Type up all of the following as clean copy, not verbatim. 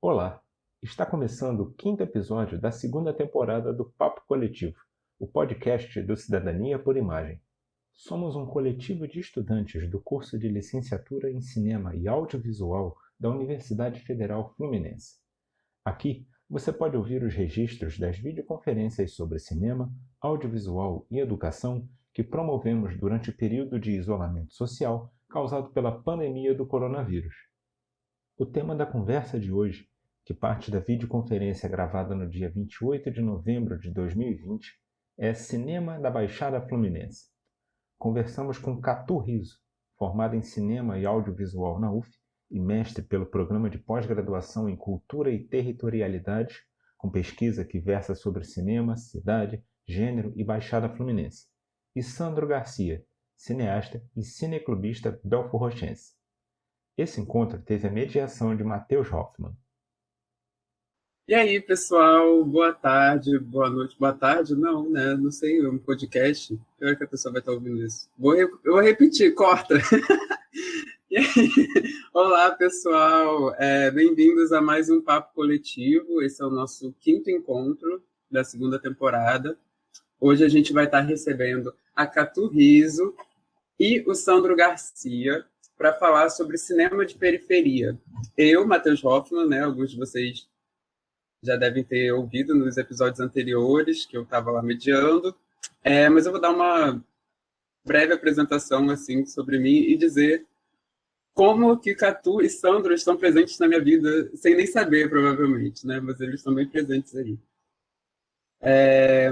Olá, está começando o quinto episódio da segunda temporada do Papo Coletivo, o podcast do Cidadania por Imagem. Somos um coletivo de estudantes do curso de Licenciatura em Cinema e Audiovisual da Universidade Federal Fluminense. Aqui você pode ouvir os registros das videoconferências sobre cinema, audiovisual e educação que promovemos durante o período de isolamento social causado pela pandemia do coronavírus. O tema da conversa de hoje, que parte da videoconferência gravada no dia 28 de novembro de 2020, é Cinema da Baixada Fluminense. Conversamos com Catu Riso, formada em Cinema e Audiovisual na UF e mestre pelo Programa de Pós-Graduação em Cultura e Territorialidade, com pesquisa que versa sobre cinema, cidade, gênero e Baixada Fluminense, e Sandro Garcia, cineasta e cineclubista belforrochense. Esse encontro teve a mediação de Matheus Hoffman. E aí, pessoal, boa tarde, boa noite, boa tarde, não, né? Não sei, é um podcast. Pior que a pessoa vai estar ouvindo isso. Eu vou repetir, corta. E aí, olá, pessoal, bem-vindos a mais um Papo Coletivo. Esse é o nosso quinto encontro da segunda temporada. Hoje a gente vai estar recebendo a Catu Riso e o Sandro Garcia para falar sobre cinema de periferia. Eu, Matheus Hoffman, né? Alguns de vocês já devem ter ouvido nos episódios anteriores, que eu estava lá mediando, mas eu vou dar uma breve apresentação assim, sobre mim e dizer como que Catu e Sandro estão presentes na minha vida, sem nem saber, provavelmente, né? Mas eles estão bem presentes aí.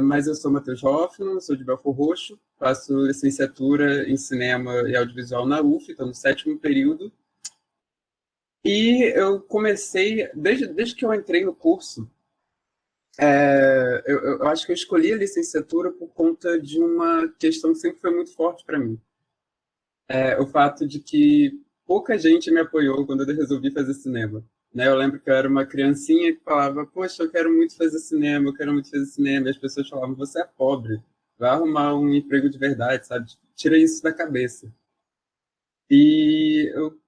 Mas eu sou Matheus Hoffman, sou de Belfor Roxo, faço licenciatura em Cinema e Audiovisual na UF, estou no 7º período, e eu comecei, desde que eu entrei no curso, eu acho que eu escolhi a licenciatura por conta de uma questão que sempre foi muito forte para mim. O fato de que pouca gente me apoiou quando eu resolvi fazer cinema. Né? Eu lembro que eu era uma criancinha que falava, poxa, eu quero muito fazer cinema, eu quero muito fazer cinema. E as pessoas falavam, você é pobre, vai arrumar um emprego de verdade, sabe? Tira isso da cabeça. E eu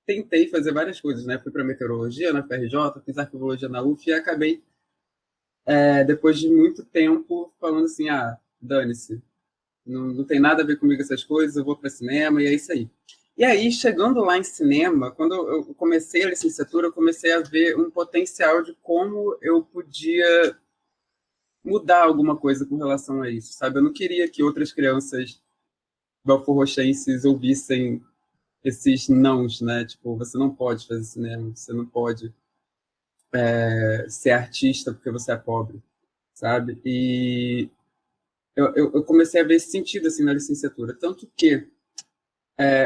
tentei fazer várias coisas, né? Fui para meteorologia na FRJ, fiz arqueologia na UF e acabei, depois de muito tempo, falando assim, dane-se, não tem nada a ver comigo essas coisas, eu vou para cinema e é isso aí. E aí, chegando lá em cinema, quando eu comecei a licenciatura, eu comecei a ver um potencial de como eu podia mudar alguma coisa com relação a isso, sabe? Eu não queria que outras crianças belforrochenses ouvissem esses nãos, né? Tipo, você não pode fazer cinema, você não pode ser artista porque você é pobre, sabe? E eu comecei a ver esse sentido assim na licenciatura, tanto que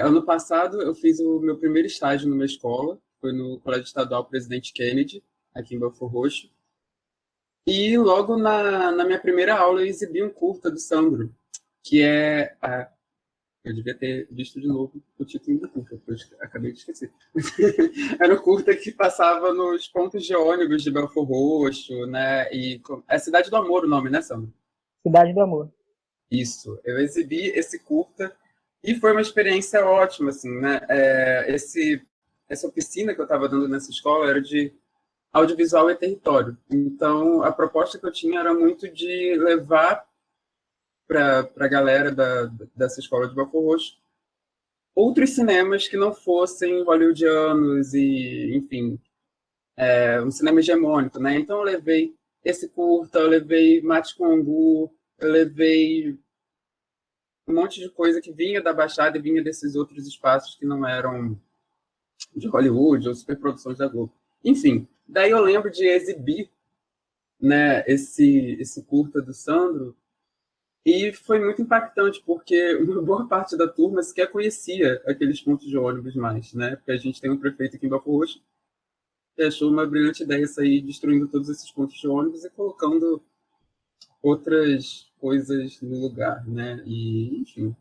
ano passado eu fiz o meu primeiro estágio numa escola, foi no Colégio Estadual Presidente Kennedy, aqui em Belfor Roxo, e logo na minha primeira aula eu exibi um curta do Sandro, que eu devia ter visto de novo o título do curta, porque eu acabei de esquecer. Era um curta que passava nos pontos de ônibus de Belfor Roxo, né? E é Cidade do Amor o nome, né, Sandro? Cidade do Amor. Isso, eu exibi esse curta e foi uma experiência ótima, assim, né? Essa oficina que eu estava dando nessa escola era de audiovisual e território. Então, a proposta que eu tinha era muito de levar para a galera dessa escola de Belfor Roxo outros cinemas que não fossem hollywoodianos e, enfim, um cinema hegemônico, né? Então, eu levei esse curta, eu levei Mate Congu, eu levei um monte de coisa que vinha da Baixada e vinha desses outros espaços que não eram de Hollywood ou superproduções da Globo. Enfim, daí eu lembro de exibir, né, esse curta do Sandro e foi muito impactante, porque uma boa parte da turma sequer conhecia aqueles pontos de ônibus mais, né? Porque a gente tem um prefeito aqui em Belfor Roxo que achou uma brilhante ideia sair destruindo todos esses pontos de ônibus e colocando outras coisas no lugar, né? E, enfim,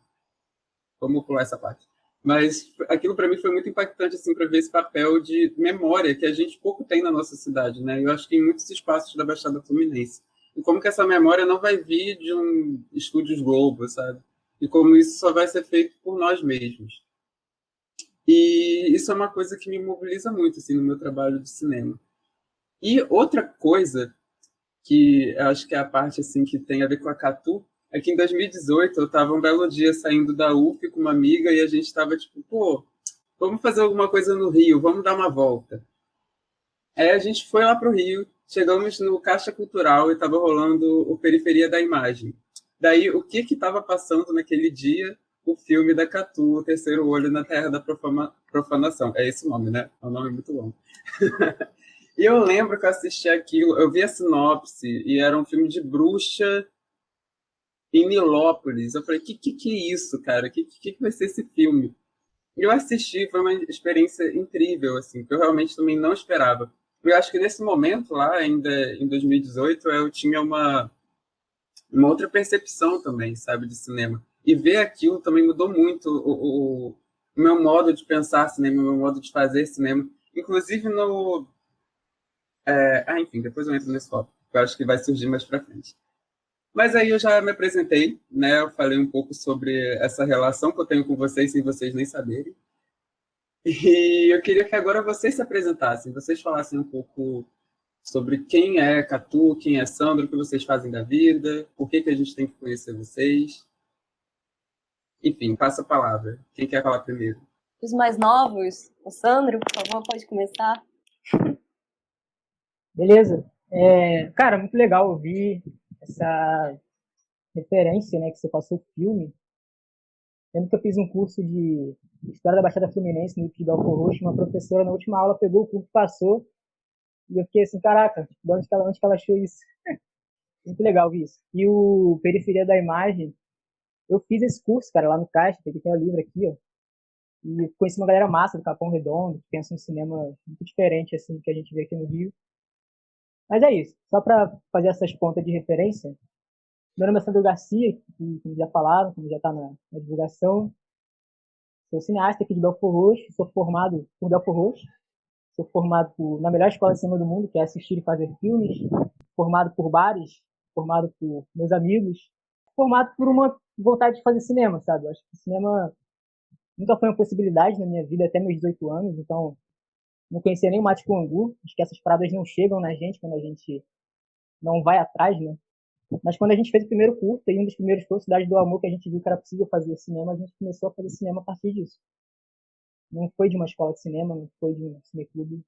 vamos pular essa parte. Mas aquilo para mim foi muito impactante assim para ver esse papel de memória que a gente pouco tem na nossa cidade, né? Eu acho que em muitos espaços da Baixada Fluminense. E como que essa memória não vai vir de um Estúdios Globo, sabe? E como isso só vai ser feito por nós mesmos. E isso é uma coisa que me mobiliza muito assim no meu trabalho de cinema. E outra coisa que eu acho que é a parte assim que tem a ver com a Catu, é que em 2018 eu estava um belo dia saindo da UF com uma amiga e a gente estava tipo, pô, vamos fazer alguma coisa no Rio, vamos dar uma volta. Aí a gente foi lá para o Rio, chegamos no Caixa Cultural e estava rolando o Periferia da Imagem. Daí, o que estava passando naquele dia? O filme da Catu, O Terceiro Olho na Terra da Profanação. É esse o nome, né? É um nome muito longo. E eu lembro que eu assisti aquilo, eu vi a sinopse, e era um filme de bruxa em Nilópolis. Eu falei, que é isso, cara? Que vai ser esse filme? E eu assisti, foi uma experiência incrível, assim, que eu realmente também não esperava. Eu acho que nesse momento lá, ainda em 2018, eu tinha uma outra percepção também, sabe, de cinema. E ver aquilo também mudou muito o meu modo de pensar cinema, o meu modo de fazer cinema. Inclusive no... enfim, depois eu entro nesse tópico, que eu acho que vai surgir mais pra frente. Mas aí eu já me apresentei, né? Eu falei um pouco sobre essa relação que eu tenho com vocês, sem vocês nem saberem. E eu queria que agora vocês se apresentassem, vocês falassem um pouco sobre quem é Catu, quem é Sandro, o que vocês fazem da vida, por que a gente tem que conhecer vocês. Enfim, passa a palavra. Quem quer falar primeiro? Os mais novos, o Sandro, por favor, pode começar. Beleza. Cara, muito legal ouvir essa referência, né, que você passou o filme. Lembro que eu fiz um curso de História da Baixada Fluminense no IPE de Belfort Roxo, uma professora na última aula pegou o curso, passou, e eu fiquei assim, caraca, de onde que ela achou isso? Muito legal ver isso. E o Periferia da Imagem, eu fiz esse curso, cara, lá no Caixa, tem o livro aqui, ó, e conheci uma galera massa do Capão Redondo, que pensa um cinema muito diferente, assim, do que a gente vê aqui no Rio. Mas é isso, só para fazer essas pontas de referência. Meu nome é Sandro Garcia, que, como já falaram, como já está na divulgação. Sou cineasta aqui de Belfort Roxo, sou formado por Belfort Roxo, sou formado na melhor escola de cinema do mundo, que é assistir e fazer filmes, formado por bares, formado por meus amigos, formado por uma vontade de fazer cinema, sabe? Eu acho que cinema nunca foi uma possibilidade na minha vida até meus 18 anos, então não conhecia nem o Mate com Angu, acho que essas paradas não chegam na gente quando a gente não vai atrás, né? Mas quando a gente fez o primeiro curso, e um dos primeiros cursos, Cidade do Amor, que a gente viu que era possível fazer cinema, a gente começou a fazer cinema a partir disso. Não foi de uma escola de cinema, não foi de um cineclube,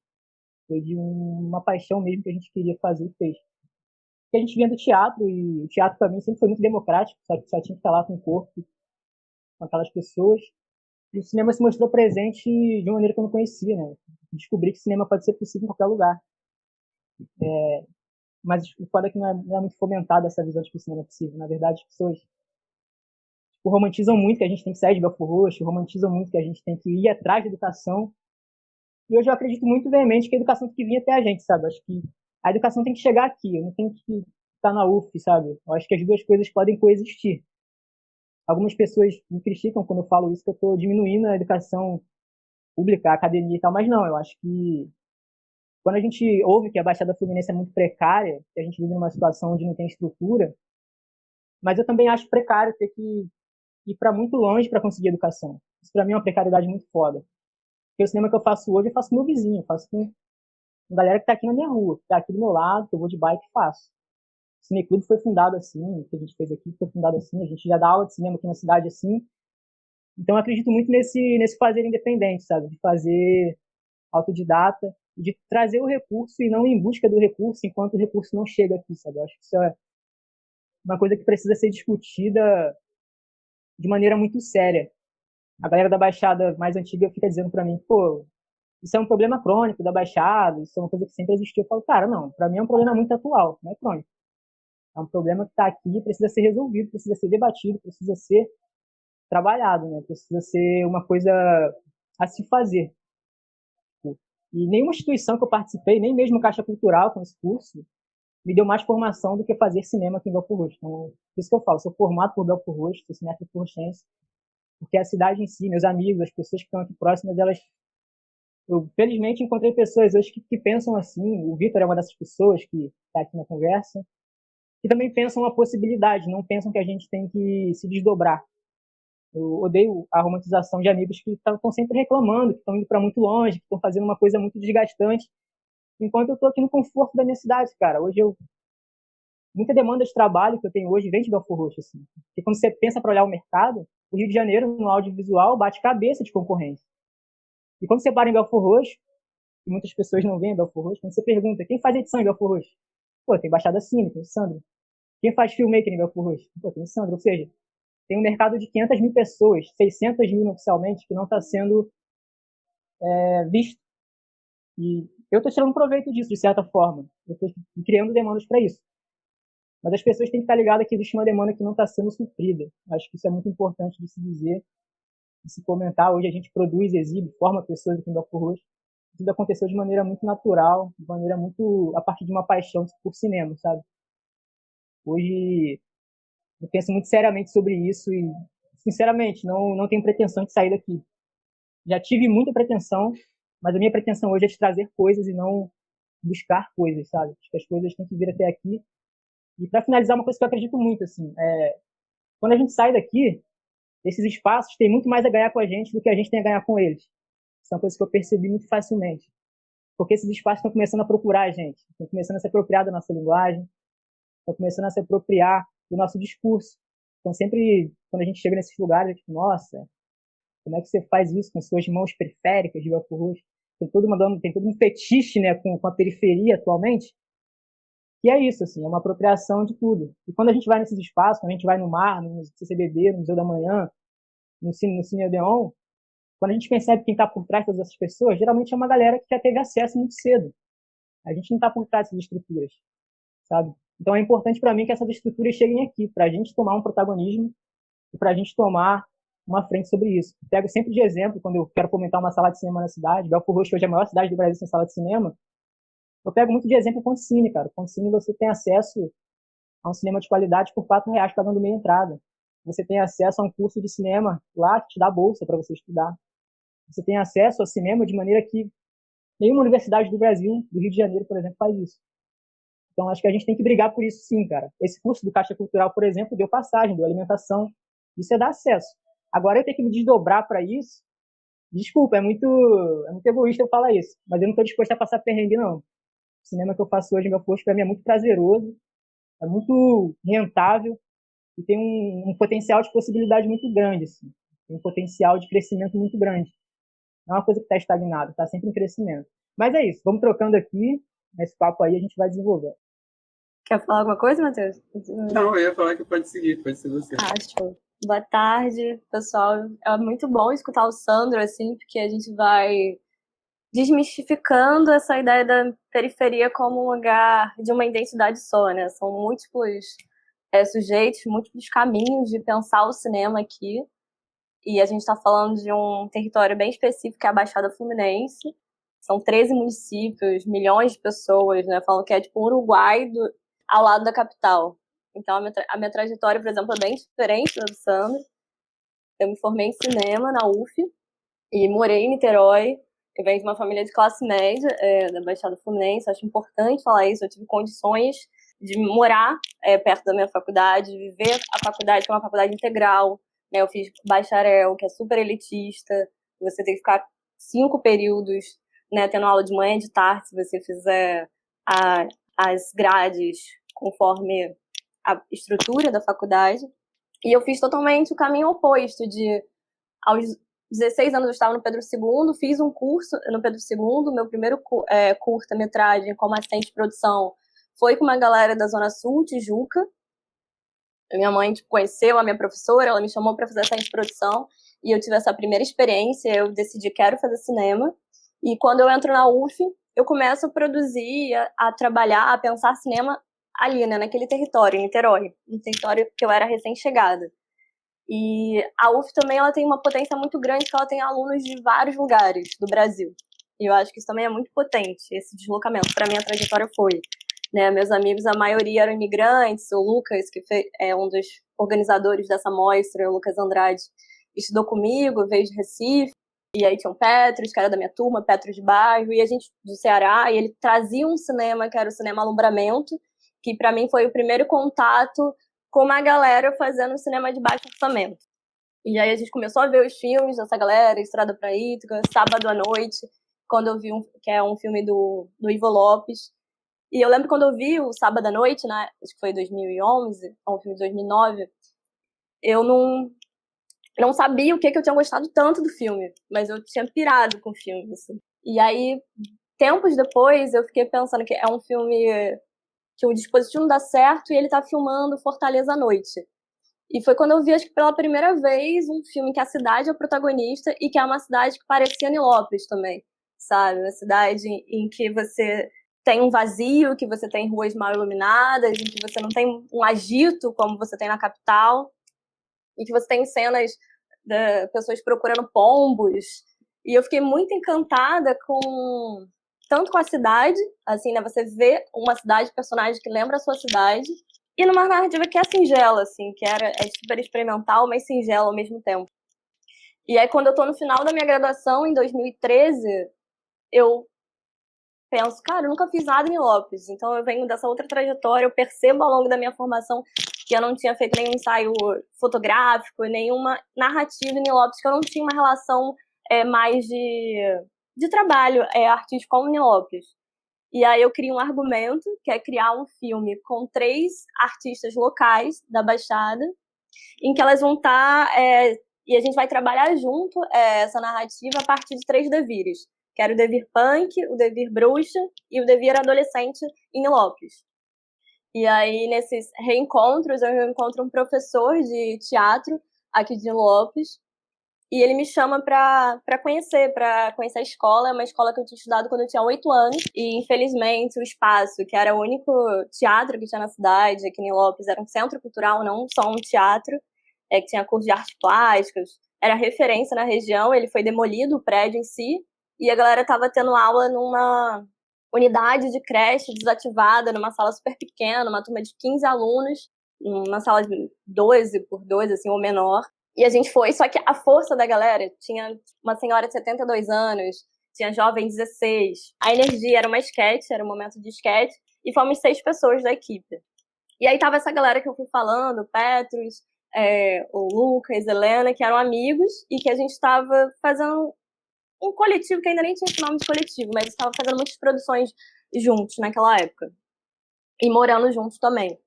foi de uma paixão mesmo que a gente queria fazer e fez. Porque a gente vinha do teatro, e o teatro para mim sempre foi muito democrático, só tinha que estar lá com o corpo, com aquelas pessoas. E o cinema se mostrou presente de uma maneira que eu não conhecia, né? Descobri que cinema pode ser possível em qualquer lugar. Mas o foda é que não é muito fomentada essa visão de que o cinema é possível. Na verdade, as pessoas romantizam muito que a gente tem que sair de Belfort Roxo, romantizam muito que a gente tem que ir atrás da educação. E hoje eu acredito muito veemente que a educação tem que vir até a gente, sabe? Eu acho que a educação tem que chegar aqui, eu não tenho que estar na UF, sabe? Eu acho que as duas coisas podem coexistir. Algumas pessoas me criticam quando eu falo isso, que eu estou diminuindo a educação pública, a academia e tal, mas não, eu acho que quando a gente ouve que a Baixada Fluminense é muito precária, que a gente vive numa situação onde não tem estrutura, mas eu também acho precário ter que ir para muito longe para conseguir educação. Isso para mim é uma precariedade muito foda. Porque o cinema que eu faço hoje, eu faço com meu vizinho, eu faço com galera que tá aqui na minha rua, que tá aqui do meu lado, que eu vou de bike e faço. O Cineclube foi fundado assim, o que a gente fez aqui foi fundado assim, a gente já dá aula de cinema aqui na cidade assim. Então eu acredito muito nesse fazer independente, sabe? De fazer autodidata, de trazer o recurso e não ir em busca do recurso enquanto o recurso não chega aqui, sabe? Eu acho que isso é uma coisa que precisa ser discutida de maneira muito séria. A galera da Baixada mais antiga fica dizendo para mim, pô, isso é um problema crônico da Baixada, isso é uma coisa que sempre existiu. Eu falo, cara, não, para mim é um problema muito atual, não é crônico. É um problema que está aqui, precisa ser resolvido, precisa ser debatido, precisa ser trabalhado, né? Precisa ser uma coisa a se fazer. E nenhuma instituição que eu participei, nem mesmo Caixa Cultural com esse curso, me deu mais formação do que fazer cinema aqui em Belfort Roxo. Então, por isso que eu falo, sou formado por Belfort Roxo, sou cineasta porroxense, porque a cidade em si, meus amigos, as pessoas que estão aqui próximas, eu felizmente encontrei pessoas hoje que pensam assim, o Vitor é uma dessas pessoas que está aqui na conversa, que também pensam a possibilidade, não pensam que a gente tem que se desdobrar. Eu odeio a romantização de amigos que estão sempre reclamando, que estão indo para muito longe, que estão fazendo uma coisa muito desgastante. enquanto eu estou aqui no conforto da minha cidade, cara. Hoje muita demanda de trabalho que eu tenho hoje vem de Belford Roxo, assim. Porque quando você pensa para olhar o mercado, o Rio de Janeiro, no audiovisual, bate cabeça de concorrência. E quando você para em Belford Roxo, e muitas pessoas não veem Belford Roxo, quando você pergunta quem faz edição em Belford Roxo? Pô, tem Baixada Cine, tem o Sandro. Quem faz filmmaker em Belford Roxo? Pô, tem o Sandro. Ou seja, tem um mercado de 500 mil pessoas, 600 mil oficialmente, que não está sendo visto. E eu estou tirando proveito disso, de certa forma. Eu estou criando demandas para isso. Mas as pessoas têm que estar ligadas que existe uma demanda que não está sendo suprida. Acho que isso é muito importante de se dizer, de se comentar. Hoje a gente produz, exibe, forma pessoas aqui em Belford Roxo. Tudo aconteceu de maneira muito natural, de maneira muito a partir de uma paixão por cinema, sabe? Hoje eu penso muito seriamente sobre isso e, sinceramente, não tenho pretensão de sair daqui. Já tive muita pretensão, mas a minha pretensão hoje é de trazer coisas e não buscar coisas, sabe? Acho que as coisas têm que vir até aqui. E para finalizar, uma coisa que eu acredito muito, assim, quando a gente sai daqui, esses espaços têm muito mais a ganhar com a gente do que a gente tem a ganhar com eles. Isso é uma coisa que eu percebi muito facilmente. Porque esses espaços estão começando a procurar a gente, estão começando a se apropriar da nossa linguagem, estão começando a se apropriar do nosso discurso. Então, sempre, quando a gente chega nesses lugares, tipo, nossa, como é que você faz isso com as suas mãos periféricas de Belford Roxo? Tem todo um fetiche, né, com a periferia atualmente. E é isso, assim, é uma apropriação de tudo. E quando a gente vai nesses espaços, quando a gente vai no Mar, no CCBB, no Museu da Manhã, no Cine Odeon, quando a gente percebe quem está por trás de todas essas pessoas, geralmente é uma galera que já teve acesso muito cedo. A gente não está por trás dessas estruturas, sabe? Então é importante para mim que essas estruturas cheguem aqui, para a gente tomar um protagonismo e para a gente tomar uma frente sobre isso. Pego sempre de exemplo, quando eu quero fomentar uma sala de cinema na cidade, Belford Roxo hoje é a maior cidade do Brasil sem sala de cinema, eu pego muito de exemplo o Ponto Cine, cara. O Ponto Cine você tem acesso a um cinema de qualidade por R$ 4 pagando meia entrada. Você tem acesso a um curso de cinema lá que te dá bolsa para você estudar. Você tem acesso ao cinema de maneira que nenhuma universidade do Brasil, do Rio de Janeiro, por exemplo, faz isso. Então, acho que a gente tem que brigar por isso sim, cara. Esse curso do Caixa Cultural, por exemplo, deu passagem, deu alimentação. Isso é dar acesso. Agora, eu tenho que me desdobrar para isso. Desculpa, é muito egoísta eu falar isso, mas eu não estou disposto a passar perrengue, não. O cinema que eu faço hoje, meu posto, para mim é muito prazeroso, é muito rentável e tem um potencial de possibilidade muito grande, assim. Tem um potencial de crescimento muito grande. Não é uma coisa que está estagnada, está sempre em crescimento. Mas é isso, vamos trocando aqui, nesse papo aí a gente vai desenvolver. Quer falar alguma coisa, Matheus? Não, eu ia falar que pode seguir, pode ser você. Show. Boa tarde, pessoal. É muito bom escutar o Sandro, assim, porque a gente vai desmistificando essa ideia da periferia como um lugar de uma identidade só, né? São múltiplos sujeitos, múltiplos caminhos de pensar o cinema aqui. E a gente está falando de um território bem específico, que é a Baixada Fluminense. São 13 municípios, milhões de pessoas, né? Falam que é tipo o Uruguai ao lado da capital. Então, a minha trajetória, por exemplo, é bem diferente da do Sandro. Eu me formei em cinema na UF e morei em Niterói. Eu venho de uma família de classe média, da Baixada Fluminense. Acho importante falar isso. Eu tive condições de morar perto da minha faculdade, de viver a faculdade, que é uma faculdade integral. Né? Eu fiz bacharel, que é super elitista. Você tem que ficar 5 períodos, né, tendo aula de manhã e de tarde, se você fizer as grades conforme a estrutura da faculdade. E eu fiz totalmente o caminho oposto aos 16 anos eu estava no Pedro II, fiz um curso no Pedro II, meu primeiro curta-metragem como assistente de produção foi com uma galera da Zona Sul, Tijuca. Minha mãe conheceu a minha professora, ela me chamou para fazer assistente de produção, e eu tive essa primeira experiência, eu decidi, quero fazer cinema. E quando eu entro na UF, eu começo a produzir, a trabalhar, a pensar cinema ali, né, naquele território, em Niterói, um território que eu era recém-chegada. E a UF também ela tem uma potência muito grande, que ela tem alunos de vários lugares do Brasil. E eu acho que isso também é muito potente, esse deslocamento. Para mim, a trajetória foi. Né, meus amigos, a maioria eram imigrantes. O Lucas, que é um dos organizadores dessa mostra, o Lucas Andrade, estudou comigo, veio de Recife. E aí tinha o Petros, que era da minha turma, Petros de bairro, e a gente do Ceará, e ele trazia um cinema, que era o cinema Alumbramento, que para mim foi o primeiro contato com uma galera fazendo cinema de baixo orçamento. E aí a gente começou a ver os filmes dessa galera, Estrada pra Ítaca, Sábado à Noite, quando eu vi que é um filme do Ivo Lopes. E eu lembro quando eu vi o Sábado à Noite, né? Acho que foi 2011, ou um filme de 2009. Eu não sabia o que eu tinha gostado tanto do filme, mas eu tinha pirado com o filme, assim. E aí, tempos depois, eu fiquei pensando que é um filme que o dispositivo não dá certo e ele tá filmando Fortaleza à noite. E foi quando eu vi, acho que pela primeira vez, um filme que a cidade é o protagonista e que é uma cidade que parecia Nilópolis também, sabe? Uma cidade em que você tem um vazio, que você tem ruas mal iluminadas, em que você não tem um agito como você tem na capital, e que você tem cenas de pessoas procurando pombos. E eu fiquei muito encantada tanto com a cidade, assim, né? Você vê uma cidade, personagem que lembra a sua cidade, e numa narrativa que é singela, assim, que é super experimental, mas singela ao mesmo tempo. E aí, quando eu tô no final da minha graduação, em 2013, eu penso, cara, eu nunca fiz nada em Nilópolis, então eu venho dessa outra trajetória, eu percebo ao longo da minha formação que eu não tinha feito nenhum ensaio fotográfico, nenhuma narrativa em Nilópolis, que eu não tinha uma relação mais de trabalho artístico com Nilópolis. E aí eu criei um argumento, que é criar um filme com 3 artistas locais da Baixada, em que elas vão estar, e a gente vai trabalhar junto essa narrativa a partir de 3 devires, que era o devir punk, o devir bruxa e o devir adolescente em Nilópolis. E aí, nesses reencontros, eu reencontro um professor de teatro aqui de Nilópolis, e ele me chama para conhecer a escola. É uma escola que eu tinha estudado quando eu tinha 8 anos. E, infelizmente, o espaço, que era o único teatro que tinha na cidade, aqui em Nilópolis, era um centro cultural, não só um teatro, que tinha curso de artes plásticas, era referência na região. Ele foi demolido, o prédio em si, e a galera estava tendo aula numa unidade de creche desativada, numa sala super pequena, uma turma de 15 alunos, numa sala de 12 por 2, assim, ou menor. E a gente foi, só que a força da galera, tinha uma senhora de 72 anos, tinha jovem de 16. A energia era uma esquete, era um momento de esquete, e fomos 6 pessoas da equipe. E aí tava essa galera que eu fui falando, o Petrus, o Lucas, Helena, que eram amigos, e que a gente estava fazendo um coletivo, que ainda nem tinha esse nome de coletivo, mas estava fazendo muitas produções juntos naquela época. E morando juntos também.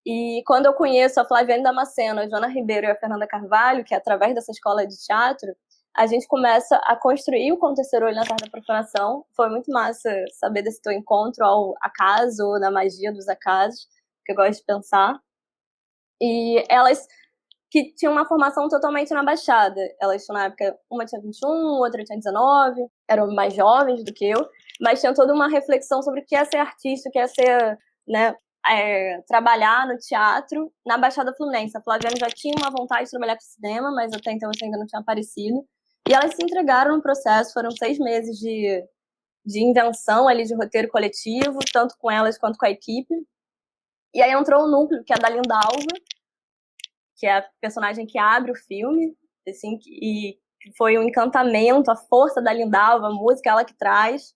E quando eu conheço a Flaviane Damasceno, a Joana Ribeiro e a Fernanda Carvalho, que é através dessa escola de teatro, a gente começa a construir o Contecerolho na Tarde da Profanação. Foi muito massa saber desse teu encontro ao acaso, da magia dos acasos, que eu gosto de pensar. E elas que tinham uma formação totalmente na Baixada. Elas tinham, na época, uma tinha 21, outra tinha 19, eram mais jovens do que eu, mas tinham toda uma reflexão sobre o que é ser artista, o que é ser, né, trabalhar no teatro na Baixada Fluminense. A Flaviane já tinha uma vontade de trabalhar com cinema, mas até então isso ainda não tinha aparecido. E elas se entregaram no processo, foram 6 meses de invenção ali de roteiro coletivo, tanto com elas quanto com a equipe. E aí entrou um núcleo, que é a da Lindalva, que é a personagem que abre o filme, assim, e foi um encantamento, a força da Lindalva, a música, ela que traz,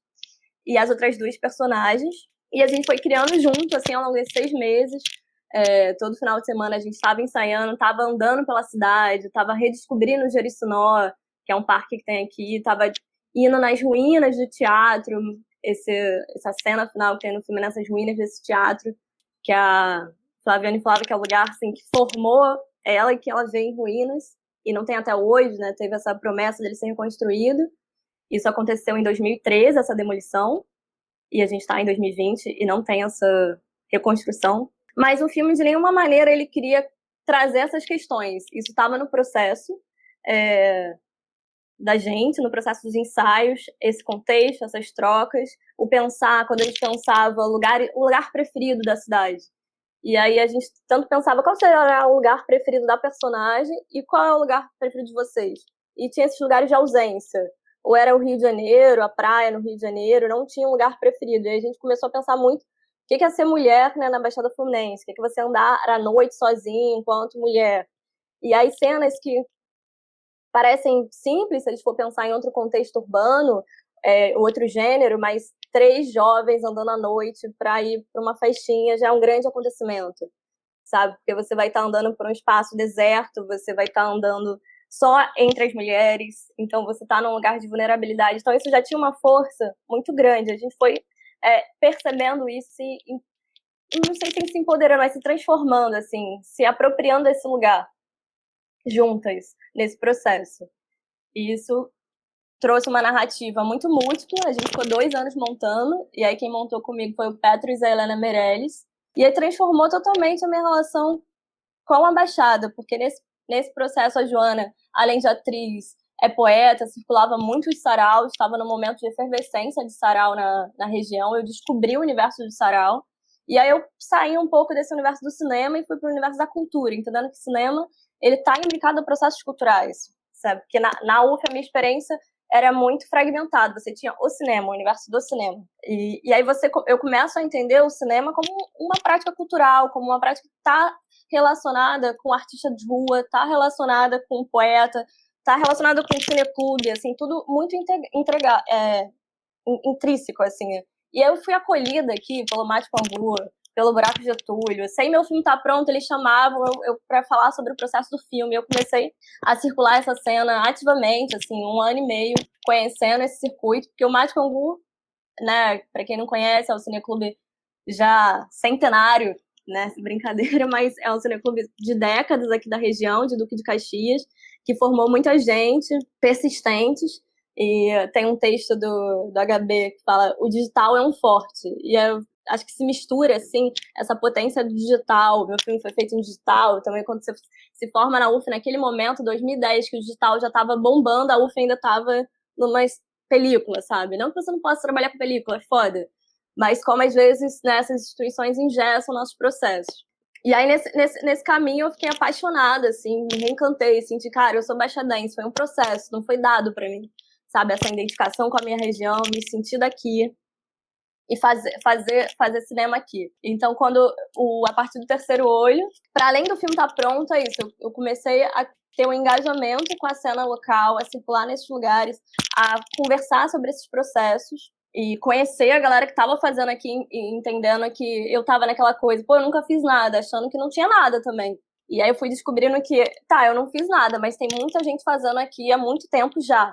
e as outras 2 personagens. E a gente foi criando junto, assim, ao longo desses 6 meses. Todo final de semana a gente estava ensaiando, estava andando pela cidade, estava redescobrindo o Jericinó, que é um parque que tem aqui, estava indo nas ruínas do teatro, essa cena final que tem no filme, nessas ruínas desse teatro, que a Flaviane falava que é o lugar, assim, que formou ela e que ela vê em ruínas, e não tem até hoje, né? Teve essa promessa dele ser reconstruído. Isso aconteceu em 2013, essa demolição, e a gente está em 2020 e não tem essa reconstrução. Mas o filme, de nenhuma maneira, ele queria trazer essas questões. Isso estava no processo da gente, no processo dos ensaios, esse contexto, essas trocas, o pensar, quando a gente pensava o lugar preferido da cidade. E aí a gente tanto pensava qual seria o lugar preferido da personagem e qual é o lugar preferido de vocês. E tinha esses lugares de ausência. Ou era o Rio de Janeiro, a praia no Rio de Janeiro, não tinha um lugar preferido. E aí a gente começou a pensar muito o que é ser mulher, né, na Baixada Fluminense, o que é você andar à noite sozinha enquanto mulher. E aí cenas que parecem simples, se a gente for pensar em outro contexto urbano, outro gênero, mas 3 jovens andando à noite para ir para uma festinha já é um grande acontecimento, sabe? Porque você vai estar andando por um espaço deserto, você vai estar andando só entre as mulheres, então você está num lugar de vulnerabilidade. Então isso já tinha uma força muito grande. A gente foi percebendo isso e não sei se se empoderando, mas se transformando, assim, se apropriando desse lugar juntas nesse processo. E isso trouxe uma narrativa muito múltipla. A gente ficou 2 anos montando, e aí quem montou comigo foi o Petros e a Helena Meirelles. E aí transformou totalmente a minha relação com a Baixada, porque nesse processo a Joana, além de atriz, é poeta, circulava muito os saraus, estava no momento de efervescência de sarau na região. Eu descobri o universo do sarau. E aí eu saí um pouco desse universo do cinema e fui para o universo da cultura, entendendo que o cinema ele está imbricado a processos culturais, sabe? Porque na UF a minha experiência era muito fragmentada. Você tinha o cinema, o universo do cinema. E aí eu começo a entender o cinema como uma prática cultural, como uma prática que está relacionada com artista de rua, está relacionada com poeta, está relacionada com cineclube, assim, tudo muito intrínseco, assim. E eu fui acolhida aqui pelo Mate Pangu, pelo Buraco de Getúlio. Sem meu filme estar pronto, eles chamavam eu para falar sobre o processo do filme. Eu comecei a circular essa cena ativamente, assim, 1 ano e meio, conhecendo esse circuito, porque o Mate Pangu, né, para quem não conhece, é o cineclube já centenário, né, brincadeira, mas é um cineclube de décadas aqui da região, de Duque de Caxias, que formou muita gente, persistentes. E tem um texto do HB que fala: o digital é um forte. E eu acho que se mistura, assim, essa potência do digital. Meu filme foi feito em digital. Também quando você se forma na UF, naquele momento, 2010, que o digital já estava bombando, a UF ainda estava numa película, sabe? Não que você não possa trabalhar com película, é foda. Mas como, às vezes, essas instituições engessam nossos processos. E aí, nesse caminho, eu fiquei apaixonada, assim, me reencantei, senti, cara, eu sou baixadense, foi um processo, não foi dado para mim. Sabe, essa identificação com a minha região, me sentir daqui e fazer cinema aqui. Então, a partir do Terceiro Olho, para além do filme estar pronto, é isso, eu comecei a ter um engajamento com a cena local, a circular nesses lugares, a conversar sobre esses processos e conhecer a galera que estava fazendo aqui e entendendo que eu estava naquela coisa, pô, eu nunca fiz nada, achando que não tinha nada também. E aí eu fui descobrindo que, eu não fiz nada, mas tem muita gente fazendo aqui há muito tempo já.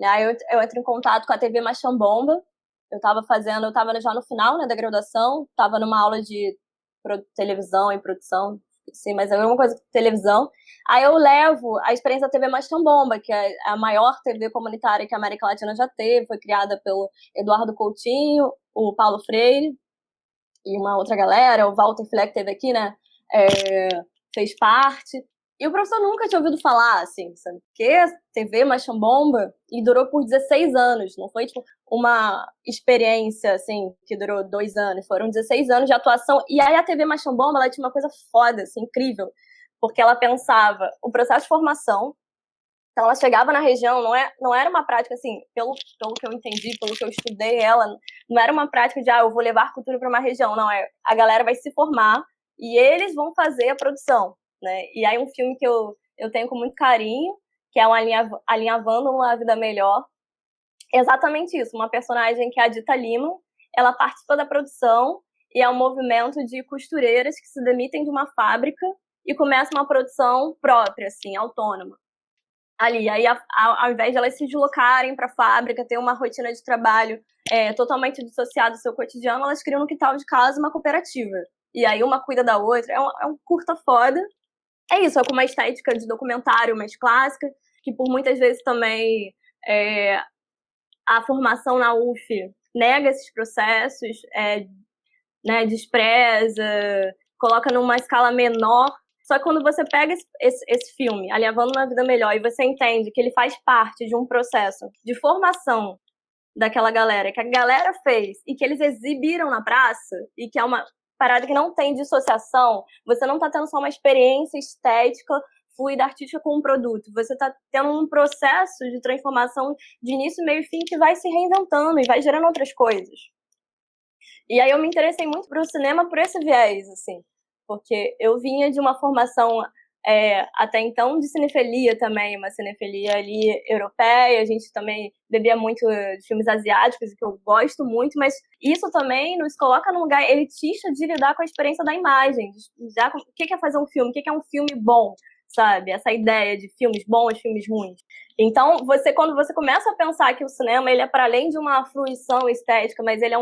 Aí eu entro em contato com a TV Machambomba. Eu estava já no final, né, da graduação, estava numa aula de televisão e produção, sim, mas é alguma coisa de televisão. Aí eu levo a experiência da TV Machambomba, que é a maior TV comunitária que a América Latina já teve, foi criada pelo Eduardo Coutinho, o Paulo Freire e uma outra galera, o Walter Fleck teve aqui, né, fez parte. E o professor nunca tinha ouvido falar, assim, sabe? Que TV Machambomba, e durou por 16 anos. Não foi, tipo, uma experiência, assim, que durou 2 anos. Foram 16 anos de atuação. E aí a TV Machambomba, ela tinha uma coisa foda, assim, incrível. Porque ela pensava o processo de formação. Então ela chegava na região, não era uma prática, assim, pelo que eu entendi, pelo que eu estudei ela, não era uma prática de, eu vou levar cultura para uma região. Não, a galera vai se formar e eles vão fazer a produção. Né? E aí um filme que eu tenho com muito carinho, que é Alinhavando uma Vida Melhor, é exatamente isso, uma personagem que é a Dita Lima, ela participa da produção e é um movimento de costureiras que se demitem de uma fábrica e começam uma produção própria, assim, autônoma. Ali, aí ao invés de elas se deslocarem para a fábrica, ter uma rotina de trabalho totalmente dissociada do seu cotidiano, elas criam no quintal de casa uma cooperativa. E aí uma cuida da outra, é um curta foda. É isso, é com uma estética de documentário mais clássica, que por muitas vezes também a formação na UF nega esses processos, né, despreza, coloca numa escala menor. Só que quando você pega esse filme, Alinhavando uma Vida Melhor, e você entende que ele faz parte de um processo de formação daquela galera, que a galera fez e que eles exibiram na praça, e que é uma parada que não tem dissociação, você não está tendo só uma experiência estética, fluida, artística com um produto, você está tendo um processo de transformação de início, meio e fim que vai se reinventando e vai gerando outras coisas. E aí eu me interessei muito pro cinema por esse viés, assim, porque eu vinha de uma formação até então de cinefilia também, uma cinefilia ali europeia, a gente também bebia muito de filmes asiáticos, que eu gosto muito, mas isso também nos coloca num lugar elitista de lidar com a experiência da imagem, o que é fazer um filme, o que é um filme bom, sabe? Essa ideia de filmes bons, filmes ruins. Então, quando você começa a pensar que o cinema ele é para além de uma fruição estética, mas ele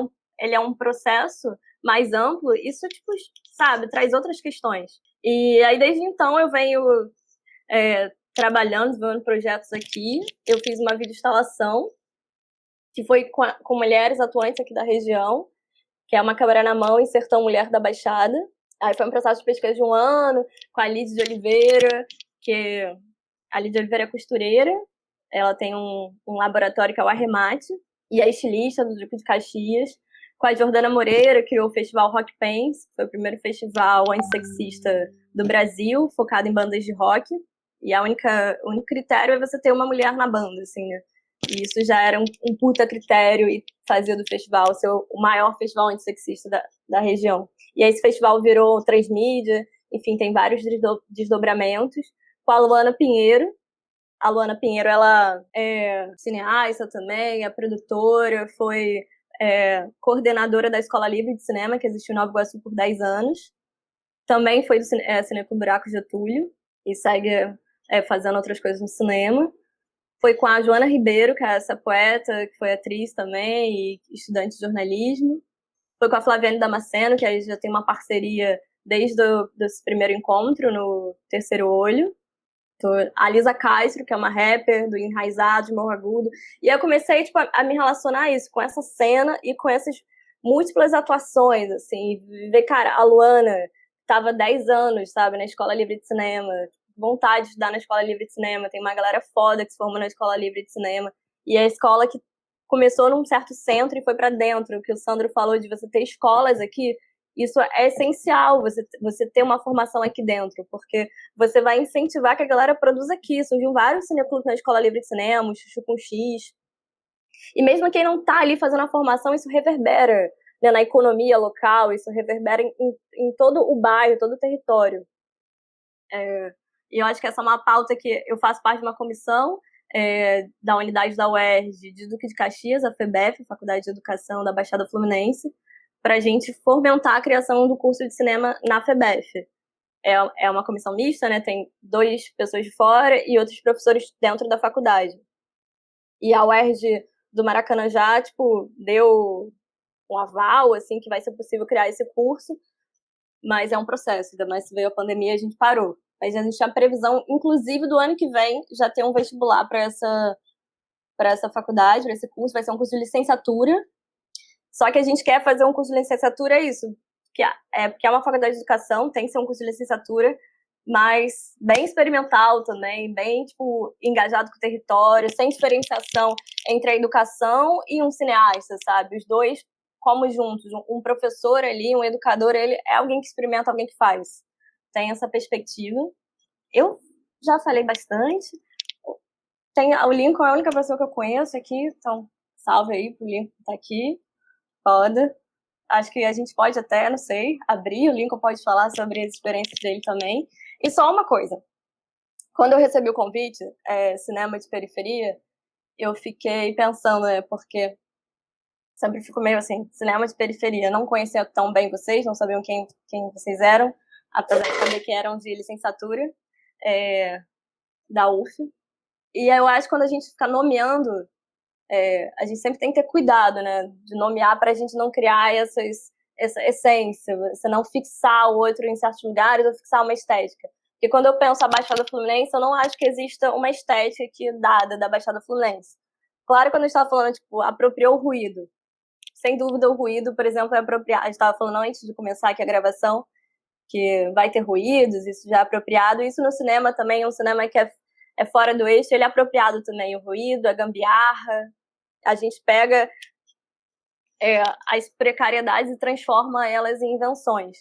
é um processo mais amplo, isso, tipo, sabe, traz outras questões. E aí, desde então, eu venho trabalhando, desenvolvendo projetos aqui. Eu fiz uma videoinstalação que foi com mulheres atuantes aqui da região, que é uma Câmara na Mão em Sertão Mulher da Baixada. Aí foi um processo de pesquisa de 1 ano, com a Lidy de Oliveira, que a Lidy de Oliveira é costureira, ela tem um laboratório que é o Arremate, e é estilista do Duque de Caxias, com a Jordana Moreira, que criou o festival Rock Pains, que foi o primeiro festival antissexista do Brasil, focado em bandas de rock, e o único critério é você ter uma mulher na banda, assim, né? E isso já era um puta critério e fazia do festival ser o maior festival antissexista da região. E aí esse festival virou transmídia, enfim, tem vários desdobramentos. Com a Luana Pinheiro. A Luana Pinheiro, ela é cineasta também, é produtora, foi coordenadora da Escola Livre de Cinema, que existiu em Nova Iguaçu por 10 anos. Também foi do Cinema com Buraco Getúlio e segue fazendo outras coisas no cinema. Foi com a Joana Ribeiro, que é essa poeta, que foi atriz também e estudante de jornalismo. Foi com a Flaviane Damasceno, que aí já tem uma parceria desde esse primeiro encontro, no Terceiro Olho. A Lisa Castro, que é uma rapper do Enraizado, de Morro Agudo. E aí eu comecei tipo, a me relacionar isso com essa cena e com essas múltiplas atuações, assim. Ver, cara, a Luana estava 10 anos, sabe, na Escola Livre de Cinema, vontade de estudar na Escola Livre de Cinema, tem uma galera foda que se formou na Escola Livre de Cinema, e a escola que começou num certo centro e foi para dentro, o que o Sandro falou de você ter escolas aqui, isso é essencial, você ter uma formação aqui dentro, porque você vai incentivar que a galera produza aqui. Surgiu vários cineclubes na Escola Livre de Cinema, Chuchu com X, e mesmo quem não tá ali fazendo a formação, isso reverbera, né, na economia local, isso reverbera em todo o bairro, todo o território. E eu acho que essa é uma pauta que eu faço parte de uma comissão da unidade da UERJ, de Duque de Caxias, a FEBEF, Faculdade de Educação da Baixada Fluminense, para a gente fomentar a criação do curso de cinema na FEBEF. É uma comissão mista, né? Tem 2 pessoas de fora e outros professores dentro da faculdade. E a UERJ do Maracanã já, tipo, deu um aval, assim, que vai ser possível criar esse curso, mas é um processo, ainda mais se veio a pandemia, a gente parou. Mas a gente tinha previsão, inclusive, do ano que vem, já ter um vestibular para essa faculdade, para esse curso. Vai ser um curso de licenciatura. Só que a gente quer fazer um curso de licenciatura, porque é uma faculdade de educação, tem que ser um curso de licenciatura, mas bem experimental também, bem, tipo, engajado com o território, sem diferenciação entre a educação e um cineasta, sabe? Os dois como juntos. Um professor ali, um educador, ele é alguém que experimenta, alguém que faz. Tem essa perspectiva. Eu já falei bastante. O Lincoln é a única pessoa que eu conheço aqui, então salve aí pro Lincoln que tá aqui. Foda. Acho que a gente pode até, não sei, abrir, o Lincoln pode falar sobre as experiências dele também. E só uma coisa. Quando eu recebi o convite, cinema de periferia, eu fiquei pensando, porque sempre fico meio assim, cinema de periferia, não conhecia tão bem vocês, não sabiam quem vocês eram, apesar de saber que eram de licenciatura da UF. E eu acho que quando a gente fica nomeando, a gente sempre tem que ter cuidado, né, de nomear para a gente não criar essa essência, você não fixar o outro em certos lugares ou fixar uma estética. Porque quando eu penso a Baixada Fluminense, eu não acho que exista uma estética aqui dada da Baixada Fluminense. Claro, quando a gente estava falando, tipo, apropriou o ruído. Sem dúvida, o ruído, por exemplo, é apropriado. A gente estava falando antes de começar aqui a gravação, que vai ter ruídos, isso já é apropriado. Isso no cinema também, um cinema que é fora do eixo, ele é apropriado também. O ruído, a gambiarra. A gente pega as precariedades e transforma elas em invenções.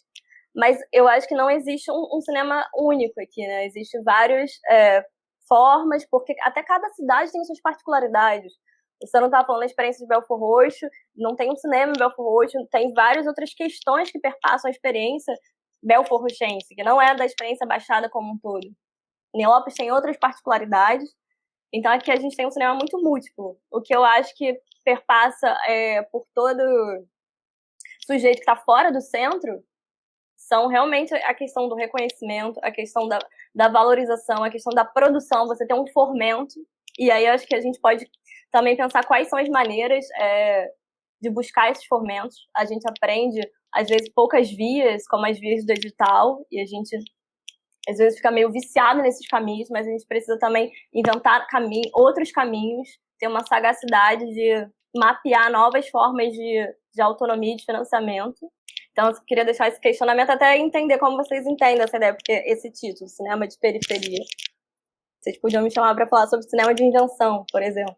Mas eu acho que não existe um cinema único aqui, né? Existem várias formas, porque até cada cidade tem suas particularidades. Você não estava falando da experiência de Belford Roxo, não tem um cinema em Belford Roxo, tem várias outras questões que perpassam a experiência Belford Roxense, que não é da experiência Baixada como um todo. Nilópolis tem outras particularidades, então aqui a gente tem um cinema muito múltiplo, o que eu acho que perpassa por todo sujeito que está fora do centro, são realmente a questão do reconhecimento, a questão da valorização, a questão da produção, você ter um fomento. E aí eu acho que a gente pode também pensar quais são as maneiras de buscar esses fomentos. A gente aprende, às vezes, poucas vias, como as vias do edital, e a gente, às vezes, fica meio viciado nesses caminhos, mas a gente precisa também inventar outros caminhos, ter uma sagacidade de mapear novas formas de autonomia e de financiamento. Então, eu queria deixar esse questionamento até entender como vocês entendem essa ideia, porque esse título, Cinema de Periferia, vocês podiam me chamar para falar sobre cinema de invenção, por exemplo.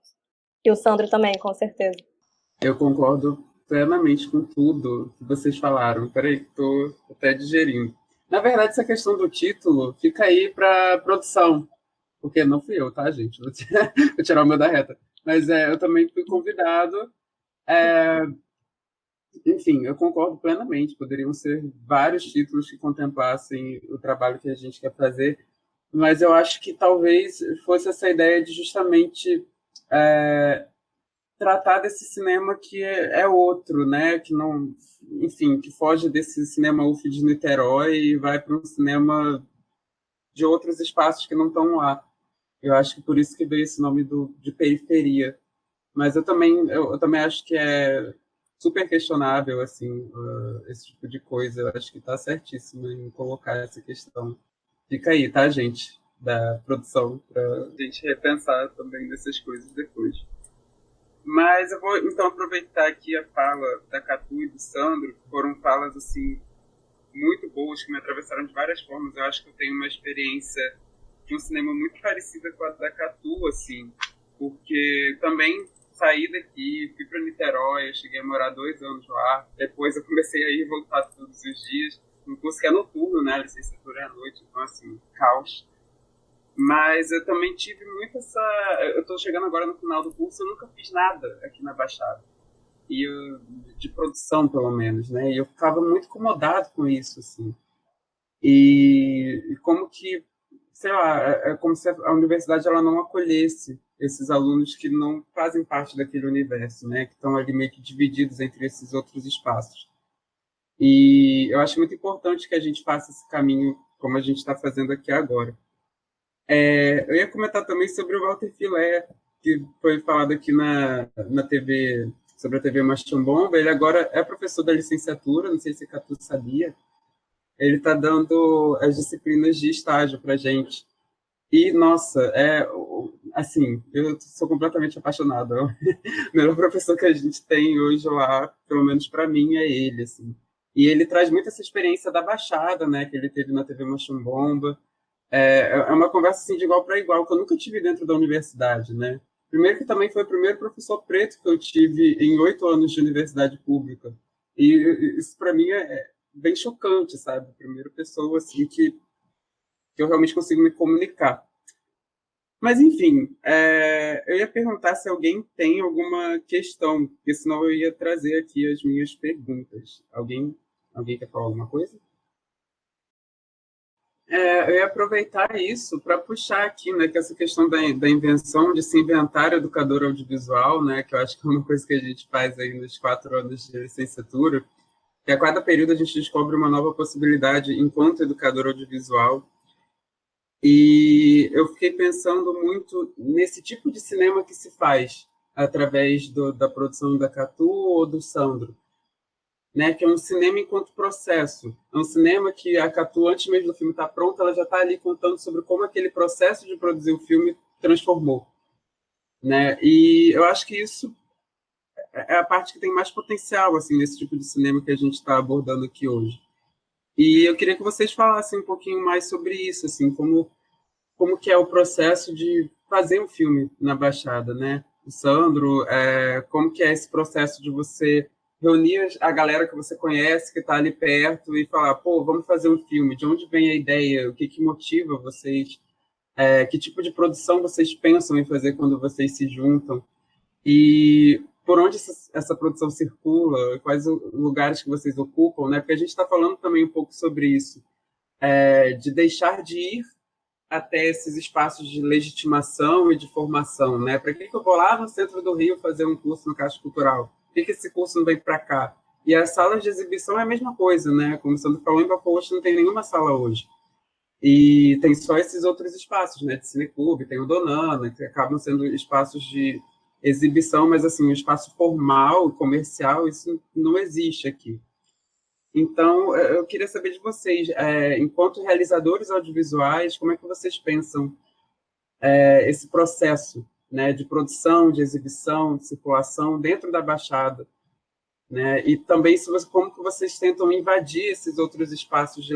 E o Sandro também, com certeza. Eu concordo plenamente com tudo que vocês falaram. Peraí, estou até digerindo. Na verdade, essa questão do título fica aí para produção, porque não fui eu, tá, gente? Vou tirar o meu da reta. Mas eu também fui convidado. Enfim, eu concordo plenamente. Poderiam ser vários títulos que contemplassem o trabalho que a gente quer fazer, mas eu acho que talvez fosse essa ideia de justamente tratar desse cinema que é outro, né? Que não, enfim, que foge desse cinema UF de Niterói e vai para um cinema de outros espaços que não estão lá. Eu acho que por isso que veio esse nome de periferia. Mas eu também acho que é super questionável assim, esse tipo de coisa. Eu acho que está certíssimo em colocar essa questão. Fica aí, tá, gente? Da produção, para a gente repensar também dessas coisas depois. Mas eu vou, então, aproveitar aqui a fala da Catu e do Sandro, que foram falas, assim, muito boas, que me atravessaram de várias formas. Eu acho que eu tenho uma experiência de um cinema muito parecida com a da Catu, assim, porque também saí daqui, fui para Niterói, eu cheguei a morar 2 anos lá, depois eu comecei a ir e voltar todos os dias, um curso que é noturno, né, a licenciatura é à noite, então, assim, caos. Mas eu também tive muito essa... Eu estou chegando agora no final do curso, eu nunca fiz nada aqui na Baixada. De produção, pelo menos, né? E eu ficava muito incomodado com isso, assim. E como que, sei lá, é como se a universidade ela não acolhesse esses alunos que não fazem parte daquele universo, né? Que estão ali meio que divididos entre esses outros espaços. E eu acho muito importante que a gente faça esse caminho como a gente está fazendo aqui agora. Eu ia comentar também sobre o Walter Filé, que foi falado aqui na TV, sobre a TV Machambomba. Ele agora é professor da licenciatura, não sei se a Catu sabia. Ele está dando as disciplinas de estágio para a gente. E, nossa, assim, eu sou completamente apaixonado. O melhor professor que a gente tem hoje lá, pelo menos para mim, é ele, assim. E ele traz muito essa experiência da Baixada, né, que ele teve na TV Machambomba. É uma conversa assim, de igual para igual, que eu nunca tive dentro da universidade, né? Primeiro que também foi o primeiro professor preto que eu tive em 8 anos de universidade pública. E isso para mim é bem chocante, sabe? Primeira pessoa assim, que eu realmente consigo me comunicar. Mas, enfim, eu ia perguntar se alguém tem alguma questão, porque senão eu ia trazer aqui as minhas perguntas. Alguém quer falar alguma coisa? Eu ia aproveitar isso para puxar aqui, né, que essa questão da invenção de se inventar educador audiovisual, né, que eu acho que é uma coisa que a gente faz aí nos 4 anos de licenciatura, que a cada período a gente descobre uma nova possibilidade enquanto educador audiovisual. E eu fiquei pensando muito nesse tipo de cinema que se faz através da produção da Catu ou do Sandro, né, que é um cinema enquanto processo. É um cinema que a Catu, antes mesmo do filme estar pronto, ela já está ali contando sobre como aquele processo de produzir o filme transformou. Né? E eu acho que isso é a parte que tem mais potencial assim, nesse tipo de cinema que a gente está abordando aqui hoje. E eu queria que vocês falassem um pouquinho mais sobre isso, assim, como que é o processo de fazer um filme na Baixada, né? O Sandro, como que é esse processo de você reunir a galera que você conhece, que está ali perto, e falar, pô, vamos fazer um filme. De onde vem a ideia? O que motiva vocês? Que tipo de produção vocês pensam em fazer quando vocês se juntam? E por onde essa produção circula? Quais lugares que vocês ocupam? Né? Porque a gente está falando também um pouco sobre isso, de deixar de ir até esses espaços de legitimação e de formação, né? Para que eu vou lá no centro do Rio fazer um curso no Caixa Cultural? Por que esse curso não vem para cá? E as salas de exibição é a mesma coisa, né? Como o Sandro falou, em Belfort Roxo não tem nenhuma sala hoje. E tem só esses outros espaços, né? De cineclube, tem o Donana, que acabam sendo espaços de exibição, mas assim, um espaço formal, comercial, isso não existe aqui. Então, eu queria saber de vocês, enquanto realizadores audiovisuais, como é que vocês pensam esse processo, né, de produção, de exibição, de circulação dentro da Baixada, né? E também como que vocês tentam invadir esses outros espaços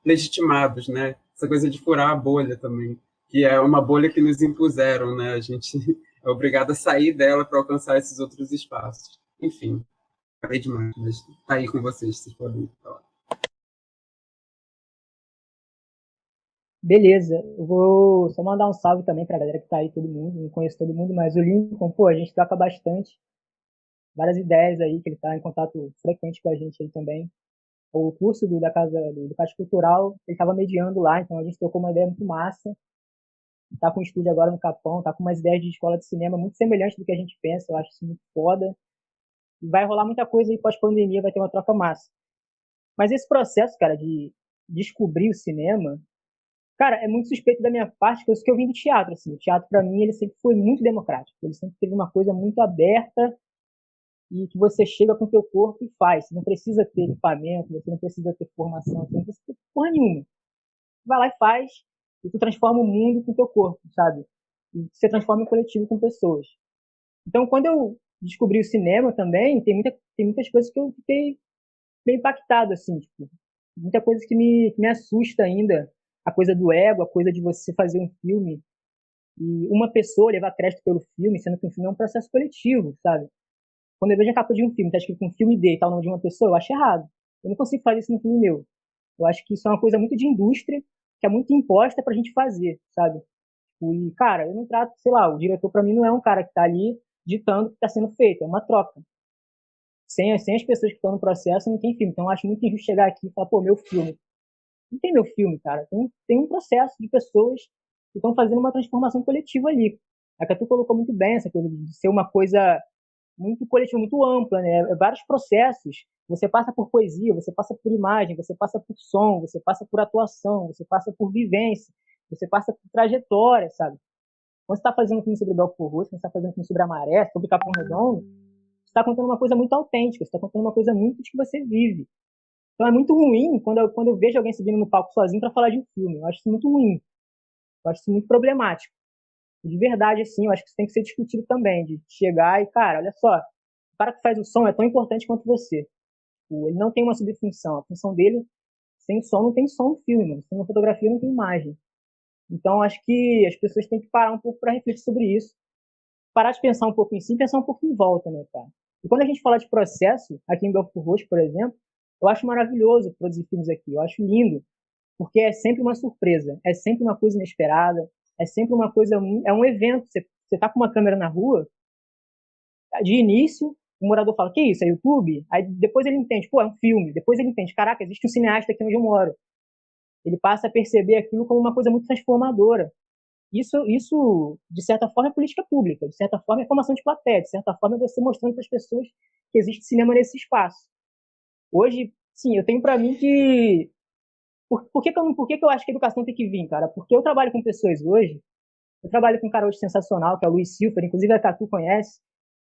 legitimados, né? Essa coisa de furar a bolha também, que é uma bolha que nos impuseram, né? A gente é obrigado a sair dela para alcançar esses outros espaços. Enfim, falei demais, mas tá aí com vocês, se podem falar. Beleza, eu vou só mandar um salve também pra galera que tá aí, todo mundo. Não conheço todo mundo, mas o Lincoln, pô, a gente troca bastante. Várias ideias aí, que ele tá em contato frequente com a gente aí também. O curso da Casa do Caixa Cultural, ele tava mediando lá, então a gente trocou uma ideia muito massa. Tá com um estúdio agora no Capão, tá com umas ideias de escola de cinema muito semelhantes do que a gente pensa, eu acho isso muito foda. E vai rolar muita coisa aí pós-pandemia, vai ter uma troca massa. Mas esse processo, cara, de descobrir o cinema, cara, é muito suspeito da minha parte, que eu vim do teatro, assim. O teatro, para mim, ele sempre foi muito democrático. Ele sempre teve uma coisa muito aberta e que você chega com o teu corpo e faz. Você não precisa ter equipamento, você não precisa ter formação, você não precisa ter porra nenhuma. Vai lá e faz, e tu transforma o mundo com o teu corpo, sabe? E você transforma o coletivo com pessoas. Então, quando eu descobri o cinema também, tem muitas coisas que eu fiquei bem impactado, assim, tipo, muita coisa que me assusta ainda. A coisa do ego, a coisa de você fazer um filme e uma pessoa levar crédito pelo filme, sendo que um filme é um processo coletivo, sabe? Quando eu vejo a capa de um filme, tá escrito um filme D e tal, o nome de uma pessoa, eu acho errado. Eu não consigo fazer isso no filme meu. Eu acho que isso é uma coisa muito de indústria, que é muito imposta pra gente fazer, sabe? E, cara, eu não trato, sei lá, o diretor pra mim não é um cara que tá ali ditando o que tá sendo feito, é uma troca. Sem as pessoas que estão no processo, não tem filme. Então eu acho muito injusto chegar aqui e falar, pô, meu filme. Não tem meu filme, cara. Tem um processo de pessoas que estão fazendo uma transformação coletiva ali. A Catu colocou muito bem essa coisa de ser uma coisa muito coletiva, muito ampla, né? É vários processos. Você passa por poesia, você passa por imagem, você passa por som, você passa por atuação, você passa por vivência, você passa por trajetória, sabe? Quando você está fazendo um filme sobre Belfort Roxo, quando você está fazendo um filme sobre a Maré, sobre Capão Redondo, você está contando uma coisa muito autêntica, você está contando uma coisa muito de que você vive. Então é muito ruim quando eu vejo alguém subindo no palco sozinho para falar de um filme. Eu acho isso muito ruim. Eu acho isso muito problemático. De verdade, assim, eu acho que isso tem que ser discutido também. De chegar e, cara, olha só, o cara que faz o som é tão importante quanto você. Ele não tem uma subfunção. A função dele, sem som, não tem som no filme, mano. Sem uma fotografia, não tem imagem. Então, acho que as pessoas têm que parar um pouco para refletir sobre isso. Parar de pensar um pouco em si e pensar um pouco em volta, né, cara? E quando a gente fala de processo, aqui em Belfort Roxo, por exemplo, eu acho maravilhoso produzir filmes aqui. Eu acho lindo, porque é sempre uma surpresa, é sempre uma coisa inesperada, é sempre uma coisa, é um evento. Você tá com uma câmera na rua, de início, o morador fala, que isso, é YouTube? Aí depois ele entende, pô, é um filme. Depois ele entende, caraca, existe um cineasta aqui onde eu moro. Ele passa a perceber aquilo como uma coisa muito transformadora. Isso, de certa forma, é política pública, de certa forma, é formação de plateia, de certa forma, é você mostrando para as pessoas que existe cinema nesse espaço. Hoje, sim, eu tenho para mim que por que eu acho que a educação tem que vir, cara? Porque eu trabalho com pessoas hoje. Eu trabalho com um cara hoje sensacional, que é o Luiz Silfer, inclusive a Catu conhece,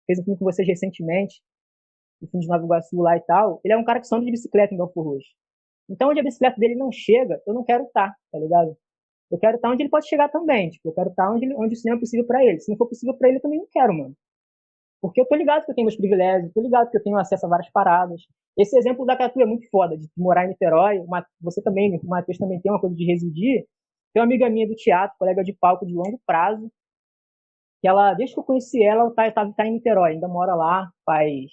fez um filme com vocês recentemente, o filme de Nova Iguaçu lá e tal. Ele é um cara que só anda de bicicleta em Belfort Roxo. Então, onde a bicicleta dele não chega, eu não quero estar, tá ligado? Eu quero estar onde ele pode chegar também. Tipo, eu quero estar onde o cinema é possível pra ele. Se não for possível pra ele, eu também não quero, mano. Porque eu tô ligado que eu tenho meus privilégios, tô ligado que eu tenho acesso a várias paradas. Esse exemplo da Catu é muito foda, de morar em Niterói. Você também, o Matheus também tem uma coisa de residir. Tem uma amiga minha do teatro, colega de palco de longo prazo, que ela, desde que eu conheci ela, ela tá em Niterói, ainda mora lá, faz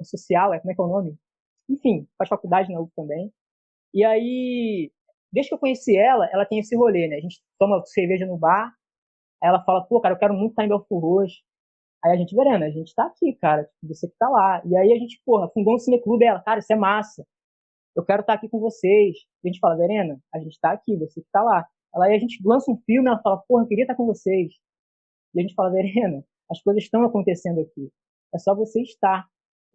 social, como é que é o nome? Enfim, faz faculdade na UF também. E aí, desde que eu conheci ela, ela tem esse rolê, né? A gente toma cerveja no bar, aí ela fala, pô, cara, eu quero muito estar em Belfort Roxo. Aí a gente, Verena, a gente tá aqui, cara, tipo, você que tá lá. E aí a gente, porra, fundou um cineclube, ela, cara, isso é massa. Eu quero estar aqui com vocês. E a gente fala, Verena, a gente tá aqui, você que tá lá. Aí a gente lança um filme, ela fala, porra, eu queria estar com vocês. E a gente fala, Verena, as coisas estão acontecendo aqui. É só você estar.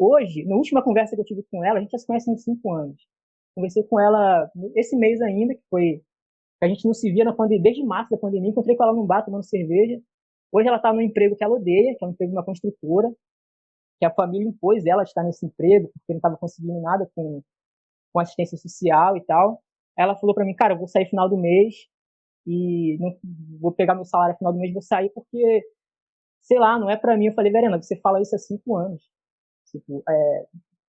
hoje, na última conversa que eu tive com ela, a gente já se conhece há uns 5 anos. Conversei com ela esse mês ainda, que foi... A gente não se via na pandemia, desde março da pandemia. Encontrei com ela num bar tomando cerveja. Hoje ela está no emprego que ela odeia, que é um emprego numa construtora, que a família impôs ela a estar nesse emprego, porque não estava conseguindo nada com assistência social e tal. Ela falou para mim, cara, eu vou sair final do mês e não, vou pegar meu salário final do mês e vou sair porque, sei lá, não é para mim. Eu falei, Verena, você fala isso há 5 anos. Tipo,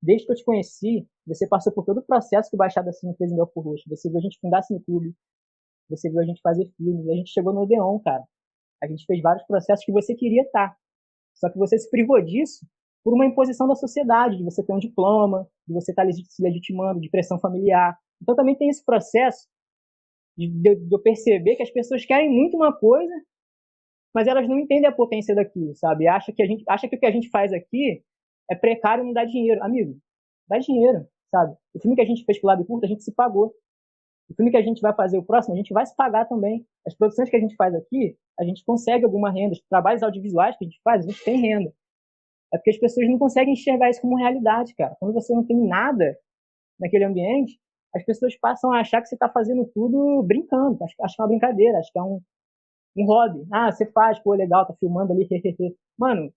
desde que eu te conheci, você passou por todo o processo que o Baixada Cine fez em Belfort Roxo. Você viu a gente fundar cineclube, você viu a gente fazer filmes, a gente chegou no Odeon, cara. A gente fez vários processos que você queria estar. Só que você se privou disso por uma imposição da sociedade, de você ter um diploma, de você estar se legitimando, de pressão familiar. Então também tem esse processo de eu perceber que as pessoas querem muito uma coisa, mas elas não entendem a potência daquilo, sabe? Acha que o que a gente faz aqui é precário e não dá dinheiro. Amigo, dá dinheiro, sabe? O filme que a gente fez pro Lab Curto, a gente se pagou. O filme que a gente vai fazer o próximo, a gente vai se pagar também. As produções que a gente faz aqui, a gente consegue alguma renda. Os trabalhos audiovisuais que a gente faz, a gente tem renda. É porque as pessoas não conseguem enxergar isso como realidade, cara. Quando você não tem nada naquele ambiente, as pessoas passam a achar que você está fazendo tudo brincando. Acho que é uma brincadeira, acho que é um hobby. Ah, você faz, pô, legal, tá filmando ali, hehehe. Mano,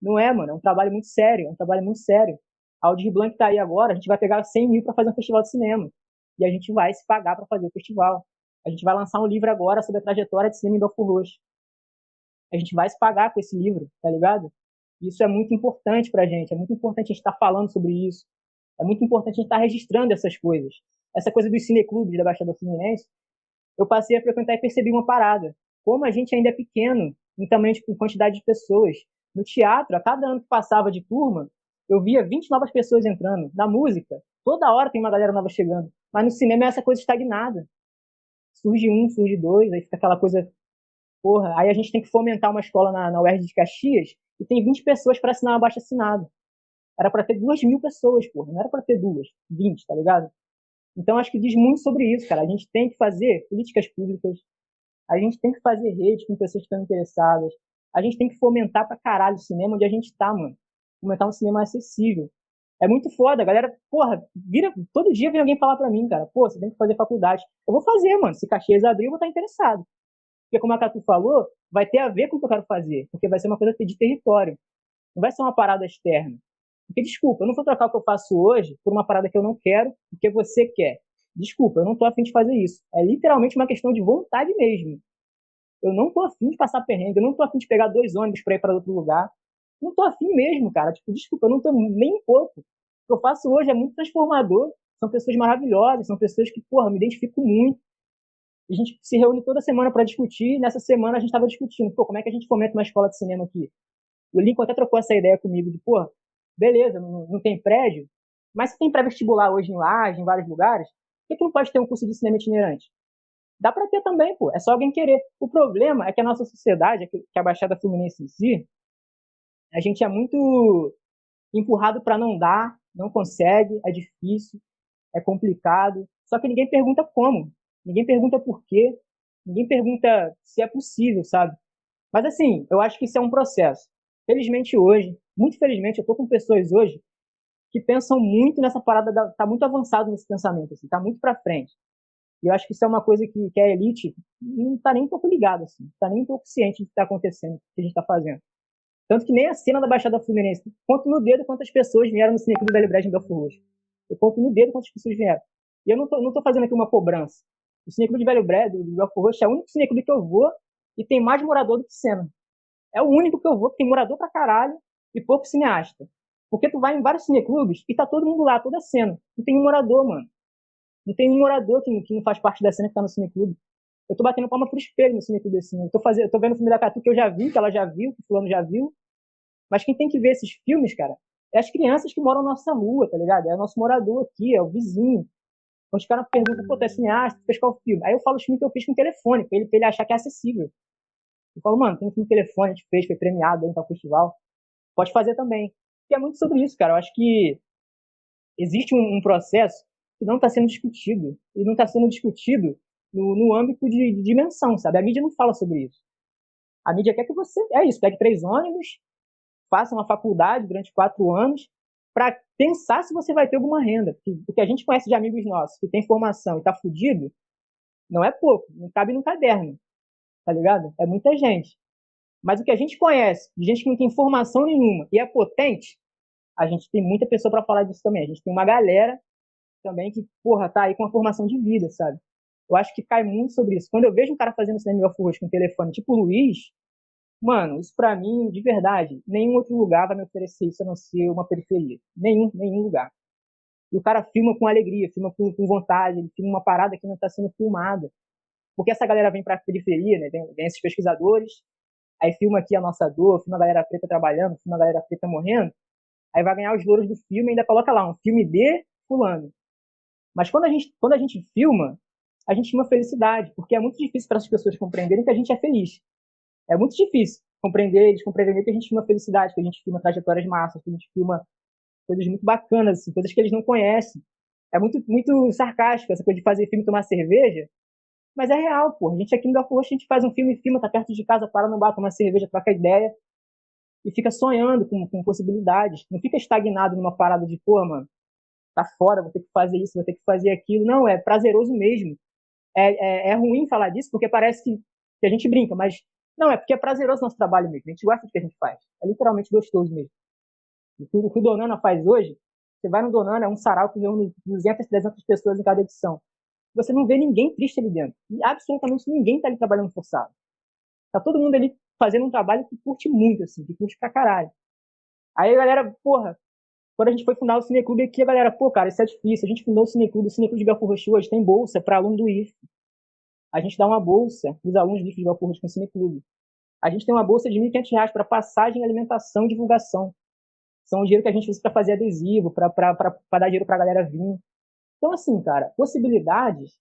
não é, mano. É um trabalho muito sério, é um trabalho muito sério. A Aldir Blanc tá aí agora, a gente vai pegar 100 mil para fazer um festival de cinema. E a gente vai se pagar para fazer o festival. A gente vai lançar um livro agora sobre a trajetória de cinema em Belfort Roxo. A gente vai se pagar com esse livro, tá ligado? Isso é muito importante pra gente, é muito importante a gente estar falando sobre isso. É muito importante a gente estar registrando essas coisas. Essa coisa dos cineclubes da Baixada Fluminense, eu passei a frequentar e percebi uma parada. Como a gente ainda é pequeno em tamanho de quantidade de pessoas. No teatro, a cada ano que passava de turma, eu via 20 novas pessoas entrando. Na música, toda hora tem uma galera nova chegando. Mas no cinema é essa coisa estagnada. Surge um, surge dois, aí fica aquela coisa... Porra, aí a gente tem que fomentar uma escola na UERJ de Caxias e tem 20 pessoas para assinar um abaixo-assinado. Era para ter 2.000 pessoas, porra. Não era para ter 20, tá ligado? Então acho que diz muito sobre isso, cara. A gente tem que fazer políticas públicas, a gente tem que fazer rede com pessoas que estão interessadas, a gente tem que fomentar pra caralho o cinema onde a gente tá, mano. Fomentar um cinema acessível. É muito foda, a galera, porra, todo dia vem alguém falar pra mim, cara, pô, você tem que fazer faculdade. Eu vou fazer, mano. Se Caxias abrir, eu vou estar interessado. Porque como a Catu falou, vai ter a ver com o que eu quero fazer, porque vai ser uma coisa de território. Não vai ser uma parada externa. Porque, desculpa, eu não vou trocar o que eu faço hoje por uma parada que eu não quero, porque você quer. Desculpa, eu não tô afim de fazer isso. É literalmente uma questão de vontade mesmo. Eu não tô afim de passar perrengue, eu não tô afim de pegar 2 ônibus pra ir pra outro lugar. Não tô afim mesmo, cara. Tipo, desculpa, eu não tô nem um pouco. O que eu faço hoje é muito transformador. São pessoas maravilhosas, são pessoas que, porra, me identifico muito. A gente se reúne toda semana pra discutir, e nessa semana a gente tava discutindo, pô, como é que a gente fomenta uma escola de cinema aqui? O Lincoln até trocou essa ideia comigo de, pô, beleza, não tem prédio, mas se tem pré-vestibular hoje em Laje, em vários lugares, por que não pode ter um curso de cinema itinerante? Dá pra ter também, pô, é só alguém querer. O problema é que a nossa sociedade, que a Baixada Fluminense em si, a gente é muito empurrado pra não dar, não consegue, é difícil, é complicado, só que ninguém pergunta como, ninguém pergunta por quê, ninguém pergunta se é possível, sabe? Mas assim, eu acho que isso é um processo. Felizmente hoje, muito felizmente, eu tô com pessoas hoje que pensam muito nessa parada, tá muito avançado nesse pensamento, assim, tá muito pra frente. E eu acho que isso é uma coisa que a elite não tá nem um pouco ligada, assim, não tá nem um pouco ciente do que tá acontecendo, do que a gente tá fazendo. Tanto que nem a cena da Baixada Fluminense, conto no dedo quantas pessoas vieram no Cineclube do Velho Brejo em Belfort Roxo. Eu conto no dedo quantas pessoas vieram. E eu não tô fazendo aqui uma cobrança. O Cineclube de Velho Brejo, do Belfort Roxo, é o único cineclube que eu vou e tem mais morador do que cena. É o único que eu vou que tem morador pra caralho e pouco cineasta. Porque tu vai em vários cineclubes e tá todo mundo lá, toda cena. Não tem um morador, mano. Não tem um morador que não faz parte da cena que tá no cineclube. Eu tô batendo palma pro espelho no cineclube assim. Eu tô vendo o filme da Catu que eu já vi, que ela já viu, que o fulano já viu. Mas quem tem que ver esses filmes, cara, é as crianças que moram na nossa rua, tá ligado? É o nosso morador aqui, é o vizinho. Quando os caras perguntam, pô, tu é cineasta, tu fez qual filme? Aí eu falo os filmes que eu fiz com telefone, pra ele achar que é acessível. Eu falo, mano, tem um filme de telefone, a gente fez, foi premiado aí em tal festival. Pode fazer também. E é muito sobre isso, cara. Eu acho que existe um processo que não está sendo discutido. E não está sendo discutido no âmbito de dimensão, sabe? A mídia não fala sobre isso. A mídia quer que você, é isso, pegue 3 ônibus, faça uma faculdade durante 4 anos, para pensar se você vai ter alguma renda. Porque o que a gente conhece de amigos nossos que tem formação e tá fudido, não é pouco, não cabe no caderno, tá ligado? É muita gente. Mas o que a gente conhece de gente que não tem formação nenhuma e é potente, a gente tem muita pessoa para falar disso também. A gente tem uma galera também que, porra, tá aí com uma formação de vida, sabe? Eu acho que cai muito sobre isso. Quando eu vejo um cara fazendo cinema Furos com telefone, tipo o Luiz, mano, isso pra mim, de verdade, nenhum outro lugar vai me oferecer isso a não ser uma periferia. Nenhum lugar. E o cara filma com alegria, filma com vontade, ele filma uma parada que não tá sendo filmada. Porque essa galera vem pra periferia, né? Vem esses pesquisadores, aí filma aqui a nossa dor, filma a galera preta trabalhando, filma a galera preta morrendo, aí vai ganhar os louros do filme e ainda coloca lá, um filme de fulano. Mas quando a gente filma, a gente filma felicidade, porque é muito difícil para as pessoas compreenderem que a gente é feliz. É muito difícil eles compreenderem que a gente filma felicidade, que a gente filma trajetórias massas, que a gente filma coisas muito bacanas, assim, coisas que eles não conhecem. É muito sarcástico essa coisa de fazer filme e tomar cerveja, mas é real, pô. A gente aqui no Galpo Roxo, a gente faz um filme, filma, tá perto de casa, para no bar, toma uma cerveja, troca ideia, e fica sonhando com possibilidades. Não fica estagnado numa parada de, pô, mano, tá fora, vou ter que fazer isso, vou ter que fazer aquilo. Não, é prazeroso mesmo. É ruim falar disso, porque parece que a gente brinca, mas não, é porque é prazeroso nosso trabalho mesmo. A gente gosta do que a gente faz. É literalmente gostoso mesmo. O que o Donana faz hoje, você vai no Donana, é um sarau que reúne 200, 300 pessoas em cada edição. Você não vê ninguém triste ali dentro. E absolutamente ninguém tá ali trabalhando forçado. Tá todo mundo ali fazendo um trabalho que curte muito, assim, que curte pra caralho. Aí a galera, porra, quando a gente foi fundar o Cineclube aqui, a galera, pô, cara, isso é difícil. A gente fundou o Cineclube de Belfort Roxo hoje tem bolsa para aluno do IF. A gente dá uma bolsa para os alunos do IF de Belfort Roxo com o Cineclube. A gente tem uma bolsa de R$ 1.500 para passagem, alimentação e divulgação. São o dinheiro que a gente usa para fazer adesivo, para dar dinheiro para a galera vir. Então, assim, cara, possibilidades,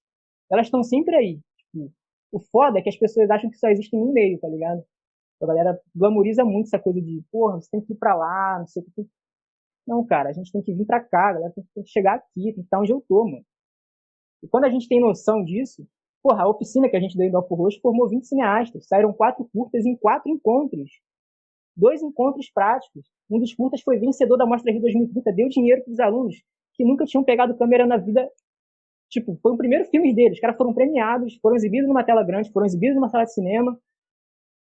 elas estão sempre aí. Tipo, o foda é que as pessoas acham que só existem um meio, tá ligado? A galera glamoriza muito essa coisa de, porra, você tem que ir pra lá, não sei o que. Não, cara, a gente tem que vir pra cá, a galera tem que chegar aqui, tem que estar onde eu tô, mano. E quando a gente tem noção disso, porra, a oficina que a gente deu em Belfort Roxo formou 20 cineastas, saíram 4 curtas em 4 encontros. 2 encontros práticos. Um dos curtas foi vencedor da Mostra Rio 2030, deu dinheiro pros alunos que nunca tinham pegado câmera na vida. Tipo, foi o primeiro filme deles. Os caras foram premiados, foram exibidos numa tela grande, foram exibidos numa sala de cinema.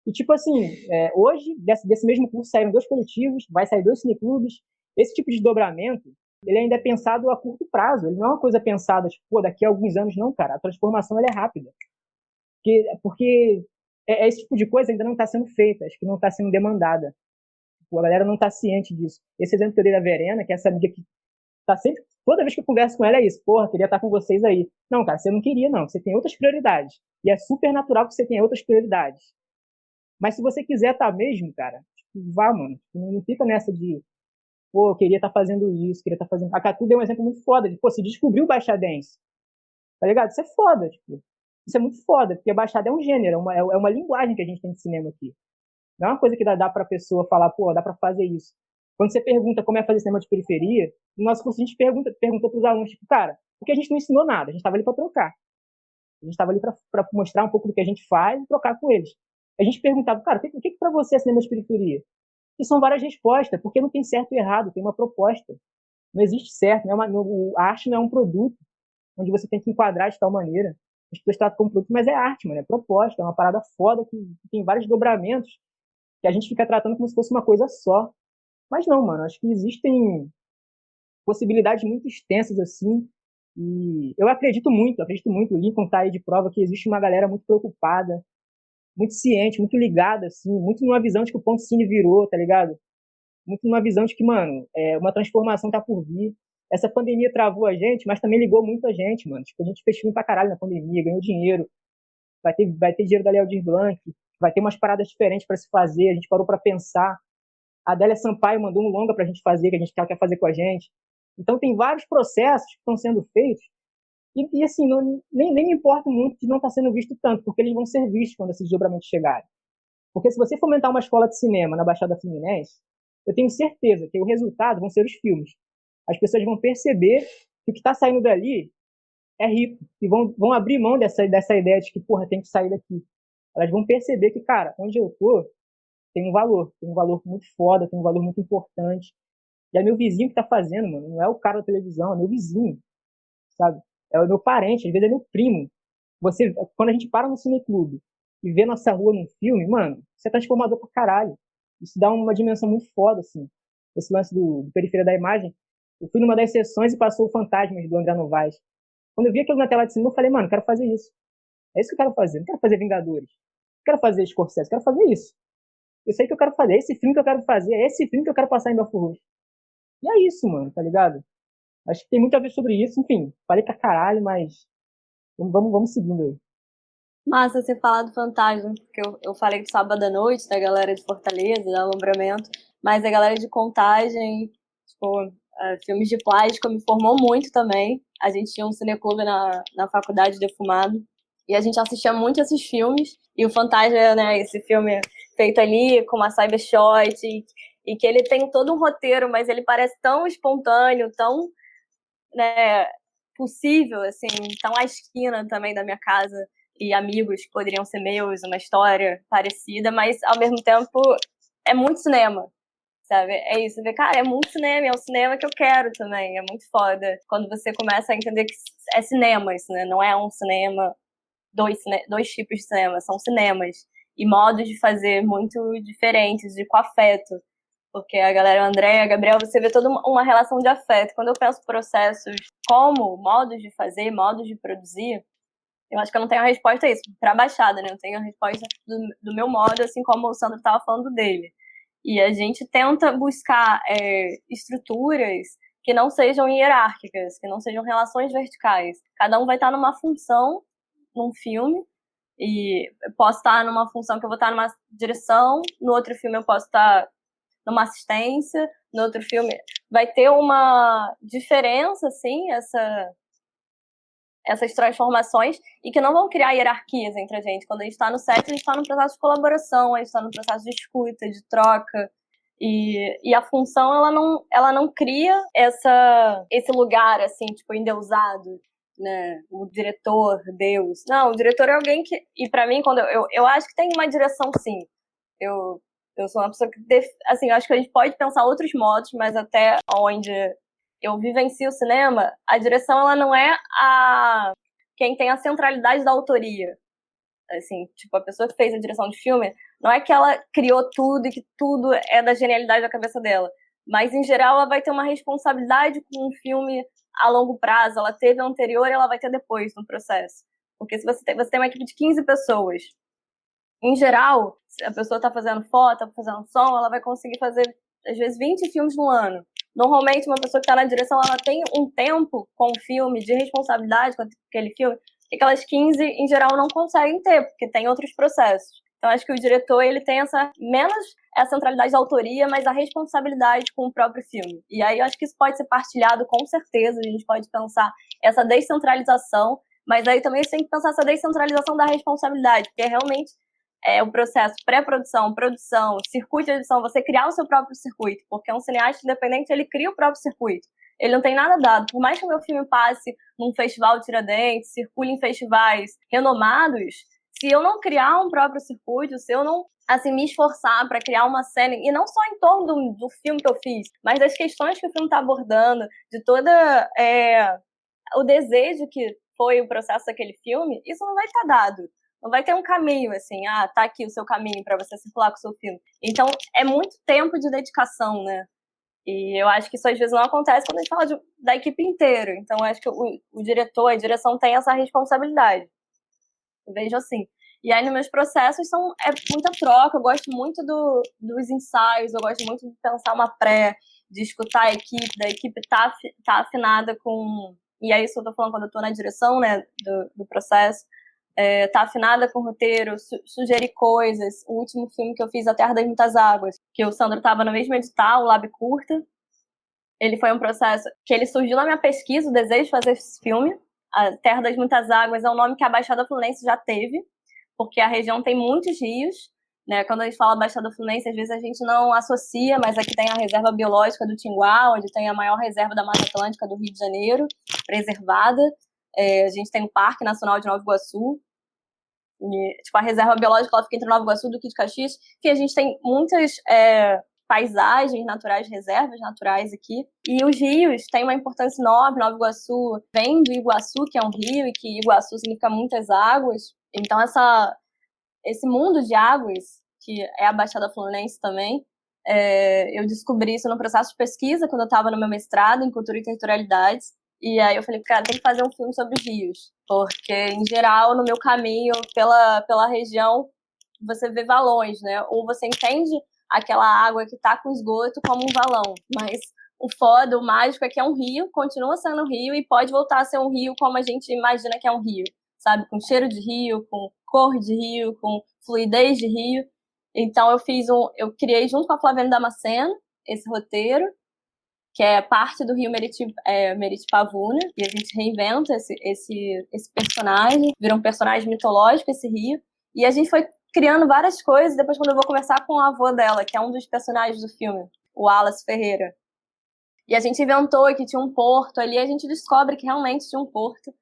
E, tipo assim, hoje, desse mesmo curso, saíram 2 coletivos, vai sair 2 cineclubes. Esse tipo de desdobramento, ele ainda é pensado a curto prazo. Ele não é uma coisa pensada, tipo, pô, daqui a alguns anos, não, cara. A transformação, ela é rápida. Porque esse tipo de coisa ainda não está sendo feita, acho que não está sendo demandada. Tipo, a galera não está ciente disso. Esse exemplo que eu dei da Verena, que é essa amiga que tá sempre, toda vez que eu converso com ela é isso, porra, queria estar com vocês aí. Não, cara, você não queria, não. Você tem outras prioridades. E é super natural que você tenha outras prioridades. Mas se você quiser estar mesmo, cara, tipo, vá, mano. Não fica nessa de, pô, eu queria estar fazendo isso, queria estar fazendo. A Catu deu um exemplo muito foda de, pô, se descobriu o Baixadense. Tá ligado? Isso é foda, tipo. Isso é muito foda, porque Baixada é um gênero, é uma linguagem que a gente tem de cinema aqui. Não é uma coisa que dá pra pessoa falar, pô, dá pra fazer isso. Quando você pergunta como é fazer cinema de periferia, no nosso curso a gente perguntou pros alunos, tipo, cara, porque a gente não ensinou nada, a gente tava ali pra trocar. A gente tava ali pra mostrar um pouco do que a gente faz e trocar com eles. A gente perguntava, cara, o que pra você é cinema de periferia? E são várias respostas, porque não tem certo e errado, tem uma proposta. Não existe certo, a arte não é um produto onde você tem que enquadrar de tal maneira. As pessoas tratam como produto, mas é arte, mano, é proposta, é uma parada foda que tem vários dobramentos que a gente fica tratando como se fosse uma coisa só. Mas não, mano, acho que existem possibilidades muito extensas assim, e eu acredito muito, o Lincoln tá aí de prova que existe uma galera muito preocupada, muito ciente, muito ligada, assim, muito numa visão de que o ponto cine virou, tá ligado? Muito numa visão de que, mano, uma transformação tá por vir. Essa pandemia travou a gente, mas também ligou muito a gente, mano. Tipo, a gente fez filme pra caralho na pandemia, ganhou dinheiro, vai ter dinheiro da Léo Aldir Blanc, vai ter umas paradas diferentes para se fazer, a gente parou para pensar. A Adélia Sampaio mandou um longa pra gente fazer, que ela quer fazer com a gente. Então tem vários processos que estão sendo feitos, e assim, nem me importo muito de não estar sendo visto tanto, porque eles vão ser vistos quando esses desdobramentos chegarem. Porque se você fomentar uma escola de cinema na Baixada Fluminense, eu tenho certeza que o resultado vão ser os filmes. As pessoas vão perceber que o que está saindo dali é rico, e vão abrir mão dessa ideia de que, porra, tem que sair daqui. Elas vão perceber que, cara, onde eu tô tem um valor muito foda, tem um valor muito importante. E é meu vizinho que tá fazendo, mano. Não é o cara da televisão, é meu vizinho, sabe? É o meu parente, às vezes é meu primo. Quando a gente para no cineclube e vê nossa rua num filme, mano, isso é transformador pra caralho. Isso dá uma dimensão muito foda, assim. Esse lance do Periferia da Imagem. Eu fui numa das sessões e passou o Fantasmas do André Novaes. Quando eu vi aquilo na tela de cinema, eu falei, mano, eu quero fazer isso. É isso que eu quero fazer. Não quero fazer Vingadores. Não quero fazer Scorsese. Eu quero fazer isso. Eu sei o que eu quero fazer. É esse filme que eu quero fazer. É esse filme que eu quero passar em Belfort Roxo. E é isso, mano, tá ligado? Acho que tem muito a ver sobre isso. Enfim, falei pra caralho, mas vamos seguindo aí. Massa você falar do Fantasma, porque eu falei do Sábado à Noite, da galera de Fortaleza, do Alumbramento, mas a galera de Contagem, tipo, filmes de plástico me formou muito também. A gente tinha um cineclube na faculdade Defumado, e a gente assistia muito esses filmes, e o Fantasma, né, esse filme feito ali com uma cybershot, e que ele tem todo um roteiro, mas ele parece tão espontâneo, tão, né, possível, assim, tão à esquina também da minha casa, e amigos que poderiam ser meus, uma história parecida, mas ao mesmo tempo é muito cinema, sabe? É isso, cara, é muito cinema, é o cinema que eu quero também, é muito foda. Quando você começa a entender que é cinema isso, né? Não é um cinema, dois tipos de cinema, são cinemas. E modos de fazer muito diferentes, de com afeto. Porque a galera, o André, a Gabriel, você vê toda uma relação de afeto. Quando eu penso processos como modos de fazer, modos de produzir, eu acho que eu não tenho a resposta a isso, para a Baixada, né? Eu tenho a resposta do meu modo, assim como o Sandro estava falando dele. E a gente tenta buscar estruturas que não sejam hierárquicas, que não sejam relações verticais. Cada um vai estar numa função num filme, e eu posso estar numa função que eu vou estar numa direção, no outro filme eu posso estar numa assistência, no outro filme vai ter uma diferença, assim, essas transformações, e que não vão criar hierarquias entre a gente. Quando a gente está no set, a gente está no processo de colaboração, a gente está no processo de escuta, de troca, e a função, ela não cria esse lugar, assim, tipo, endeusado, né, o diretor, Deus. Não, o diretor é alguém que, e pra mim, quando eu acho que tem uma direção, sim. Eu sou uma pessoa que, assim, eu acho que a gente pode pensar outros modos, mas até onde eu vivencio o cinema, a direção, ela não é quem tem a centralidade da autoria. Assim, tipo, a pessoa que fez a direção de filme, não é que ela criou tudo e que tudo é da genialidade da cabeça dela. Mas, em geral, ela vai ter uma responsabilidade com um filme a longo prazo. Ela teve a anterior e ela vai ter depois no processo. Porque se você tem uma equipe de 15 pessoas, em geral, se a pessoa está fazendo foto, está fazendo som, ela vai conseguir fazer, às vezes, 20 filmes no ano. Normalmente, uma pessoa que está na direção, ela tem um tempo com o filme, de responsabilidade com aquele filme, que aquelas 15, em geral, não conseguem ter, porque tem outros processos. Então, acho que o diretor, ele tem menos a centralidade da autoria, mas a responsabilidade com o próprio filme. E aí, eu acho que isso pode ser partilhado, com certeza. A gente pode pensar essa descentralização, mas aí também a gente tem que pensar essa descentralização da responsabilidade, porque realmente o processo pré-produção, produção, circuito de edição, você criar o seu próprio circuito, porque um cineasta independente, ele cria o próprio circuito. Ele não tem nada dado. Por mais que o meu filme passe num festival de Tiradentes, circule em festivais renomados, se eu não criar um próprio circuito, se eu não, assim, me esforçar para criar uma cena, e não só em torno do filme que eu fiz, mas das questões que o filme está abordando, de toda o desejo que foi o processo daquele filme, isso não vai estar dado. Não vai ter um caminho, assim, tá aqui o seu caminho para você circular com o seu filme. Então, é muito tempo de dedicação, né? E eu acho que isso às vezes não acontece quando a gente fala da equipe inteira. Então, eu acho que o diretor, a direção tem essa responsabilidade. Eu vejo assim. E aí, nos meus processos, é muita troca. Eu gosto muito dos ensaios, eu gosto muito de pensar uma pré, de escutar a equipe, da equipe tá afinada com... E é isso que eu tô falando quando eu tô na direção, né, do processo. Tá afinada com o roteiro, sugerir coisas. O último filme que eu fiz, A Terra das Muitas Águas, que o Sandro estava no mesmo edital, o Lab Curta, ele foi um processo que ele surgiu na minha pesquisa, o desejo de fazer esse filme. A Terra das Muitas Águas é um nome que a Baixada Fluminense já teve, porque a região tem muitos rios, né? Quando a gente fala Baixada Fluminense, às vezes a gente não associa, mas aqui tem a reserva biológica do Tinguá, onde tem a maior reserva da Mata Atlântica do Rio de Janeiro, preservada. A gente tem o Parque Nacional de Nova Iguaçu, e, tipo, a reserva biológica ela fica entre Nova Iguaçu e Duque de Caxias, que a gente tem muitas paisagens naturais, reservas naturais aqui. E os rios têm uma importância enorme. Nova Iguaçu vem do Iguaçu, que é um rio, e que Iguaçu significa muitas águas. Então, esse mundo de águas, que é a Baixada Fluminense também, eu descobri isso no processo de pesquisa, quando eu estava no meu mestrado em Cultura e Territorialidades. E aí eu falei, cara, tem que fazer um filme sobre os rios. Porque, em geral, no meu caminho pela região, você vê valões, né? Ou você entende aquela água que tá com esgoto como um valão. Mas o foda, o mágico é que é um rio, continua sendo um rio e pode voltar a ser um rio como a gente imagina que é um rio. Sabe? Com cheiro de rio, com cor de rio, com fluidez de rio. Então eu criei junto com a Flaviane Damasceno esse roteiro, que é parte do rio Meritipavuna, e a gente reinventa esse personagem, vira um personagem mitológico esse rio, e a gente foi criando várias coisas. Depois, quando eu vou conversar com o avô dela, que é um dos personagens do filme, o Wallace Ferreira, e a gente inventou que tinha um porto ali, a gente descobre que realmente tinha um porto,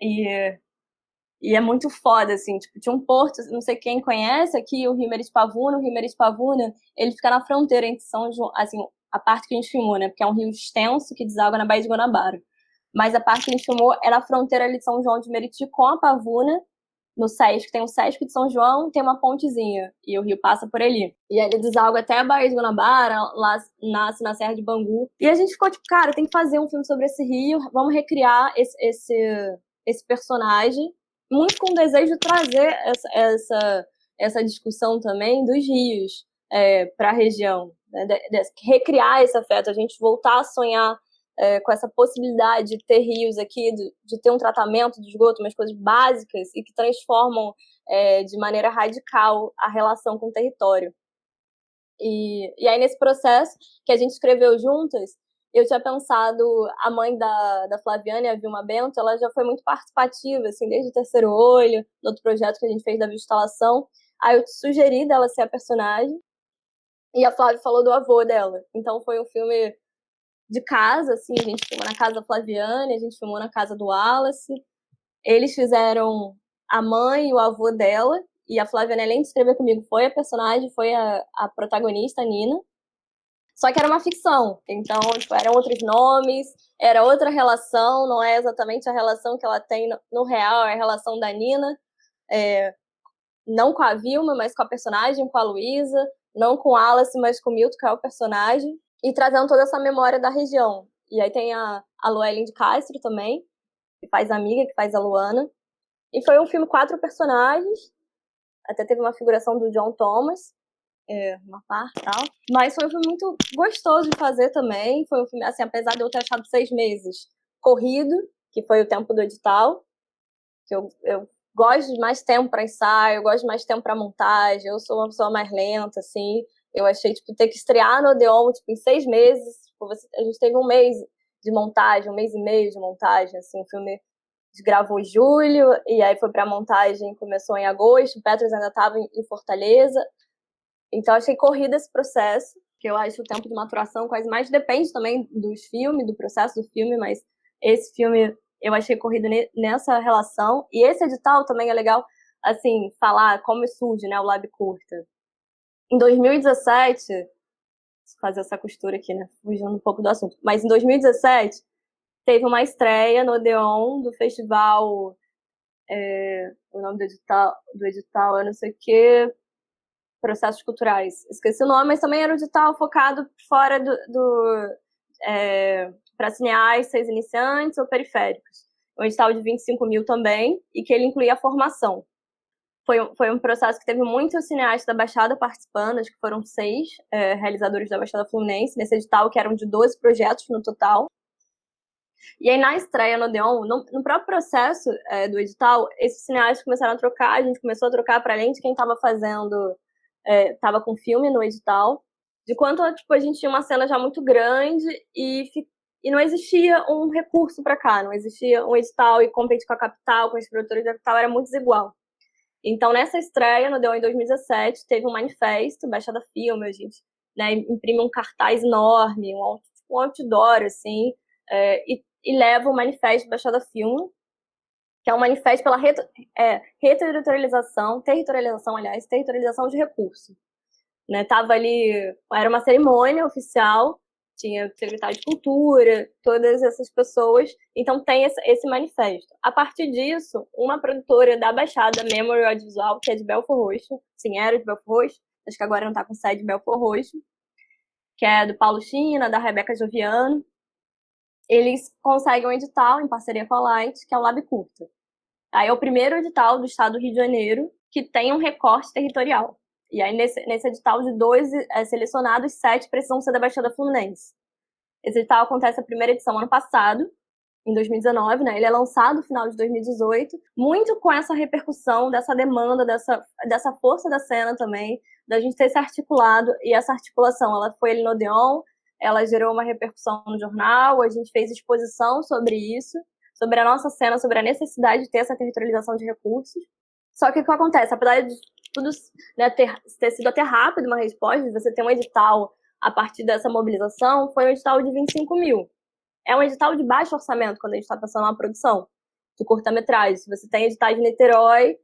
e é muito foda, assim, tipo, tinha um porto, não sei quem conhece aqui, o Rio Meritipavuna. O Rio Meritipavuna, ele fica na fronteira entre São João, assim, a parte que a gente filmou, né, porque é um rio extenso que deságua na Baía de Guanabara. Mas a parte que a gente filmou é na fronteira ali de São João de Meriti com a Pavuna, no Sesc, tem o Sesc de São João, tem uma pontezinha, e o rio passa por ali. E aí ele deságua até a Baía de Guanabara, lá nasce na Serra de Bangu. E a gente ficou tipo, cara, tem que fazer um filme sobre esse rio, vamos recriar esse personagem, muito com o desejo de trazer essa discussão também dos rios para a região, né? Recriar esse afeto, a gente voltar a sonhar com essa possibilidade de ter rios aqui, de ter um tratamento de esgoto, umas coisas básicas e que transformam de maneira radical a relação com o território. E aí, nesse processo que a gente escreveu juntas, eu tinha pensado, a mãe da Flaviane, a Vilma Bento, ela já foi muito participativa, assim, desde o Terceiro Olho, do outro projeto que a gente fez da videoinstalação. Aí eu sugeri dela ser a personagem, e a Flávia falou do avô dela. Então foi um filme de casa, assim, a gente filmou na casa da Flaviane, a gente filmou na casa do Wallace. Eles fizeram a mãe e o avô dela, e a Flaviane, além de escrever comigo, foi a personagem, foi a protagonista, a Nina. Só que era uma ficção, então tipo, eram outros nomes, era outra relação, não é exatamente a relação que ela tem no real, é a relação da Nina, não com a Vilma, mas com a personagem, com a Luísa, não com o Wallace, mas com o Milton, que é o personagem, e trazendo toda essa memória da região. E aí tem a Luellen de Castro também, que faz a amiga, que faz a Luana. E foi um filme 4 personagens, até teve uma figuração do John Thomas, uma parte e tal. Mas foi um filme muito gostoso de fazer também. Foi um filme, assim, apesar de eu ter achado 6 meses corrido, que foi o tempo do edital, que eu gosto de mais tempo para ensaio, eu gosto de mais tempo para montagem, eu sou uma pessoa mais lenta, assim. Eu achei, tipo, ter que estrear no Odeon, tipo, em 6 meses. Tipo, a gente teve um mês de montagem, 1 mês e meio de montagem, assim. O filme a gente gravou em julho, e aí foi pra montagem, começou em agosto. O Petros ainda estava em Fortaleza. Então, achei corrido esse processo, que eu acho o tempo de maturação quase mais depende também dos filmes, do processo do filme, mas esse filme eu achei corrido nessa relação. E esse edital também é legal, assim, falar como surge, né, o Lab Curta. Em 2017, vou fazer essa costura aqui, né, fugindo um pouco do assunto, mas em 2017 teve uma estreia no Odeon do festival, o nome do edital é não sei o que, Processos Culturais. Esqueci o nome, mas também era um edital focado fora para cineastas iniciantes ou periféricos. Um edital de 25 mil também, e que ele incluía a formação. Foi um processo que teve muitos cineastas da Baixada participando, acho que foram 6 realizadores da Baixada Fluminense, nesse edital, que eram de 12 projetos no total. E aí, na estreia no Odeon, no próprio processo do edital, esses cineastas começaram a trocar, a gente começou a trocar para além de quem estava fazendo, estava com filme no edital, de quanto tipo, a gente tinha uma cena já muito grande e não existia um recurso para cá, não existia um edital e competir com a capital, com os produtores da capital, era muito desigual. Então, nessa estreia, no Odeon em 2017, teve um manifesto, Baixada Filme, a gente, né, imprime um cartaz enorme, um outdoor, assim, e leva o manifesto Baixada Filme, que é um manifesto pela territorialização de recurso. né? Tava ali, era uma cerimônia oficial, tinha secretário de cultura, todas essas pessoas, então tem esse manifesto. A partir disso, uma produtora da Baixada, Memory Audiovisual, que é de Belford Roxo, sim, era de Belford Roxo, acho que agora não está com sede em Belford Roxo, que é do Paulo China, da Rebeca Joviano, eles conseguem um edital em parceria com a Light, que é o Lab Curta. Aí é o primeiro edital do estado do Rio de Janeiro que tem um recorte territorial. E aí, nesse edital de 12 selecionados, 7 precisam ser da Baixada Fluminense. Esse edital acontece a primeira edição ano passado, em 2019, né? Ele é lançado no final de 2018, muito com essa repercussão, dessa demanda, dessa força da cena também, da gente ter se articulado, e essa articulação, ela foi ali no Odeon, ela gerou uma repercussão no jornal, a gente fez exposição sobre isso, sobre a nossa cena, sobre a necessidade de ter essa territorialização de recursos. Só que o que acontece? Apesar de tudo, né, ter sido até rápido uma resposta, de você ter um edital a partir dessa mobilização, foi um edital de 25 mil. É um edital de baixo orçamento quando a gente está pensando numa produção de curta-metragem. Você tem editais de Niterói,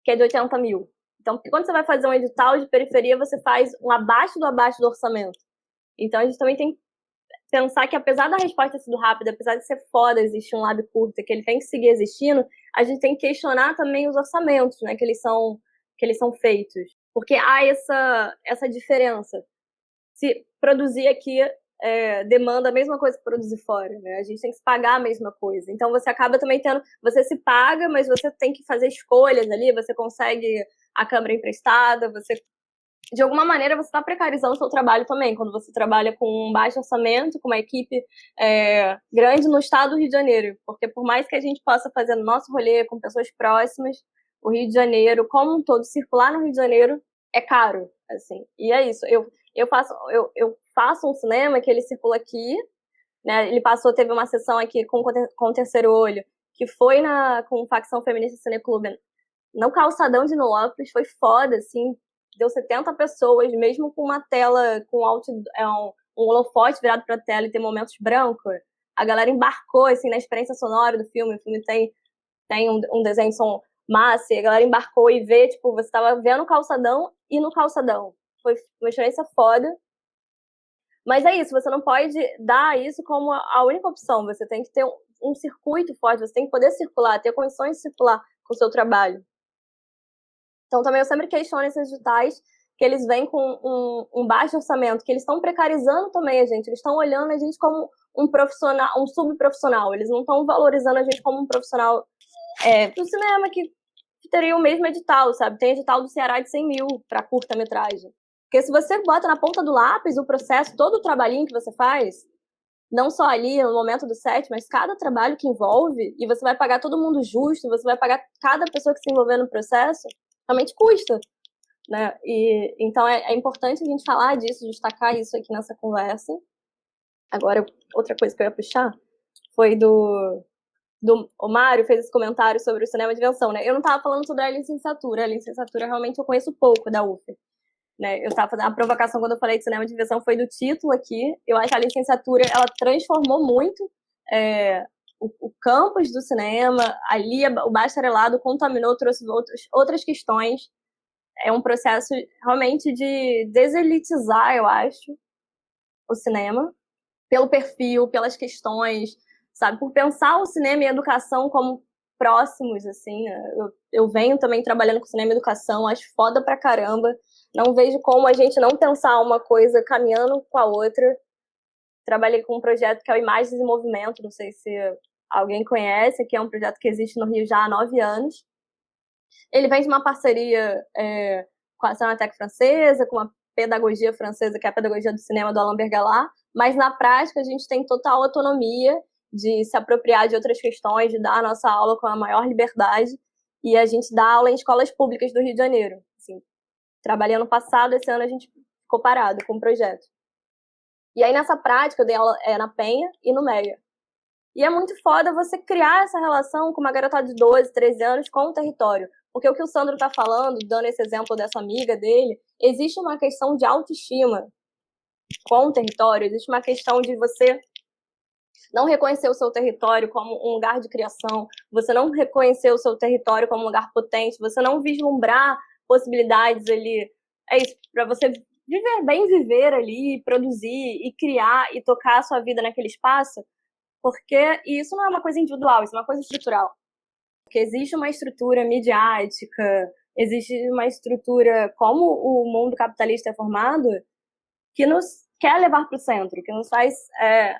que é de 80 mil. Então, quando você vai fazer um edital de periferia, você faz um abaixo do orçamento. Então, a gente também tem que pensar que, apesar da resposta ter sido rápida, apesar de ser foda existir um lab curta, que ele tem que seguir existindo, a gente tem que questionar também os orçamentos, né, que eles são feitos. Porque há essa diferença. Se produzir aqui demanda a mesma coisa que produzir fora, né? A gente tem que se pagar a mesma coisa. Então, você acaba também tendo... Você se paga, mas você tem que fazer escolhas ali, você consegue a câmera emprestada, você... De alguma maneira, você está precarizando o seu trabalho também, quando você trabalha com um baixo orçamento, com uma equipe grande no estado do Rio de Janeiro. Porque por mais que a gente possa fazer no nosso rolê com pessoas próximas, o Rio de Janeiro, como um todo, circular no Rio de Janeiro é caro, assim. E é isso. Eu faço um cinema que ele circula aqui, né? Ele teve uma sessão aqui com o Terceiro Olho, que foi com Facção Feminista Cineclube, no calçadão de Nilópolis, foi foda, assim, deu 70 pessoas, mesmo com uma tela, com um holofote virado pra tela e tem momentos brancos, a galera embarcou, assim, na experiência sonora do filme. O filme tem um desenho de som massa, e a galera embarcou e vê, tipo, você tava vendo o calçadão e no calçadão. Foi uma experiência foda. Mas é isso, você não pode dar isso como a única opção. Você tem que ter um circuito forte, você tem que poder circular, ter condições de circular com o seu trabalho. Então, também eu sempre questiono esses editais que eles vêm com um baixo orçamento, que eles estão precarizando também a gente, eles estão olhando a gente como um profissional, um subprofissional, eles não estão valorizando a gente como um profissional do cinema que teria o mesmo edital, sabe? Tem edital do Ceará de 100 mil para curta-metragem. Porque se você bota na ponta do lápis o processo, todo o trabalhinho que você faz, não só ali no momento do set, mas cada trabalho que envolve, e você vai pagar todo mundo justo, você vai pagar cada pessoa que se envolver no processo, realmente custa, né? E então é importante a gente falar disso, destacar isso aqui nessa conversa. Agora, outra coisa que eu ia puxar foi o Mário fez esse comentário sobre o cinema de invenção, né? Eu não estava falando sobre a licenciatura realmente eu conheço pouco da UF, né? Eu estava fazendo a provocação quando eu falei de cinema de invenção foi do título aqui. Eu acho que a licenciatura, ela transformou muito o campus do cinema, ali o bacharelado contaminou, trouxe outras questões. É um processo realmente de deselitizar, eu acho, o cinema, pelo perfil, pelas questões, sabe? Por pensar o cinema e a educação como próximos, assim, né? Eu venho também trabalhando com cinema e educação, acho foda pra caramba. Não vejo como a gente não pensar uma coisa caminhando com a outra. Trabalhei com um projeto que é o Imagens em Movimento, não sei se alguém conhece, que é um projeto que existe no Rio já há 9 anos. Ele vem de uma parceria com a Cinémathèque Francesa, com a pedagogia francesa, que é a pedagogia do cinema do Alain Bergalá, mas na prática a gente tem total autonomia de se apropriar de outras questões, de dar a nossa aula com a maior liberdade, e a gente dá aula em escolas públicas do Rio de Janeiro. Assim, trabalhei ano passado, esse ano a gente ficou parado com o projeto. E aí nessa prática eu dei aula na Penha e no Meia. E é muito foda você criar essa relação com uma garotada de 12, 13 anos com o território. Porque o que o Sandro tá falando, dando esse exemplo dessa amiga dele, existe uma questão de autoestima com o território, existe uma questão de você não reconhecer o seu território como um lugar de criação, você não reconhecer o seu território como um lugar potente, você não vislumbrar possibilidades ali. É isso, para você viver ali, produzir e criar e tocar a sua vida naquele espaço, porque isso não é uma coisa individual, isso é uma coisa estrutural. Porque existe uma estrutura midiática, existe uma estrutura, como o mundo capitalista é formado, que nos quer levar para o centro, que nos faz...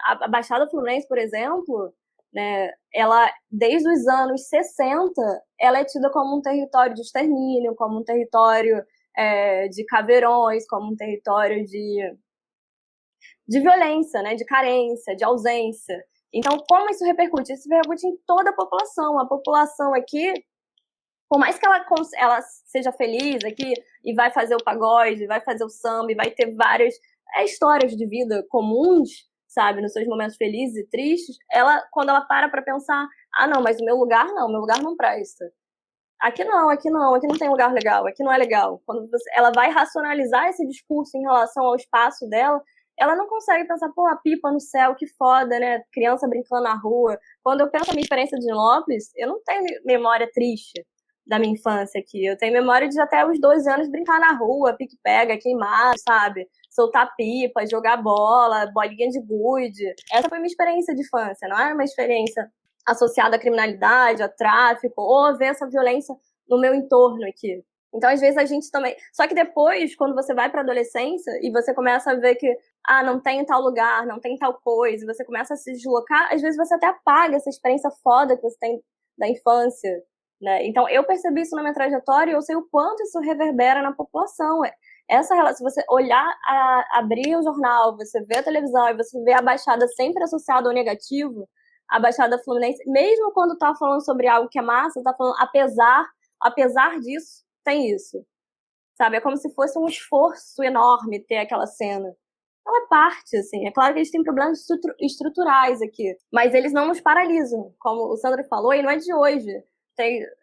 a Baixada Fluminense, por exemplo, né, ela, desde os anos 60, ela é tida como um território de extermínio, como um território de caveirões, como um território de violência, né, de carência, de ausência. Então, como isso repercute? Isso repercute em toda a população. A população aqui, por mais que ela seja feliz aqui e vai fazer o pagode, vai fazer o samba, e vai ter várias histórias de vida comuns, sabe, nos seus momentos felizes e tristes, quando ela para pensar, não, mas o meu lugar não presta. Aqui não tem lugar legal, aqui não é legal. Quando ela vai racionalizar esse discurso em relação ao espaço dela, ela não consegue pensar, a pipa no céu, que foda, né? Criança brincando na rua. Quando eu penso na minha experiência de Nilópolis, eu não tenho memória triste da minha infância aqui. Eu tenho memória de até os 12 anos brincar na rua, pique-pega, queimar, sabe? Soltar pipa, jogar bola, bolinha de gude. Essa foi minha experiência de infância, não era uma experiência associada à criminalidade, a tráfico, ou a ver essa violência no meu entorno aqui. Então, às vezes, a gente também... Só que depois, quando você vai para a adolescência e você começa a ver que não tem tal lugar, não tem tal coisa, e você começa a se deslocar, às vezes você até apaga essa experiência foda que você tem da infância, né? Então, eu percebi isso na minha trajetória e eu sei o quanto isso reverbera na população. Essa relação, se você olhar, abrir o jornal, você vê a televisão e você vê a Baixada sempre associada ao negativo, a Baixada Fluminense, mesmo quando tá falando sobre algo que é massa, tá falando apesar disso, tem isso. Sabe? É como se fosse um esforço enorme ter aquela cena. Ela é parte, assim. É claro que eles têm problemas estruturais aqui, mas eles não nos paralisam, como o Sandro falou, e não é de hoje.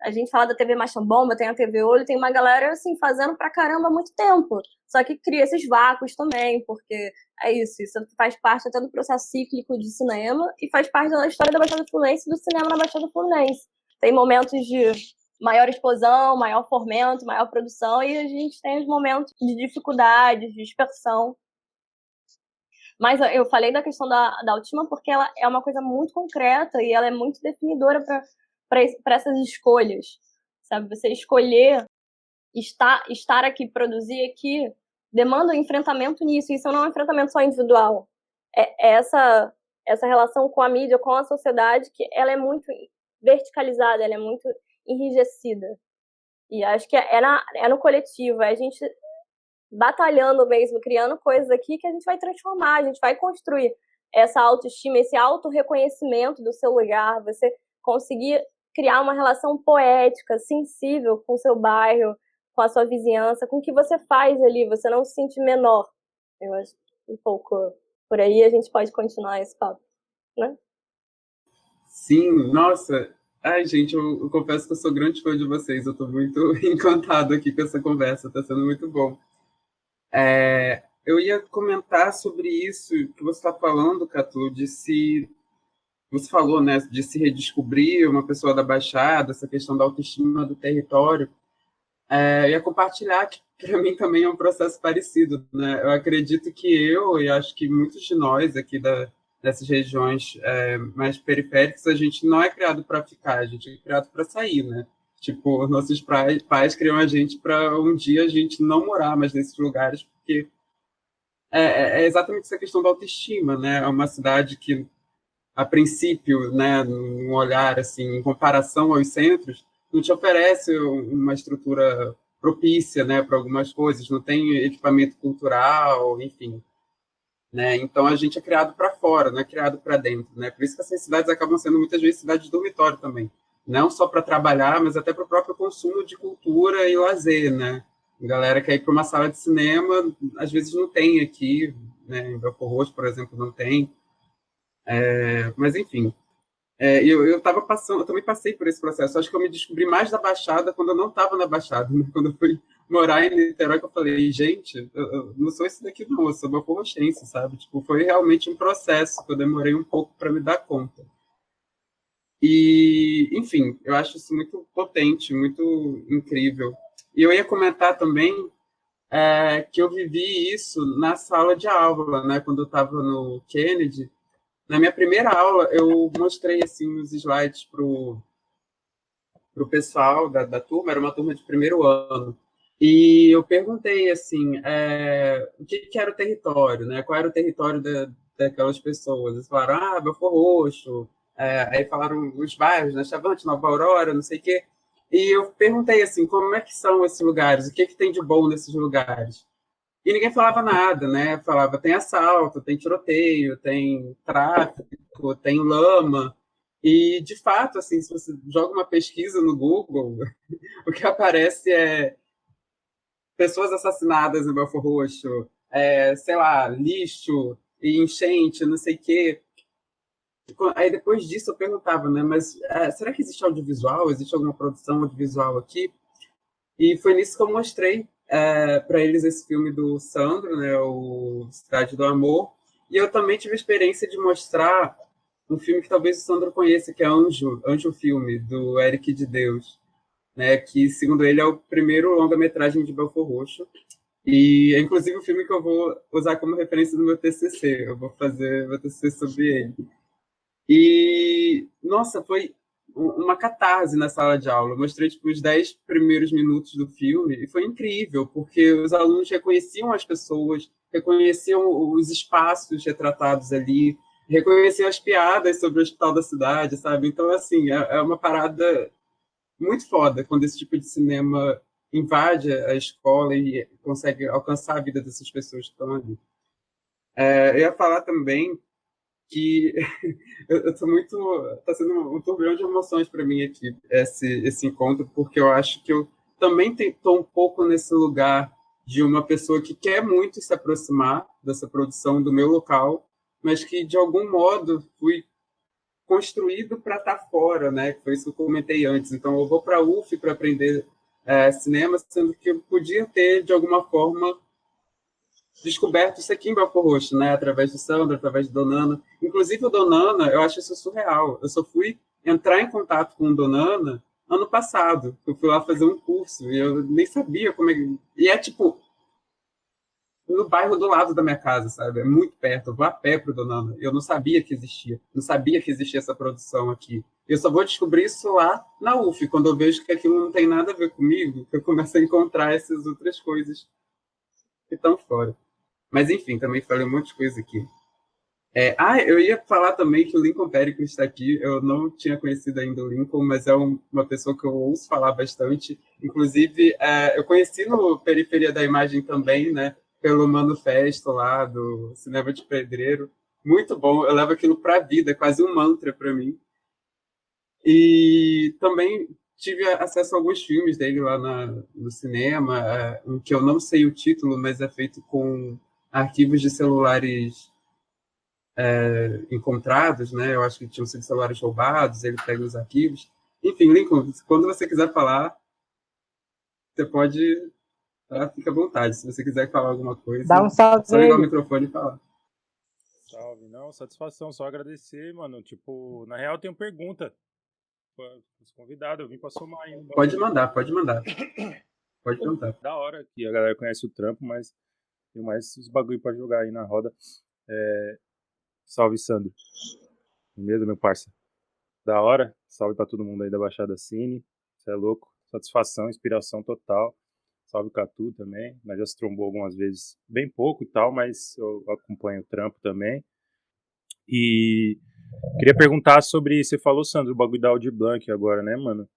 A gente fala da TV Machambomba, tem a TV Olho, tem uma galera, assim, fazendo pra caramba há muito tempo. Só que cria esses vácuos também, porque isso faz parte até do processo cíclico de cinema e faz parte da história da Baixada Fluminense e do cinema na Baixada Fluminense. Tem momentos de maior explosão, maior fomento, maior produção, e a gente tem os momentos de dificuldade, de dispersão. Mas eu falei da questão da autoestima porque ela é uma coisa muito concreta e ela é muito definidora para essas escolhas, sabe? Você escolher estar aqui, produzir aqui, demanda um enfrentamento nisso. Isso não é um enfrentamento só individual. É essa relação com a mídia, com a sociedade, que ela é muito verticalizada, ela é muito enrijecida. E acho que é no coletivo, é a gente batalhando mesmo, criando coisas aqui que a gente vai transformar, a gente vai construir essa autoestima, esse autorreconhecimento do seu lugar, você conseguir criar uma relação poética, sensível com o seu bairro, com a sua vizinhança, com o que você faz ali, você não se sente menor. Eu acho um pouco por aí a gente pode continuar esse papo, né? Sim, nossa. Ai, gente, eu confesso que eu sou grande fã de vocês, eu estou muito encantado aqui com essa conversa, está sendo muito bom. Eu ia comentar sobre isso que você está falando, Catu, você falou, né, de se redescobrir uma pessoa da Baixada, essa questão da autoestima do território. Eu ia compartilhar que, para mim, também é um processo parecido, né? Eu acredito que e acho que muitos de nós aqui dessas regiões mais periféricas, a gente não é criado para ficar, a gente é criado para sair, né? Tipo, nossos pais criam a gente para um dia a gente não morar mais nesses lugares, porque é exatamente essa questão da autoestima, né? É uma cidade que, a princípio, né, num olhar assim, em comparação aos centros, não te oferece uma estrutura propícia, né, para algumas coisas, não tem equipamento cultural, enfim, né? Então a gente é criado para fora, não é criado para dentro, né? Por isso que essas cidades acabam sendo muitas vezes cidades de dormitório também, não só para trabalhar, mas até para o próprio consumo de cultura e lazer, né? A galera quer ir para uma sala de cinema, às vezes não tem aqui, né? Em Belfort Roxo, por exemplo, não tem. Mas enfim, eu também passei por esse processo. Acho que eu me descobri mais da Baixada quando eu não estava na Baixada, né? Quando eu fui morar em Niterói, que eu falei, gente, eu não sou esse daqui não, eu sou belforroxense, sabe? Tipo, foi realmente um processo que eu demorei um pouco para me dar conta. E, enfim, eu acho isso muito potente, muito incrível. E eu ia comentar também que eu vivi isso na sala de aula, né? Quando eu estava no Kennedy. Na minha primeira aula, eu mostrei assim os slides para o pessoal da turma, era uma turma de primeiro ano. E eu perguntei assim, o que era o território, né? Qual era o território daquelas pessoas? Eles falaram, Belford Roxo, aí falaram os bairros, né? Chavante, Nova Aurora, não sei o quê. E eu perguntei assim, como é que são esses lugares? O que tem de bom nesses lugares? E ninguém falava nada, né? Falava, tem assalto, tem tiroteio, tem tráfico, tem lama. E, de fato, assim, se você joga uma pesquisa no Google, o que aparece é pessoas assassinadas no Belford Roxo, sei lá, lixo e enchente, não sei o quê. Aí depois disso eu perguntava, né, mas será que existe audiovisual? Existe alguma produção audiovisual aqui? E foi nisso que eu mostrei para eles esse filme do Sandro, né, o Cidade do Amor. E eu também tive a experiência de mostrar um filme que talvez o Sandro conheça, que é Anjo Filme, do Eric de Deus, né, que, segundo ele, é o primeiro longa-metragem de Belford Roxo. E é, inclusive, o filme que eu vou usar como referência no meu TCC. Eu vou fazer meu TCC sobre ele. E, nossa, foi uma catarse na sala de aula. Eu mostrei tipo, os 10 primeiros minutos do filme e foi incrível, porque os alunos reconheciam as pessoas, reconheciam os espaços retratados ali, reconheciam as piadas sobre o hospital da cidade, sabe? Então, assim, é uma parada muito foda quando esse tipo de cinema invade a escola e consegue alcançar a vida dessas pessoas que estão ali. Eu ia falar também que eu tô muito. Tá sendo um turbilhão de emoções para mim aqui, esse encontro, porque eu acho que eu também estou um pouco nesse lugar de uma pessoa que quer muito se aproximar dessa produção do meu local, mas que, de algum modo, fui construído para estar fora, né? Foi isso que eu comentei antes. Então, eu vou para a UF para aprender cinema, sendo que eu podia ter, de alguma forma, descoberto isso aqui em Belford Roxo, né? Através do Sandro, através do Donana. Inclusive, o Donana, eu acho isso surreal. Eu só fui entrar em contato com o Donana ano passado. Eu fui lá fazer um curso e eu nem sabia como é que... E é, tipo, no bairro do lado da minha casa, sabe? É muito perto. Eu vou a pé pro Donana. Eu não sabia que existia. Não sabia que existia essa produção aqui. Eu só vou descobrir isso lá na UF, quando eu vejo que aquilo não tem nada a ver comigo, que eu começo a encontrar essas outras coisas que estão fora. Mas, enfim, também falei um monte de coisa aqui. Eu ia falar também que o Lincoln Pericles está aqui. Eu não tinha conhecido ainda o Lincoln, mas é uma pessoa que eu ouço falar bastante. Inclusive, eu conheci no Periferia da Imagem também, né? Pelo manifesto lá do Cinema de Pedreiro. Muito bom. Eu levo aquilo para a vida, é quase um mantra para mim. E também tive acesso a alguns filmes dele lá no cinema, um que eu não sei o título, mas é feito com arquivos de celulares encontrados, né? Eu acho que tinham sido celulares roubados, ele pega os arquivos. Enfim, Lincoln, quando você quiser falar, você pode, tá? Fica à vontade. Se você quiser falar alguma coisa, Dá um salve só ligar o aí. microfone e falar. Salve, não, satisfação, só agradecer, mano. Tipo, na real, eu tenho pergunta para os convidados, eu vim pra somar aí. Pode mandar. Pode perguntar. Da hora que a galera conhece o trampo, mas tem mais uns bagulho pra jogar aí na roda. Salve, Sandro. Beleza, meu parça? Da hora, salve pra todo mundo aí da Baixada Cine. Você é louco, satisfação, inspiração total. Salve Catu também, nós já se trombou algumas vezes, bem pouco e tal, mas eu acompanho o trampo também. E queria perguntar sobre, você falou, Sandro, o bagulho da Audi Blanc agora, né, mano?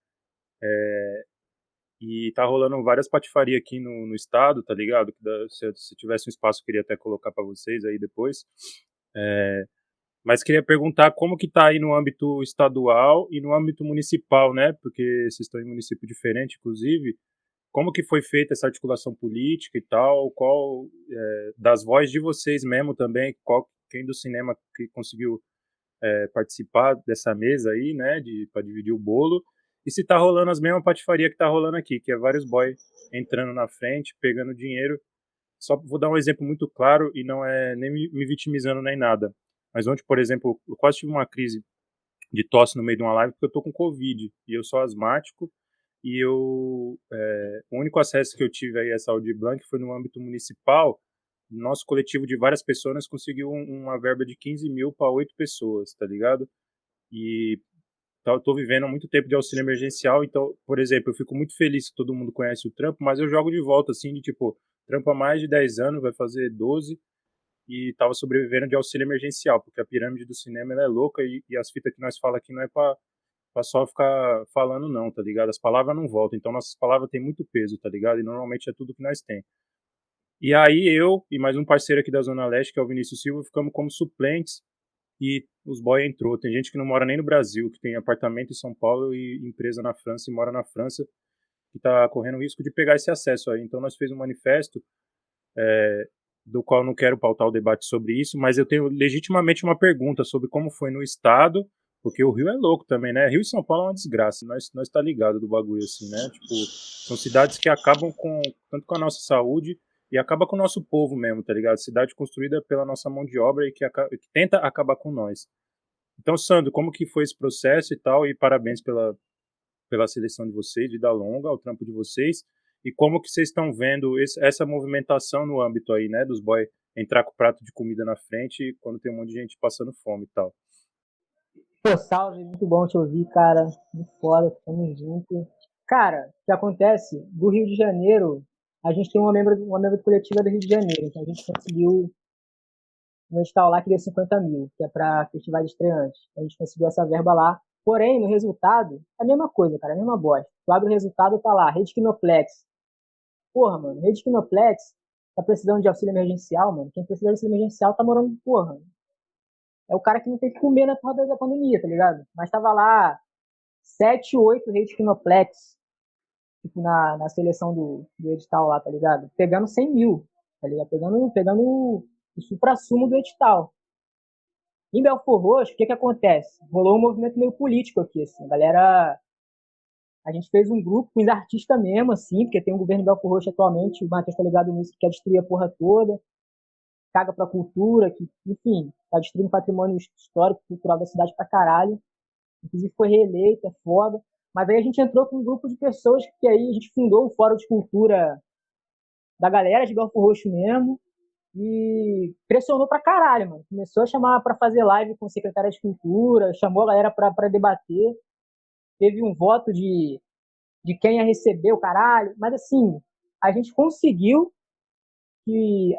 E tá rolando várias patifarias aqui no estado, tá ligado? Se tivesse um espaço, eu queria até colocar pra vocês aí depois. Mas queria perguntar como que tá aí no âmbito estadual e no âmbito municipal, né? Porque vocês estão em município diferente, inclusive. Como que foi feita essa articulação política e tal? Qual das vozes de vocês mesmo também? Quem do cinema que conseguiu participar dessa mesa aí, né? Para dividir o bolo? E se tá rolando as mesmas patifarias que tá rolando aqui, que é vários boys entrando na frente, pegando dinheiro. Só vou dar um exemplo muito claro e não é nem me vitimizando nem nada. Mas ontem, por exemplo, eu quase tive uma crise de tosse no meio de uma live porque eu tô com Covid e eu sou asmático e o único acesso que eu tive aí a essa Aldir Blanc foi no âmbito municipal. Nosso coletivo de várias pessoas nós conseguiu uma verba de 15 mil para 8 pessoas, tá ligado? E eu tô vivendo há muito tempo de auxílio emergencial, então, por exemplo, eu fico muito feliz que todo mundo conhece o trampo, mas eu jogo de volta, assim, de tipo, trampo há mais de 10 anos, vai fazer 12, e tava sobrevivendo de auxílio emergencial, porque a pirâmide do cinema ela é louca e as fitas que nós fala aqui não é pra só ficar falando não, tá ligado? As palavras não voltam, então nossas palavras têm muito peso, tá ligado? E normalmente é tudo que nós tem. E aí eu e mais um parceiro aqui da Zona Leste, que é o Vinícius Silva, ficamos como suplentes e os boy entrou. Tem gente que não mora nem no Brasil, que tem apartamento em São Paulo e empresa na França e mora na França, que tá correndo o risco de pegar esse acesso aí. Então nós fez um manifesto, do qual não quero pautar o debate sobre isso, mas eu tenho legitimamente uma pergunta sobre como foi no estado, porque o Rio é louco também, né? Rio e São Paulo é uma desgraça, nós tá ligado do bagulho assim, né? Tipo, são cidades que acabam tanto com a nossa saúde e acaba com o nosso povo mesmo, tá ligado? Cidade construída pela nossa mão de obra e que tenta acabar com nós. Então, Sandro, como que foi esse processo e tal? E parabéns pela seleção de vocês, vida longa, o trampo de vocês. E como que vocês estão vendo essa movimentação no âmbito aí, né, dos boy entrar com o prato de comida na frente quando tem um monte de gente passando fome e tal. Pô, salve, muito bom te ouvir, cara. Muito foda, tamo junto. Cara, o que acontece? Do Rio de Janeiro, a gente tem uma membro coletiva do Rio de Janeiro, então a gente conseguiu um edital lá que deu 50 mil, que é para festivais estreantes. A gente conseguiu essa verba lá. Porém, no resultado, é a mesma coisa, cara, é a mesma bosta. Tu abre o resultado, tá lá, Rede Kinoplex. Porra, mano, Rede Kinoplex tá precisando de auxílio emergencial, mano. Quem precisa de auxílio emergencial tá morando, porra. É o cara que não tem que comer na porra da pandemia, tá ligado? Mas tava lá 7, 8 Rede Kinoplex, tipo, na seleção do edital lá, tá ligado? Pegando 100 mil, tá ligado? Pegando o supra-sumo do edital. Em Belford Roxo, o que acontece? Rolou um movimento meio político aqui, assim. A gente fez um grupo com os artistas mesmo, assim, porque tem um governo em Belford Roxo atualmente, o Matheus tá ligado nisso, que quer destruir a porra toda, caga pra cultura, que, enfim, tá destruindo patrimônio histórico, cultural da cidade pra caralho. Inclusive foi reeleito, é foda. Mas aí a gente entrou com um grupo de pessoas que aí a gente fundou o Fórum de Cultura da galera de Belford Roxo mesmo, e pressionou pra caralho, mano. Começou a chamar pra fazer live com o secretário de Cultura, chamou a galera pra debater. Teve um voto de quem ia receber o caralho. Mas assim, a gente conseguiu que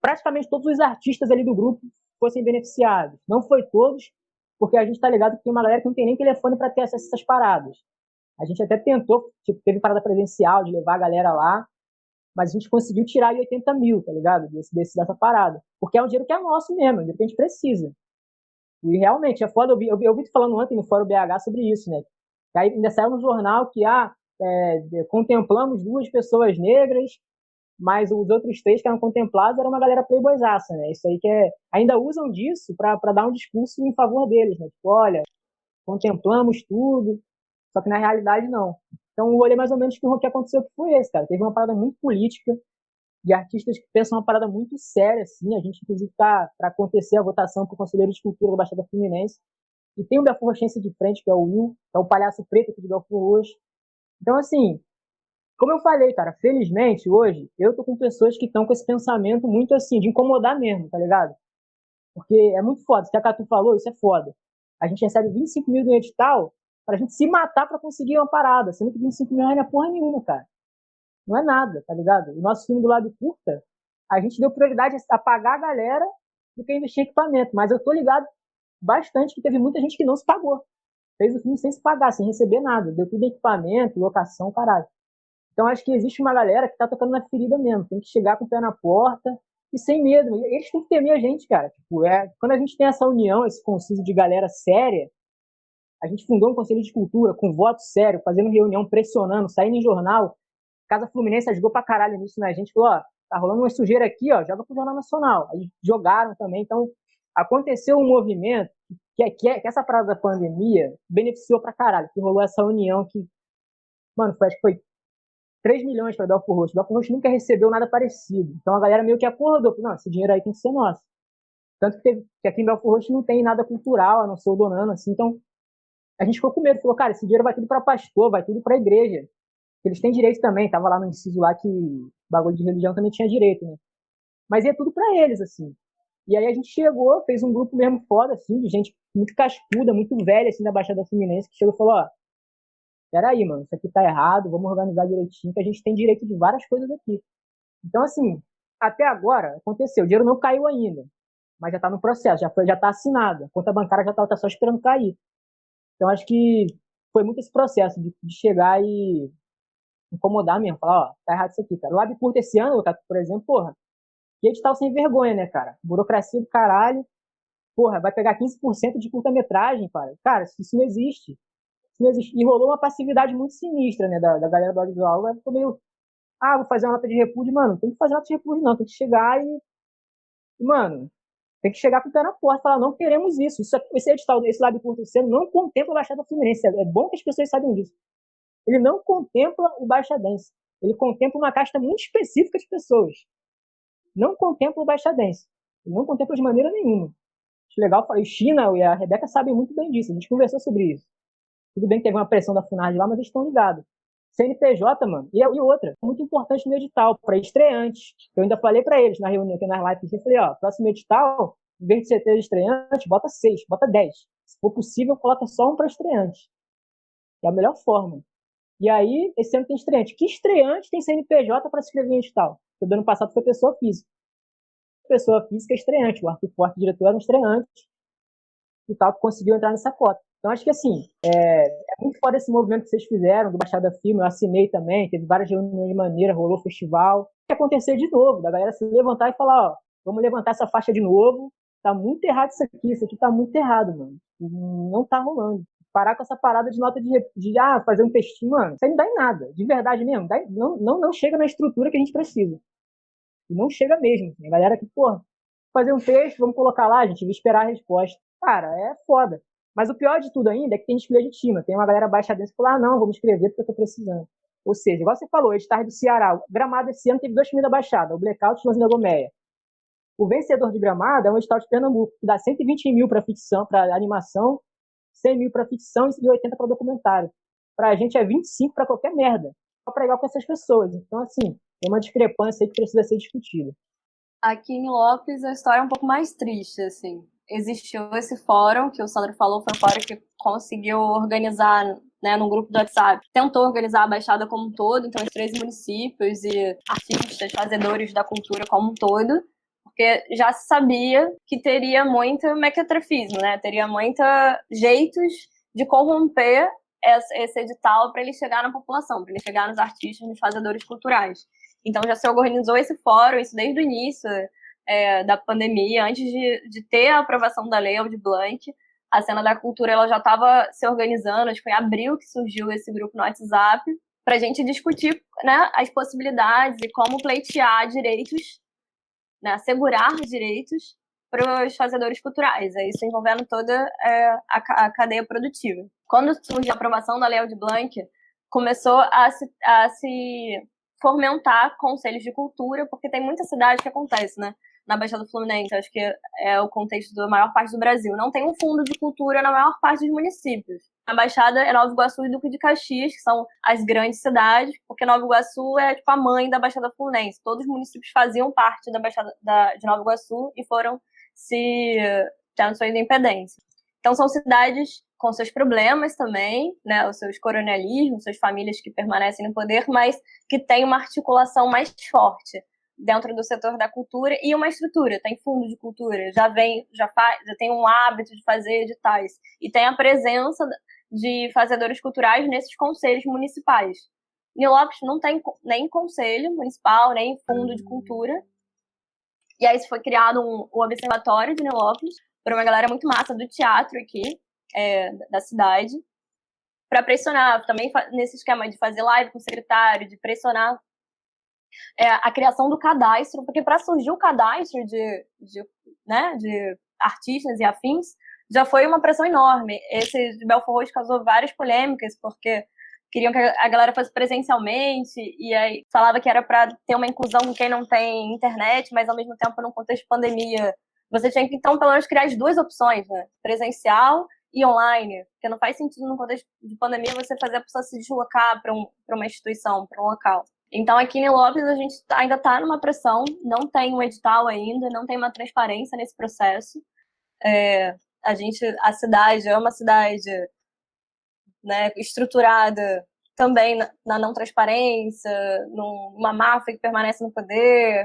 praticamente todos os artistas ali do grupo fossem beneficiados. Não foi todos, porque a gente tá ligado que tem uma galera que não tem nem telefone pra ter acesso a essas paradas. A gente até tentou, tipo, teve parada presencial de levar a galera lá, mas a gente conseguiu tirar aí 80 mil, tá ligado? Dessa parada. Porque é um dinheiro que é nosso mesmo, é um dinheiro que a gente precisa. E realmente, é foda, eu vi tu falando ontem no Fórum BH sobre isso, né? Que aí ainda saiu no jornal que, contemplamos 2 pessoas negras, mas os outros 3 que eram contemplados era uma galera playboyzaça, né? Isso aí que ainda usam disso pra dar um discurso em favor deles, né? Tipo, olha, contemplamos tudo, só que na realidade não. Então o rolê mais ou menos que o que aconteceu que foi esse, cara. Teve uma parada muito política, de artistas que pensam uma parada muito séria, assim. A gente, inclusive, tá para acontecer a votação para o Conselheiro de Cultura da Baixada Fluminense. E tem o Belford Roxense de frente, que é o Will, que é o palhaço preto aqui de Belford Roxo. Então, assim, como eu falei, cara, felizmente, hoje, eu tô com pessoas que estão com esse pensamento muito, assim, de incomodar mesmo, tá ligado? Porque é muito foda. Se a Catu falou, isso é foda. A gente recebe 25 mil do edital pra gente se matar pra conseguir uma parada, sendo que 25 mil não é porra nenhuma, cara. Não é nada, tá ligado? O nosso filme do lado curta, a gente deu prioridade a pagar a galera do que investir em equipamento. Mas eu tô ligado bastante que teve muita gente que não se pagou. Fez o filme sem se pagar, sem receber nada. Deu tudo em equipamento, locação, caralho. Então acho que existe uma galera que tá tocando na ferida mesmo. Tem que chegar com o pé na porta e sem medo. Eles têm que temer a gente, cara. Tipo, quando a gente tem essa união, esse concílio de galera séria, a gente fundou um conselho de cultura com voto sério, fazendo reunião, pressionando, saindo em jornal. Casa Fluminense ajudou pra caralho nisso, né? A gente falou, ó, tá rolando uma sujeira aqui, ó, joga pro Jornal Nacional. Aí jogaram também, então aconteceu um movimento que essa parada da pandemia beneficiou pra caralho, que rolou essa união que, mano, acho que foi 3 milhões pra Belford Roxo. Belford Roxo nunca recebeu nada parecido. Então a galera meio que acordou, não, esse dinheiro aí tem que ser nosso. Tanto que aqui em Belford Roxo não tem nada cultural, a não ser o Donano, assim, então A gente ficou com medo, falou, cara, esse dinheiro vai tudo para pastor, vai tudo para a igreja. Eles têm direito também, tava lá no inciso lá que bagulho de religião também tinha direito, né? Mas ia tudo para eles, assim. E aí a gente chegou, fez um grupo mesmo foda, assim, de gente muito cascuda, muito velha, assim, da Baixada Fluminense, que chegou e falou, ó, peraí, mano, isso aqui tá errado, vamos organizar direitinho, que a gente tem direito de várias coisas aqui. Então, assim, até agora, aconteceu, o dinheiro não caiu ainda, mas já tá no processo, já tá assinado, a conta bancária já tá só esperando cair. Então, acho que foi muito esse processo de chegar e incomodar mesmo, falar, ó, tá errado isso aqui, cara. O Lab Curto esse ano, por exemplo, porra, que edital sem vergonha, né, cara? Burocracia do caralho, porra, vai pegar 15% de curta-metragem, cara. Cara, isso não existe. Isso não existe. E rolou uma passividade muito sinistra, né, da galera do audiovisual. Ela ficou meio, vou fazer uma nota de repúdio, mano, não tem que fazer nota de repúdio, não, tem que chegar mano, tem que chegar com o pé na porta e falar, não queremos isso. Esse edital, esse Lab Curto esse ano não contempla a Baixada Fluminense. É bom que as pessoas saibam disso. Ele não contempla o baixadense. Ele contempla uma casta muito específica de pessoas. Não contempla o baixadense. Ele não contempla de maneira nenhuma. Acho legal, o China e a Rebeca sabem muito bem disso. A gente conversou sobre isso. Tudo bem que teve uma pressão da FUNARD lá, mas eles estão ligados. CNPJ, mano, e outra, muito importante no edital, para estreantes. Eu ainda falei para eles na reunião, aqui nas lives, eu falei, ó, próximo edital, em vez de você ter estreante, bota 6, bota 10. Se for possível, coloca só um para estreante. É a melhor forma. E aí, esse ano tem estreante. Que estreante tem CNPJ para se inscrever em edital? Porque do ano passado foi pessoa física. Pessoa física é estreante. O Arthur Forte, diretor, era um estreante e tal, que conseguiu entrar nessa cota. Então, acho que, assim, é muito foda esse movimento que vocês fizeram, do Baixada Filme, eu assinei também, teve várias reuniões de maneira, rolou festival. Tem que acontecer de novo, da galera se levantar e falar, ó, vamos levantar essa faixa de novo, tá muito errado isso aqui tá muito errado, mano. Não tá rolando. Parar com essa parada de nota de fazer um textinho, mano, isso aí não dá em nada, de verdade mesmo, não chega na estrutura que a gente precisa. E não chega mesmo. Tem galera que, porra, fazer um texto, vamos colocar lá, a gente vai esperar a resposta. Cara, é foda. Mas o pior de tudo ainda é que tem gente que legitima. Tem uma galera baixadense que fala, não, vou me inscrever porque eu tô precisando. Ou seja, igual você falou, editais do Ceará, o Gramado esse ano teve 2 times da Baixada, o Blackout e o Lanzinha Gomeia. O vencedor de Gramado é um edital de Pernambuco, que dá 120 mil para ficção, para animação, 100 mil para ficção e 80 para documentário. Pra gente é 25 para qualquer merda. Só pra igual com essas pessoas. Então, assim, tem uma discrepância aí que precisa ser discutida. Aqui em Lopes, a história é um pouco mais triste, assim. Existiu esse fórum, que o Sandro falou, foi um fórum que conseguiu organizar, né, num grupo do WhatsApp. Tentou organizar a Baixada como um todo, então os 13 municípios e artistas, fazedores da cultura como um todo, porque já se sabia que teria muito mequetrefismo, né? Teria muitos jeitos de corromper esse edital para ele chegar na população, para ele chegar nos artistas, nos fazedores culturais. Então já se organizou esse fórum, isso desde o início da pandemia, antes de ter a aprovação da Lei Aldir Blanc. A cena da cultura ela já estava se organizando, acho que foi em abril que surgiu esse grupo no WhatsApp, para a gente discutir, né, as possibilidades e como pleitear direitos, né, assegurar direitos para os fazedores culturais, isso envolvendo toda a cadeia produtiva. Quando surgiu a aprovação da Lei Aldir Blanc, começou a se fomentar conselhos de cultura, porque tem muita cidade que acontece, né? Na Baixada Fluminense, acho que é o contexto da maior parte do Brasil. Não tem um fundo de cultura na maior parte dos municípios. A Baixada é Nova Iguaçu e Duque de Caxias, que são as grandes cidades, porque Nova Iguaçu é tipo a mãe da Baixada Fluminense. Todos os municípios faziam parte da Baixada de Nova Iguaçu e foram tendo sua independência. Então são cidades com seus problemas também, né, os seus coronelismos, suas famílias que permanecem no poder, mas que tem uma articulação mais forte dentro do setor da cultura e uma estrutura, tem fundo de cultura, já tem um hábito de fazer editais e tem a presença de fazedores culturais nesses conselhos municipais. Nilópolis não tem nem conselho municipal, nem fundo de cultura. E aí foi criado o Observatório de Nilópolis por uma galera muito massa do teatro aqui, da cidade, para pressionar, também nesse esquema de fazer live com o secretário, de pressionar a criação do cadastro, porque para surgir o cadastro de artistas e afins, já foi uma pressão enorme. Esse de Belfort Roxo causou várias polêmicas, porque queriam que a galera fosse presencialmente, e aí falava que era para ter uma inclusão com quem não tem internet, mas ao mesmo tempo, num contexto de pandemia, você tinha que, então, pelo menos criar as duas opções, né? Presencial ir online, porque não faz sentido no contexto de pandemia você fazer a pessoa se deslocar para uma instituição, para um local. Então, aqui em Nilópolis, a gente ainda está numa pressão, não tem um edital ainda, não tem uma transparência nesse processo. A cidade é uma cidade, né, estruturada também na não transparência, numa máfia que permanece no poder,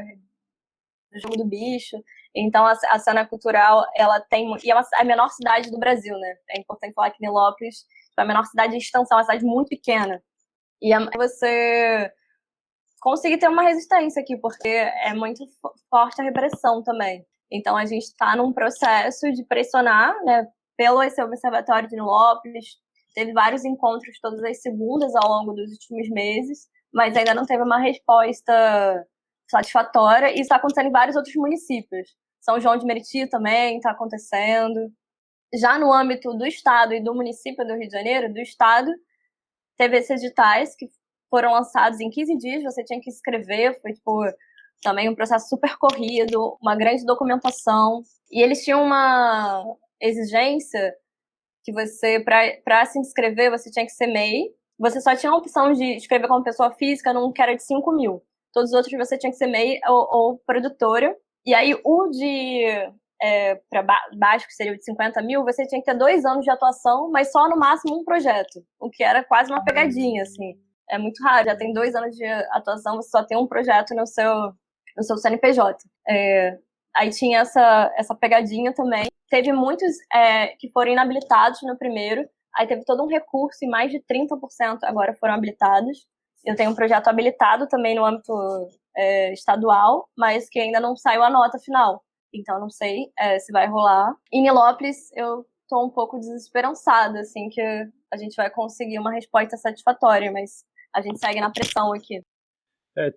no jogo do bicho. Então, a cena cultural, ela tem... E é a menor cidade do Brasil, né? É importante falar que Nilópolis é a menor cidade de extensão, é uma cidade muito pequena. E você conseguir ter uma resistência aqui, porque é muito forte a repressão também. Então, a gente está num processo de pressionar, né, pelo esse Observatório de Nilópolis. Teve vários encontros todas as segundas ao longo dos últimos meses, mas ainda não teve uma resposta satisfatória. E isso está acontecendo em vários outros municípios. São João de Meriti também está acontecendo. Já no âmbito do Estado e do município do Rio de Janeiro, do Estado, teve esses editais que foram lançados em 15 dias, você tinha que escrever, foi também um processo super corrido, uma grande documentação, e eles tinham uma exigência que você, para se inscrever, você tinha que ser MEI, você só tinha a opção de escrever como pessoa física, num que era de 5 mil, todos os outros você tinha que ser MEI ou produtora, e aí o de para baixo, que seria o de 50 mil, você tinha que ter 2 anos de atuação, mas só no máximo um projeto, o que era quase uma pegadinha, assim. É muito raro, já tem 2 anos de atuação, você só tem um projeto no seu CNPJ. Aí tinha essa pegadinha também. Teve muitos que foram inabilitados no primeiro, aí teve todo um recurso e mais de 30% agora foram habilitados. Eu tenho um projeto habilitado também no âmbito estadual, mas que ainda não saiu a nota final. Então não sei se vai rolar. Em Nilópolis, eu tô um pouco desesperançada, assim, que a gente vai conseguir uma resposta satisfatória, mas a gente segue na pressão aqui.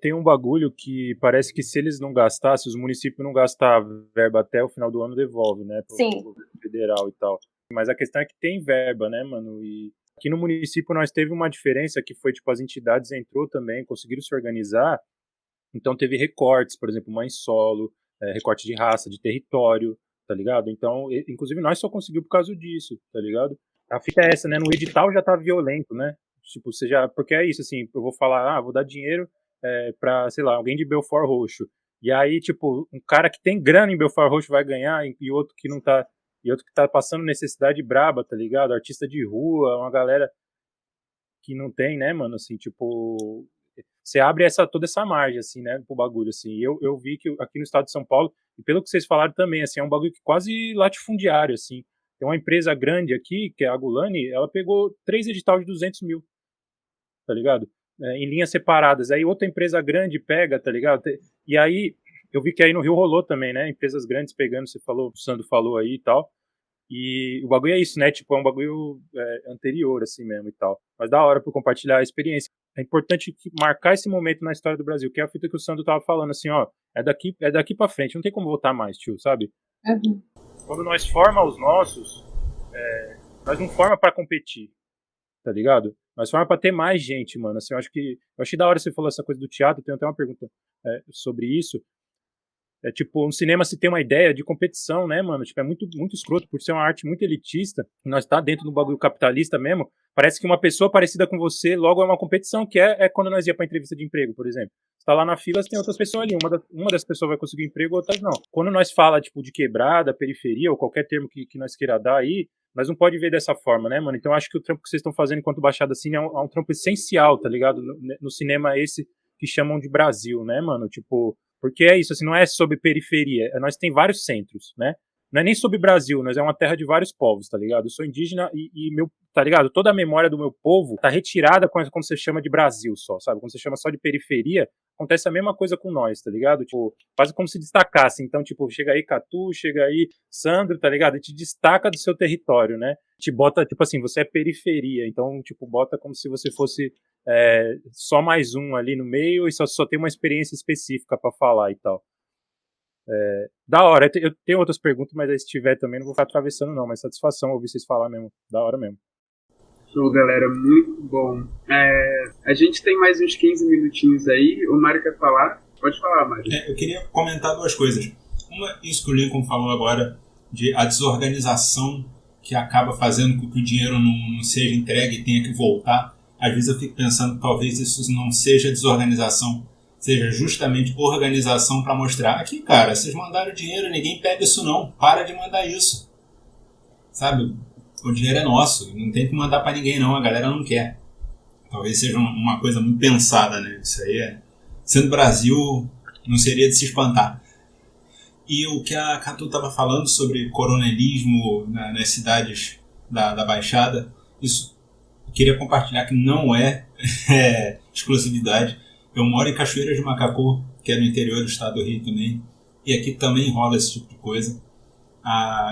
Tem um bagulho que parece que se eles não gastar, se os municípios não gastar verba até o final do ano, devolve, né? Sim. Governo federal e tal. Mas a questão é que tem verba, né, mano? E aqui no município nós teve uma diferença que foi, as entidades entrou também, conseguiram se organizar. Então teve recortes, por exemplo, mãe solo, recorte de raça, de território, tá ligado? Então, inclusive nós só conseguimos por causa disso, tá ligado? A fita é essa, né? No edital já tá violento, né? Porque é isso, assim, eu vou falar, vou dar dinheiro pra, sei lá, alguém de Belford Roxo. E aí, um cara que tem grana em Belford Roxo vai ganhar e outro que não tá, e outro que tá passando necessidade braba, tá ligado? Artista de rua, uma galera que não tem, né, mano, assim, você abre toda essa margem, assim, né, pro bagulho, assim. E eu vi que aqui no estado de São Paulo, e pelo que vocês falaram também, assim, é um bagulho que quase latifundiário, assim. Tem uma empresa grande aqui, que é a Gulani, ela pegou 3 editais de 200 mil, tá ligado? Em linhas separadas. Aí outra empresa grande pega, tá ligado? E aí, eu vi que aí no Rio rolou também, né? Empresas grandes pegando, o Sandro falou aí e tal. E o bagulho é isso, né? É um bagulho anterior, assim mesmo e tal. Mas da hora pra compartilhar a experiência. É importante marcar esse momento na história do Brasil, que é a fita que o Sandro tava falando, assim, ó. É daqui pra frente, não tem como voltar mais, tio, sabe? Uhum. Quando nós formamos os nossos, nós não formamos pra competir, tá ligado? Nós formamos pra ter mais gente, mano. Assim, eu achei da hora você falou essa coisa do teatro, tenho até uma pergunta sobre isso. Um cinema se tem uma ideia de competição, né, mano? É muito, muito escroto por ser uma arte muito elitista. E nós tá dentro do bagulho capitalista mesmo. Parece que uma pessoa parecida com você logo é uma competição, que é quando nós ia pra entrevista de emprego, por exemplo. Você tá lá na fila, tem outras pessoas ali. Uma das pessoas vai conseguir emprego, outras não. Quando nós fala, de quebrada, periferia, ou qualquer termo que nós queira dar aí, nós não pode ver dessa forma, né, mano? Então eu acho que o trampo que vocês estão fazendo enquanto Baixada Cine é um trampo essencial, tá ligado? No cinema esse que chamam de Brasil, né, mano? Porque é isso, assim, não é sobre periferia, nós tem vários centros, né? Não é nem sobre Brasil, nós é uma terra de vários povos, tá ligado? Eu sou indígena e meu, tá ligado? Toda a memória do meu povo tá retirada quando você chama de Brasil só, sabe? Quando você chama só de periferia, acontece a mesma coisa com nós, tá ligado? Quase como se destacasse. Então, chega aí Catu, chega aí Sandro, tá ligado? E te destaca do seu território, né? Te bota, assim, você é periferia, então, bota como se você fosse só mais um ali no meio e só tem uma experiência específica pra falar e tal. Da hora, eu tenho outras perguntas, mas aí se tiver também não vou ficar atravessando não, mas satisfação ouvir vocês falar mesmo, da hora mesmo. Show, galera, muito bom. A gente tem mais uns 15 minutinhos aí, o Mário quer falar? Pode falar, Mário. Eu queria comentar 2 coisas. Uma, isso que o Lincoln falou agora, de a desorganização que acaba fazendo com que o dinheiro não seja entregue e tenha que voltar. Às vezes eu fico pensando que talvez isso não seja desorganização, seja justamente organização para mostrar aqui, cara, vocês mandaram dinheiro, ninguém pega isso não, para de mandar isso. Sabe, o dinheiro é nosso, não tem que mandar para ninguém não, a galera não quer. Talvez seja uma coisa muito pensada, né? Isso aí sendo Brasil, não seria de se espantar. E o que a Catu estava falando sobre coronelismo nas cidades da Baixada, isso eu queria compartilhar que não é, exclusividade. Eu moro em Cachoeiras de Macacu, que é no interior do estado do Rio também, e aqui também rola esse tipo de coisa.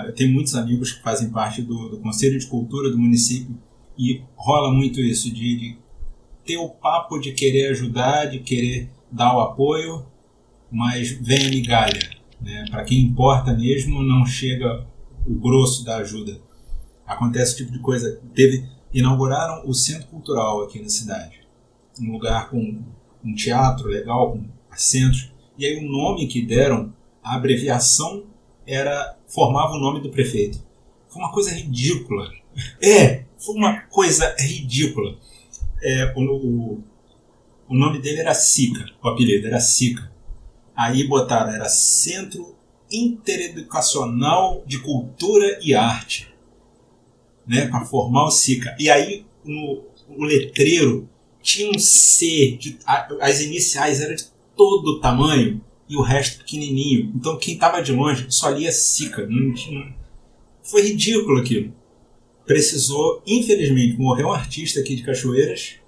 Eu tenho muitos amigos que fazem parte do Conselho de Cultura do município e rola muito isso de ter o papo de querer ajudar, de querer dar o apoio, mas vem a migalha. Né? Para quem importa mesmo, não chega o grosso da ajuda. Acontece esse tipo de coisa. Inauguraram o Centro Cultural aqui na cidade. Um lugar com um teatro legal, com assentos. E aí o nome que deram, a abreviação, formava o nome do prefeito. Foi uma coisa ridícula. Foi uma coisa ridícula. O nome dele era Sica, o apelido era Sica. Aí botaram, era Centro Intereducacional de Cultura e Arte, né, para formar o SICA. E aí o letreiro tinha um C, as iniciais eram de todo tamanho e o resto pequenininho. Então quem estava de longe só lia SICA. Foi ridículo aquilo. Precisou, infelizmente, morreu um artista aqui de Cachoeiras.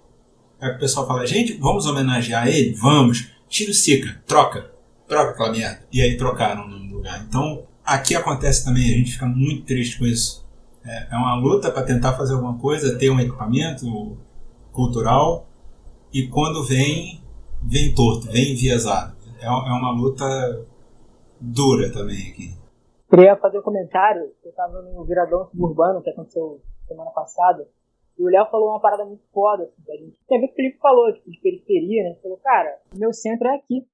Aí o pessoal fala, gente, vamos homenagear ele? Vamos. Tira o SICA, troca aquela merda. E aí trocaram o nome do lugar. Então, aqui acontece também, a gente fica muito triste com isso. É uma luta para tentar fazer alguma coisa, ter um equipamento cultural, e quando vem torto, vem enviesado. É uma luta dura também aqui. Queria fazer um comentário. Eu estava no Viradão Suburbano, que aconteceu semana passada, e o Léo falou uma parada muito foda, assim, da gente. Tem a ver com o que o Felipe falou, tipo, de periferia, né? Ele falou, cara, o meu centro é aqui.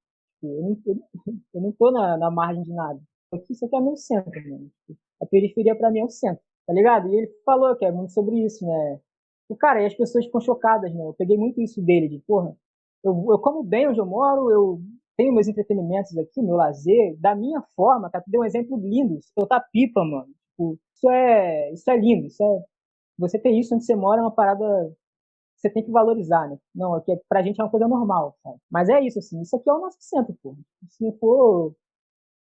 Eu não tô na margem de nada. Isso aqui é meu centro, mano. A periferia pra mim é o centro, tá ligado? E ele falou que é muito sobre isso, né? E, cara, e as pessoas ficam chocadas, né? Eu peguei muito isso dele, de, porra, eu como bem onde eu moro, eu tenho meus entretenimentos aqui, meu lazer, da minha forma, cara, tu deu um exemplo lindo, soltar pipa, mano. Tipo, isso é lindo, você ter isso onde você mora é uma parada você tem que valorizar, né? Não, aqui pra gente é uma coisa normal, sabe? Mas é isso, assim, isso aqui é o nosso centro, pô. Se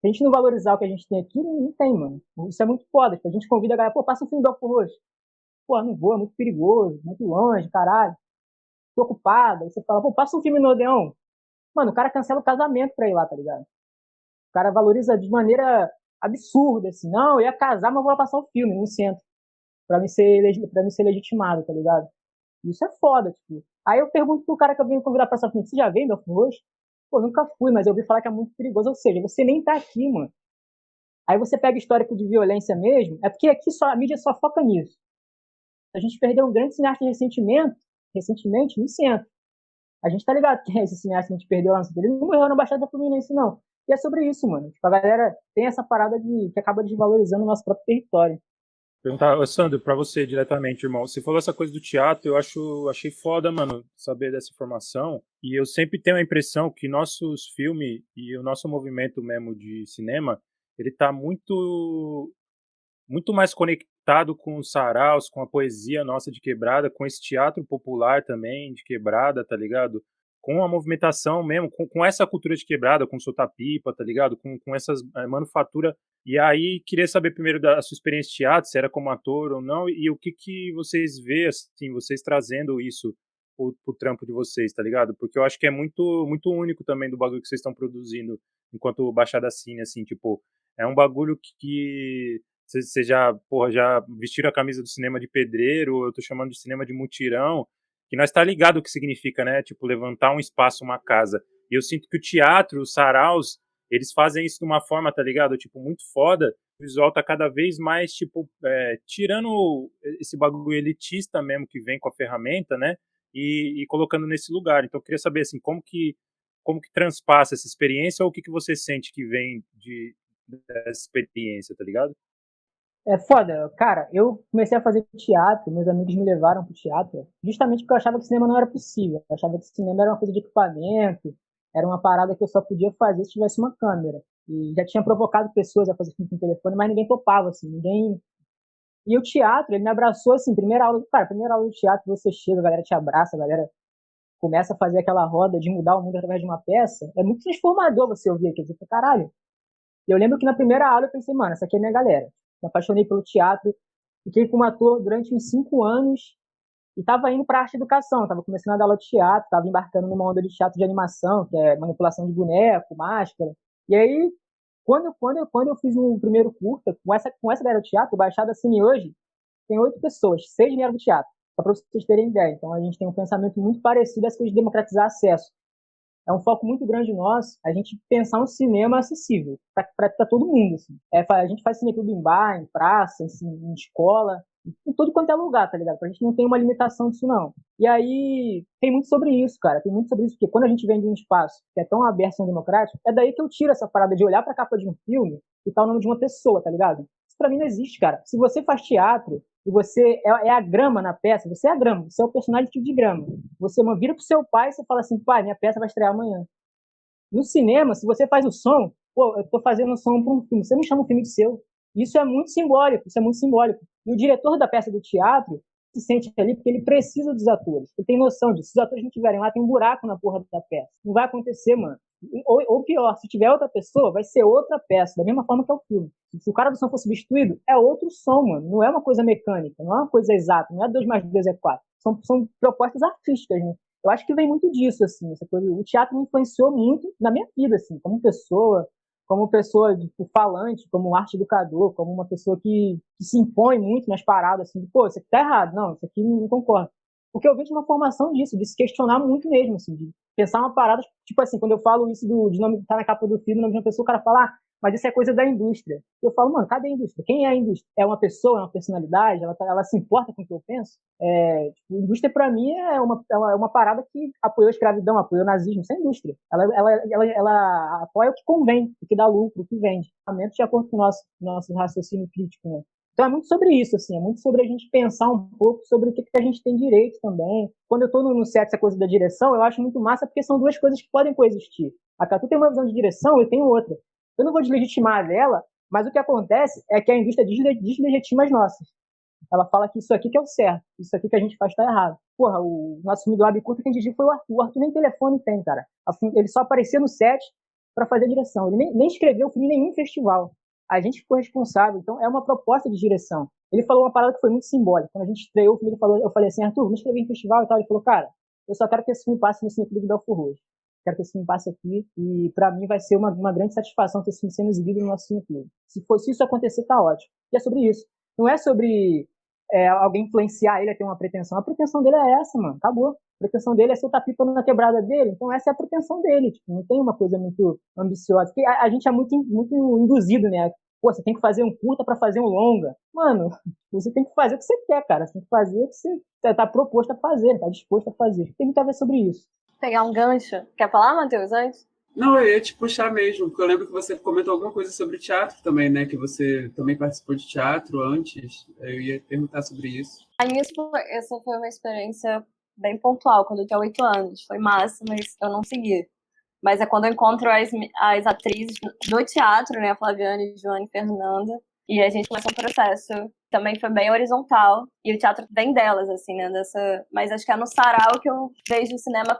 a gente não valorizar o que a gente tem aqui, não tem, mano. Isso é muito foda. Tipo, a gente convida a galera, pô, passa um filme do Alfa Roxo. Pô, não vou, é muito perigoso, muito longe, caralho. Tô ocupado. Aí você fala, pô, passa um filme no Odeon. Mano, o cara cancela o casamento pra ir lá, tá ligado? O cara valoriza de maneira absurda, assim. Não, eu ia casar, mas vou lá passar um filme no centro. Pra mim ser legitimado, tá ligado? Isso é foda, tipo. Aí eu pergunto pro cara que eu venho convidar pra essa frente, você já veio, meu Roxo? Pô, nunca fui, mas eu ouvi falar que é muito perigoso. Ou seja, você nem tá aqui, mano. Aí você pega histórico de violência mesmo, é porque aqui a mídia só foca nisso. A gente perdeu um grande cineasta recentemente no centro. A gente tá ligado que esse cineasta que a gente perdeu lá no centro, ele não morreu na Baixada Fluminense, não. E é sobre isso, mano. Tipo, a galera tem essa parada que acaba desvalorizando o nosso próprio território. Perguntar, ô Sandro, pra você diretamente, irmão. Você falou essa coisa do teatro, achei foda, mano, saber dessa informação. E eu sempre tenho a impressão que nossos filmes e o nosso movimento mesmo de cinema, ele tá muito mais conectado com os saraus, com a poesia nossa de Quebrada, com esse teatro popular também de Quebrada, tá ligado? Com a movimentação mesmo, com essa cultura de Quebrada, com soltar pipa, tá ligado? Com essas manufatura. E aí, queria saber primeiro da sua experiência de teatro, se era como ator ou não, e o que vocês vê, assim, vocês trazendo isso pro trampo de vocês, tá ligado? Porque eu acho que é muito, muito único também do bagulho que vocês estão produzindo enquanto Baixada Cine, assim, tipo, é um bagulho que vocês já, porra, já vestiram a camisa do cinema de pedreiro, eu tô chamando de cinema de mutirão, que nós tá ligado o que significa, né? Tipo, levantar um espaço, uma casa. E eu sinto que o teatro, os saraus, eles fazem isso de uma forma, tá ligado? Tipo, muito foda. O visual tá cada vez mais, tipo, tirando esse bagulho elitista mesmo que vem com a ferramenta, né? E colocando nesse lugar. Então, eu queria saber, assim, como que transpassa essa experiência ou o que você sente que vem dessa experiência, tá ligado? É foda, cara, eu comecei a fazer teatro, meus amigos me levaram pro teatro, justamente porque eu achava que cinema não era possível. Eu achava que cinema era uma coisa de equipamento, era uma parada que eu só podia fazer se tivesse uma câmera. E já tinha provocado pessoas a fazer filme com telefone, mas ninguém topava, assim, ninguém. E o teatro, ele me abraçou, assim, primeira aula de teatro, você chega, a galera te abraça, a galera começa a fazer aquela roda de mudar o mundo através de uma peça. É muito transformador você ouvir aquilo, você fala, caralho. E eu lembro que na primeira aula eu pensei, mano, essa aqui é a minha galera. Me apaixonei pelo teatro, fiquei como ator durante uns 5 anos e estava indo para arte e educação, estava começando a dar aula de teatro, estava embarcando numa onda de teatro de animação, que é manipulação de boneco, máscara. E aí, quando eu fiz o primeiro curta, com essa galera de teatro, o Baixada Cine hoje tem 8 pessoas, 6 vieram do teatro, só para vocês terem ideia. Então a gente tem um pensamento muito parecido a essa coisa de democratizar acesso. É um foco muito grande nosso a gente pensar um cinema acessível para todo mundo. Assim. A gente faz cineclube em bar, em praça, em escola, em todo quanto é lugar, tá ligado? Pra gente não tem uma limitação disso, não. E aí, tem muito sobre isso, cara. Tem muito sobre isso, porque quando a gente vem de um espaço que é tão aberto, tão democrático, é daí que eu tiro essa parada de olhar pra capa de um filme e tá o nome de uma pessoa, tá ligado? Isso pra mim não existe, cara. Se você faz teatro e você é a grama na peça, você é a grama, você é o personagem tipo de grama. Você vira pro seu pai e você fala assim, pai, minha peça vai estrear amanhã. No cinema, se você faz o som, pô, eu tô fazendo o som para um filme, você não chama o filme de seu. Isso é muito simbólico, isso é muito simbólico. E o diretor da peça do teatro se sente ali porque ele precisa dos atores. Ele tem noção disso. Se os atores não estiverem lá, tem um buraco na porra da peça. Não vai acontecer, mano. Ou pior, se tiver outra pessoa, vai ser outra peça, da mesma forma que é o filme. Se o cara do som for substituído, é outro som, mano. Não é uma coisa mecânica, não é uma coisa exata, não é 2 mais 2 é 4. São propostas artísticas, né? Eu acho que vem muito disso, assim, essa coisa. O teatro me influenciou muito na minha vida, assim, como pessoa tipo, falante, como um arte educador, como uma pessoa que se impõe muito nas paradas, assim, de, pô, isso aqui tá errado, não, isso aqui não concordo. Porque eu venho de uma formação disso, de se questionar muito mesmo, assim, de pensar uma parada, tipo assim, quando eu falo isso de nome tá na capa do filme, o nome de uma pessoa, o cara fala, mas isso é coisa da indústria. Eu falo, mano, cadê a indústria? Quem é a indústria? É uma pessoa, é uma personalidade? Ela se importa com o que eu penso? Tipo, indústria, para mim, é uma parada que apoiou a escravidão, apoiou o nazismo. Isso é indústria. Ela apoia o que convém, o que dá lucro, o que vende. De acordo com o nosso raciocínio crítico, né? Então é muito sobre isso, assim, é muito sobre a gente pensar um pouco sobre o que a gente tem direito também. Quando eu estou no set, essa coisa da direção, eu acho muito massa porque são duas coisas que podem coexistir. A Catu tem uma visão de direção, eu tenho outra. Eu não vou deslegitimar dela, mas o que acontece é que a indústria deslegitima as nossas. Ela fala que isso aqui que é o certo, isso aqui que a gente faz tá errado. Porra, o nosso filme do Abicurta que a gente dirigiu foi o Arthur. O Arthur nem telefone tem, cara. Ele só aparecia no set para fazer a direção. Ele nem escreveu o filme em nenhum festival. A gente ficou responsável. Então, é uma proposta de direção. Ele falou uma parada que foi muito simbólica. Quando a gente estreou o filme, eu falei assim, Arthur, vamos escrever em festival e tal. Ele falou, cara, eu só quero que esse filme passe no Cineclube de Belfort Roxo. Quero que esse filme passe aqui e para mim vai ser uma grande satisfação ter esse filme sendo exibido no nosso Cineclube. Se isso acontecer, tá ótimo. E é sobre isso. Não é sobre alguém influenciar ele a ter uma pretensão. A pretensão dele é essa, mano. Acabou. A pretensão dele é soltar pipa na quebrada dele. Então essa é a pretensão dele. Tipo, não tem uma coisa muito ambiciosa. Porque a gente é muito induzido, né? Pô, você tem que fazer um curta para fazer um longa. Mano, você tem que fazer o que você quer, cara. Você tem que fazer o que você tá proposto a fazer, tá disposto a fazer. Tem muito a ver sobre isso. Pegar um gancho. Quer falar, Matheus, antes? Não, eu ia te puxar mesmo, porque eu lembro que você comentou alguma coisa sobre teatro também, né? Que você também participou de teatro antes. Eu ia perguntar sobre isso. Essa foi uma experiência bem pontual, quando eu tinha 8 anos. Foi massa, mas eu não segui. Mas é quando eu encontro as atrizes do teatro, né? A Flaviane, Joane e Fernanda. E a gente começa um processo. Também foi bem horizontal. E o teatro vem delas, assim, né? Mas acho que é no sarau que eu vejo o cinema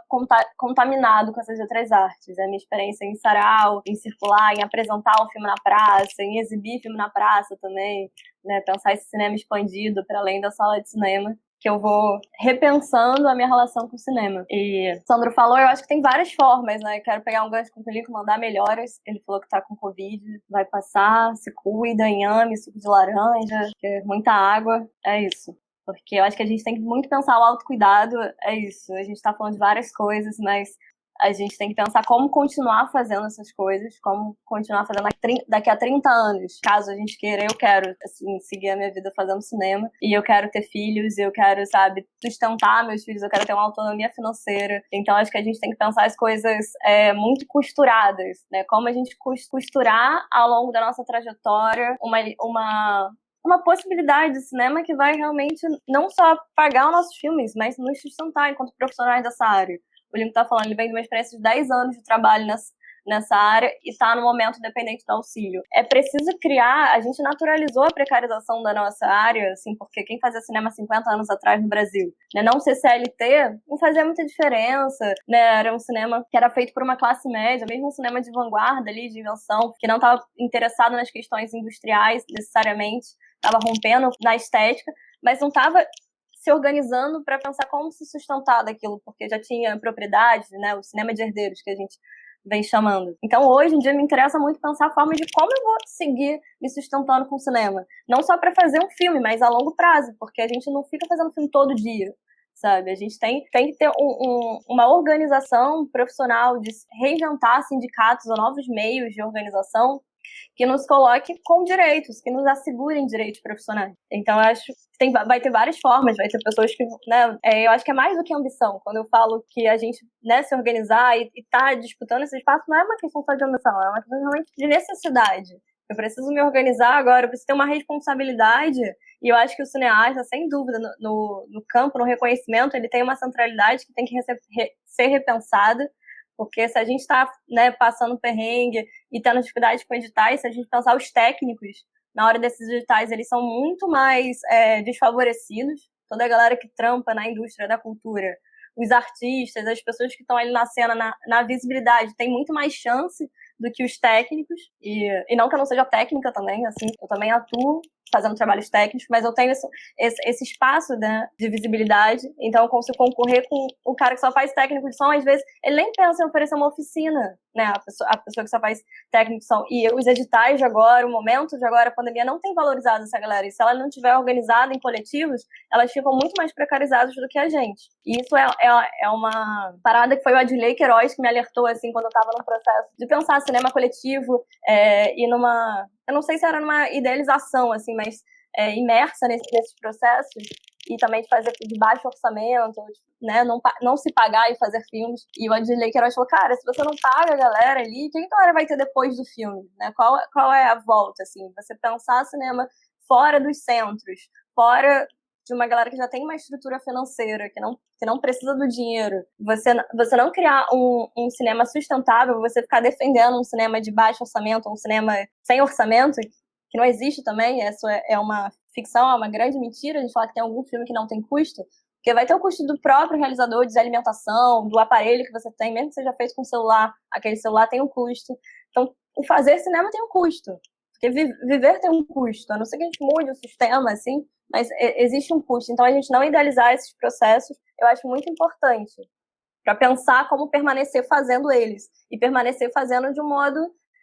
contaminado com essas outras artes. É a minha experiência em sarau, em circular, em apresentar um filme na praça, em exibir filme na praça também, né? Pensar esse cinema expandido para além da sala de cinema, que eu vou repensando a minha relação com o cinema. E o Sandro falou, eu acho que tem várias formas, né? Eu quero pegar um gancho com o Felipe, mandar melhoras. Ele falou que tá com Covid, vai passar, se cuida, inhame, suco de laranja, muita água, é isso. Porque eu acho que a gente tem que muito pensar o autocuidado, é isso. A gente tá falando de várias coisas, mas a gente tem que pensar como continuar fazendo essas coisas, como continuar fazendo daqui a 30 anos. Caso a gente queira, eu quero assim, seguir a minha vida fazendo cinema, e eu quero ter filhos, eu quero, sabe, sustentar meus filhos, eu quero ter uma autonomia financeira. Então acho que a gente tem que pensar as coisas muito costuradas, né? Como a gente costurar ao longo da nossa trajetória uma possibilidade de cinema que vai realmente não só pagar os nossos filmes, mas nos sustentar enquanto profissionais dessa área. O Lincoln está falando, ele vem de uma experiência de 10 anos de trabalho nessa área e está no momento dependente do auxílio. É preciso criar, a gente naturalizou a precarização da nossa área, assim, porque quem fazia cinema 50 anos atrás no Brasil, né, não ser CLT, não fazia muita diferença, né, era um cinema que era feito por uma classe média, mesmo um cinema de vanguarda ali, de invenção, que não estava interessado nas questões industriais necessariamente, estava rompendo na estética, mas não estava se organizando para pensar como se sustentar daquilo, porque já tinha propriedade, né, o cinema de herdeiros que a gente vem chamando. Então, hoje em dia, me interessa muito pensar a forma de como eu vou seguir me sustentando com o cinema. Não só para fazer um filme, mas a longo prazo, porque a gente não fica fazendo filme todo dia, sabe? A gente tem que ter uma organização profissional de reinventar sindicatos ou novos meios de organização que nos coloque com direitos, que nos assegurem direitos profissionais. Então, eu acho que vai ter várias formas, vai ter pessoas que, né, eu acho que é mais do que ambição. Quando eu falo que a gente, né, se organizar e tá disputando esse espaço, não é uma questão só de ambição, é uma questão realmente de necessidade. Eu preciso me organizar agora, eu preciso ter uma responsabilidade, e eu acho que o cineasta, sem dúvida, no campo, no reconhecimento, ele tem uma centralidade que tem que ser repensada, porque se a gente está, né, passando perrengue e tendo dificuldade com editais, se a gente pensar os técnicos, na hora desses editais, eles são muito mais desfavorecidos. Toda a galera que trampa na indústria da cultura, os artistas, as pessoas que estão ali na cena, na visibilidade, tem muito mais chance do que os técnicos. E não que eu não seja técnica também, assim, eu também atuo fazendo trabalhos técnicos, mas eu tenho esse espaço, né, de visibilidade, então eu consigo concorrer com o cara que só faz técnico de som, às vezes ele nem pensa em oferecer uma oficina, né, a pessoa que só faz técnico de som, e os editais de agora, o momento de agora, a pandemia não tem valorizado essa galera, e se ela não tiver organizada em coletivos, elas ficam muito mais precarizadas do que a gente, e isso é uma parada que foi o Adilei Queiroz que me alertou, assim, quando eu estava no processo de pensar cinema coletivo, e eu não sei se era numa idealização, assim, mas imersa nesses processos, e também de fazer de baixo orçamento, né, não se pagar e fazer filmes. E o Adilei Queiroz falou, cara, se você não paga a galera ali, o que a galera vai ter depois do filme? Né? Qual é a volta, assim? Você pensar cinema fora dos centros, fora de uma galera que já tem uma estrutura financeira, que não precisa do dinheiro. Você não criar um cinema sustentável, você ficar defendendo um cinema de baixo orçamento, um cinema sem orçamento, que não existe também, isso é uma ficção, é uma grande mentira, a gente falar que tem algum filme que não tem custo, porque vai ter o custo do próprio realizador, de alimentação, do aparelho que você tem, mesmo que seja feito com celular, aquele celular tem um custo. Então, o fazer cinema tem um custo, porque viver tem um custo, a não ser que a gente mude o sistema, assim, mas existe um custo. Então, a gente não idealizar esses processos, eu acho muito importante, para pensar como permanecer fazendo eles, e permanecer fazendo de um modo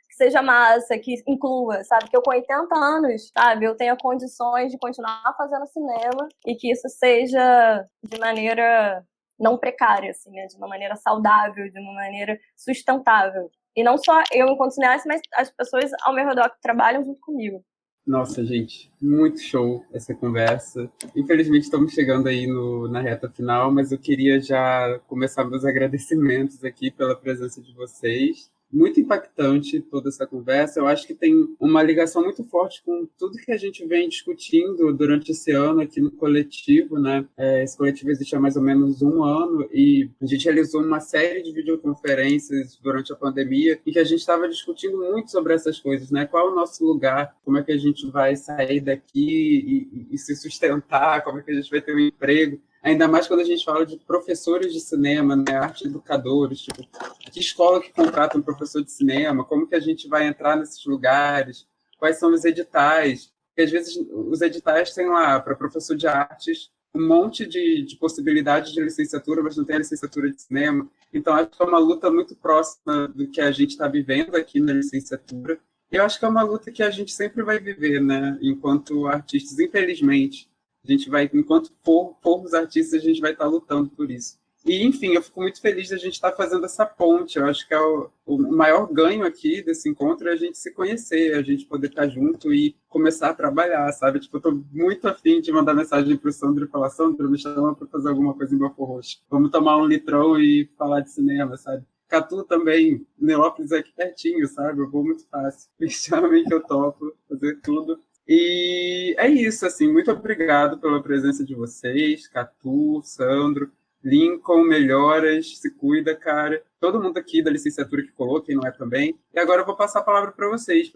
que seja massa, que inclua, sabe? Que eu com 80 anos, sabe? Eu tenha condições de continuar fazendo cinema e que isso seja de maneira não precária, assim, né? De uma maneira saudável, de uma maneira sustentável. E não só eu enquanto cineasta, mas as pessoas ao meu redor que trabalham junto comigo. Nossa, gente, muito show essa conversa. Infelizmente estamos chegando aí na reta final, mas eu queria já começar meus agradecimentos aqui pela presença de vocês. Muito impactante toda essa conversa. Eu acho que tem uma ligação muito forte com tudo que a gente vem discutindo durante esse ano aqui no coletivo, né? Esse coletivo existe há mais ou menos 1 ano e a gente realizou uma série de videoconferências durante a pandemia em que a gente estava discutindo muito sobre essas coisas, né? Qual é o nosso lugar? Como é que a gente vai sair daqui e se sustentar? Como é que a gente vai ter um emprego? Ainda mais quando a gente fala de professores de cinema, né, arte educadores, tipo, que escola que contrata um professor de cinema, como que a gente vai entrar nesses lugares, quais são os editais, porque às vezes os editais têm lá, para professor de artes, um monte de possibilidades de licenciatura, mas não tem a licenciatura de cinema, então acho que é uma luta muito próxima do que a gente está vivendo aqui na licenciatura, e eu acho que é uma luta que a gente sempre vai viver, né, enquanto artistas, infelizmente. A gente vai, enquanto formos artistas, a gente vai estar lutando por isso. E, enfim, eu fico muito feliz de a gente estar fazendo essa ponte. Eu acho que o maior ganho aqui desse encontro é a gente se conhecer, a gente poder estar junto e começar a trabalhar, sabe? Tipo, eu estou muito afim de mandar mensagem para o Sandro e falar, Sandro, me chama para fazer alguma coisa em Belfort Roxo. Vamos tomar um litrão e falar de cinema, sabe? Catu também, Neópolis é aqui pertinho, sabe? Eu vou muito fácil. Me chamem que eu topo fazer tudo. E é isso, assim, muito obrigado pela presença de vocês, Catu, Sandro, Lincoln, melhoras, se cuida, cara. Todo mundo aqui da licenciatura que colou, quem não é também. E agora eu vou passar a palavra para vocês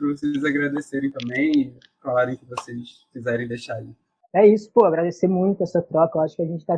agradecerem também e falarem o que vocês quiserem deixar aí. É isso, pô, agradecer muito essa troca. Eu acho que a gente tá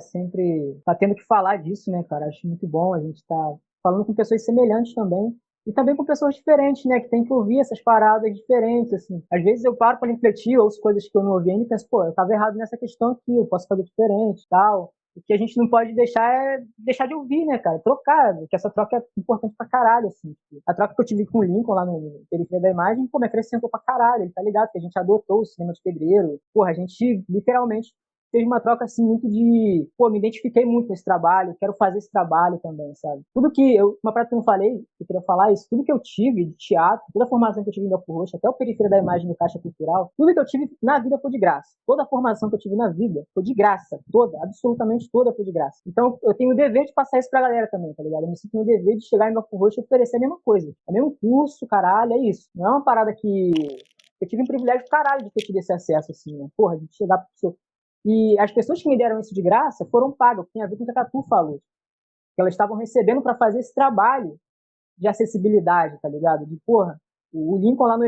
tendo que falar disso, né, cara? Acho muito bom. A gente tá falando com pessoas semelhantes também. E também com pessoas diferentes, né? Que tem que ouvir essas paradas diferentes, assim. Às vezes eu paro para refletir, ouço coisas que eu não ouvi ainda e penso, pô, eu tava errado nessa questão aqui, eu posso fazer diferente, tal. O que a gente não pode deixar é deixar de ouvir, né, cara? Trocar, porque essa troca é importante pra caralho, assim. A troca que eu tive com o Lincoln lá no Periferia da Imagem, pô, me acrescentou pra caralho, ele tá ligado? Que a gente adotou o cinema de pedreiro. Porra, a gente literalmente teve uma troca assim muito de, pô, me identifiquei muito com esse trabalho, quero fazer esse trabalho também, sabe? Tudo que eu, uma prática que eu não falei, eu queria falar isso, tudo que eu tive de teatro, toda a formação que eu tive em Belfort Roxo, até o Periferia da Imagem do Caixa Cultural, tudo que eu tive na vida foi de graça. Toda a formação que eu tive na vida foi de graça, toda, absolutamente toda foi de graça. Então eu tenho o dever de passar isso pra galera também, tá ligado? Eu me sinto no dever de chegar em Belfort Roxo e oferecer a mesma coisa. É o mesmo curso, caralho, é isso. Não é uma parada que eu tive um privilégio do caralho de ter tido esse acesso, assim, né? Porra, de chegar pro seu. E as pessoas que me deram isso de graça foram pagas, tem a ver com o que a Catu falou. Que elas estavam recebendo para fazer esse trabalho de acessibilidade, tá ligado? De, porra, o Lincoln lá no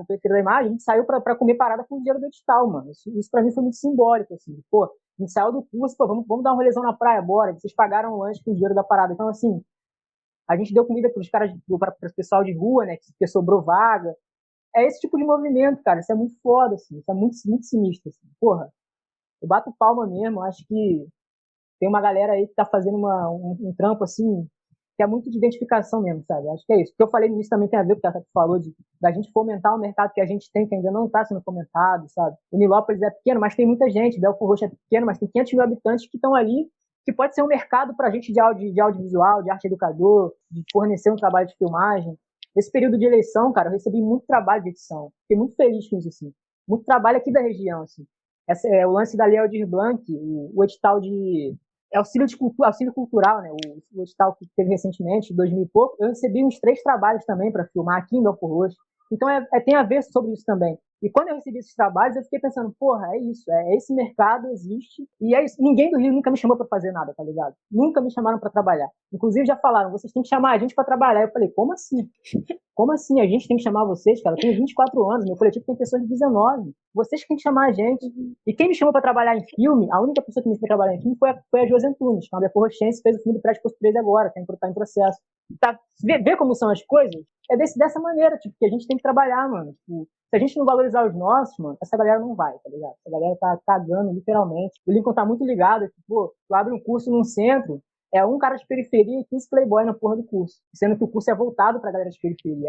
Periferia da Imagem, a gente saiu pra comer parada com o dinheiro do edital, mano. Isso pra mim foi muito simbólico, assim. Pô, a gente saiu do curso, pô, vamos dar um rolezão na praia, bora. Vocês pagaram o lanche com o dinheiro da parada. Então, assim, a gente deu comida pros caras, para o pessoal de rua, né, que sobrou vaga. É esse tipo de movimento, cara. Isso é muito foda, assim. Isso é muito, muito sinistro, assim. Porra, eu bato palma mesmo, acho que tem uma galera aí que tá fazendo um trampo assim, que é muito de identificação mesmo, sabe? Acho que é isso. O que eu falei nisso também tem a ver com o que a Tati falou, da gente fomentar o mercado que a gente tem, que ainda não está sendo fomentado, sabe? O Nilópolis é pequeno, mas tem muita gente. Belfort Roxo é pequeno, mas tem 500 mil habitantes que estão ali, que pode ser um mercado para a gente de audiovisual, de arte educador, de fornecer um trabalho de filmagem. Esse período de eleição, cara, eu recebi muito trabalho de edição. Fiquei muito feliz com isso, assim. Muito trabalho aqui da região, assim. Essa é o lance da Lei Aldir Blanc, o edital de auxílio cultural, né? O edital que teve recentemente, 2000 e pouco. Eu recebi uns 3 trabalhos também para filmar aqui em Belfort Roxo. Então tem a ver sobre isso também. E quando eu recebi esses trabalhos, eu fiquei pensando, porra, é isso, esse mercado existe, e é isso. Ninguém do Rio nunca me chamou para fazer nada, tá ligado? Nunca me chamaram para trabalhar. Inclusive já falaram, vocês têm que chamar a gente para trabalhar. Eu falei, como assim? Como assim? A gente tem que chamar vocês, cara? Eu tenho 24 anos, meu coletivo tem pessoas de 19. Vocês que têm que chamar a gente. E quem me chamou para trabalhar em filme, a única pessoa que me fez trabalhar em filme foi a Josi Antunes, que é uma belforroxense, fez o filme do Prédio Posto 13 agora, tá em processo. Tá, vê como são as coisas? É dessa maneira, tipo, que a gente tem que trabalhar, mano. Tipo, se a gente não valorizar os nossos, mano, essa galera não vai, tá ligado? Essa galera tá cagando, literalmente. O Lincoln tá muito ligado, tipo, tu abre um curso num centro, é um cara de periferia e 15 playboy na porra do curso. Sendo que o curso é voltado pra galera de periferia.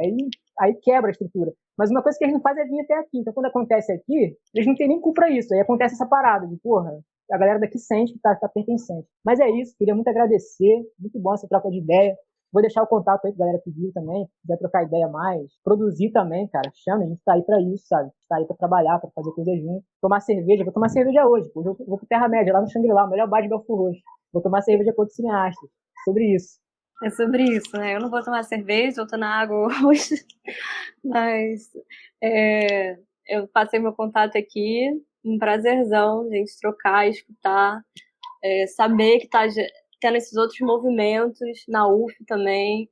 Aí quebra a estrutura. Mas uma coisa que eles não fazem é vir até aqui. Então, quando acontece aqui, eles não têm nem culpa isso. Aí acontece essa parada de, porra, a galera daqui sente que tá pertencente. Mas é isso, queria muito agradecer. Muito bom essa troca de ideia. Vou deixar o contato aí que a galera pediu também. Se quiser trocar ideia mais, produzir também, cara, chama. A gente tá aí pra isso, sabe? A gente tá aí pra trabalhar, pra fazer coisa junto. Tomar cerveja. Vou tomar cerveja hoje. Hoje eu vou pro Terra-média, lá no Shangri-La, o melhor bar de Belfort Roxo. Vou tomar cerveja com outros cineastas. Sobre isso. É sobre isso, né? Eu não vou tomar cerveja, eu tô na água hoje. Mas eu passei meu contato aqui. Um prazerzão, gente, trocar, escutar. Saber que tá tendo esses outros movimentos na UF também.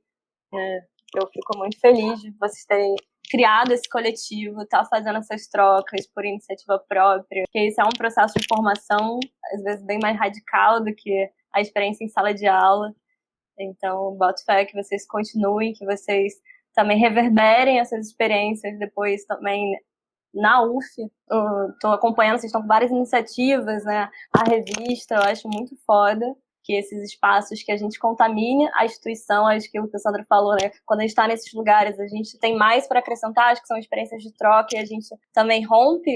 Eu fico muito feliz de vocês terem criado esse coletivo, tá fazendo essas trocas por iniciativa própria, porque isso é um processo de formação, às vezes bem mais radical do que a experiência em sala de aula. Então, boto fé que vocês continuem, que vocês também reverberem essas experiências depois também na UF. Estou acompanhando, vocês estão com várias iniciativas, né? A revista, eu acho muito foda que esses espaços que a gente contamine a instituição, acho que o que o Sandro falou, né? Quando a gente está nesses lugares, a gente tem mais para acrescentar, acho que são experiências de troca, e a gente também rompe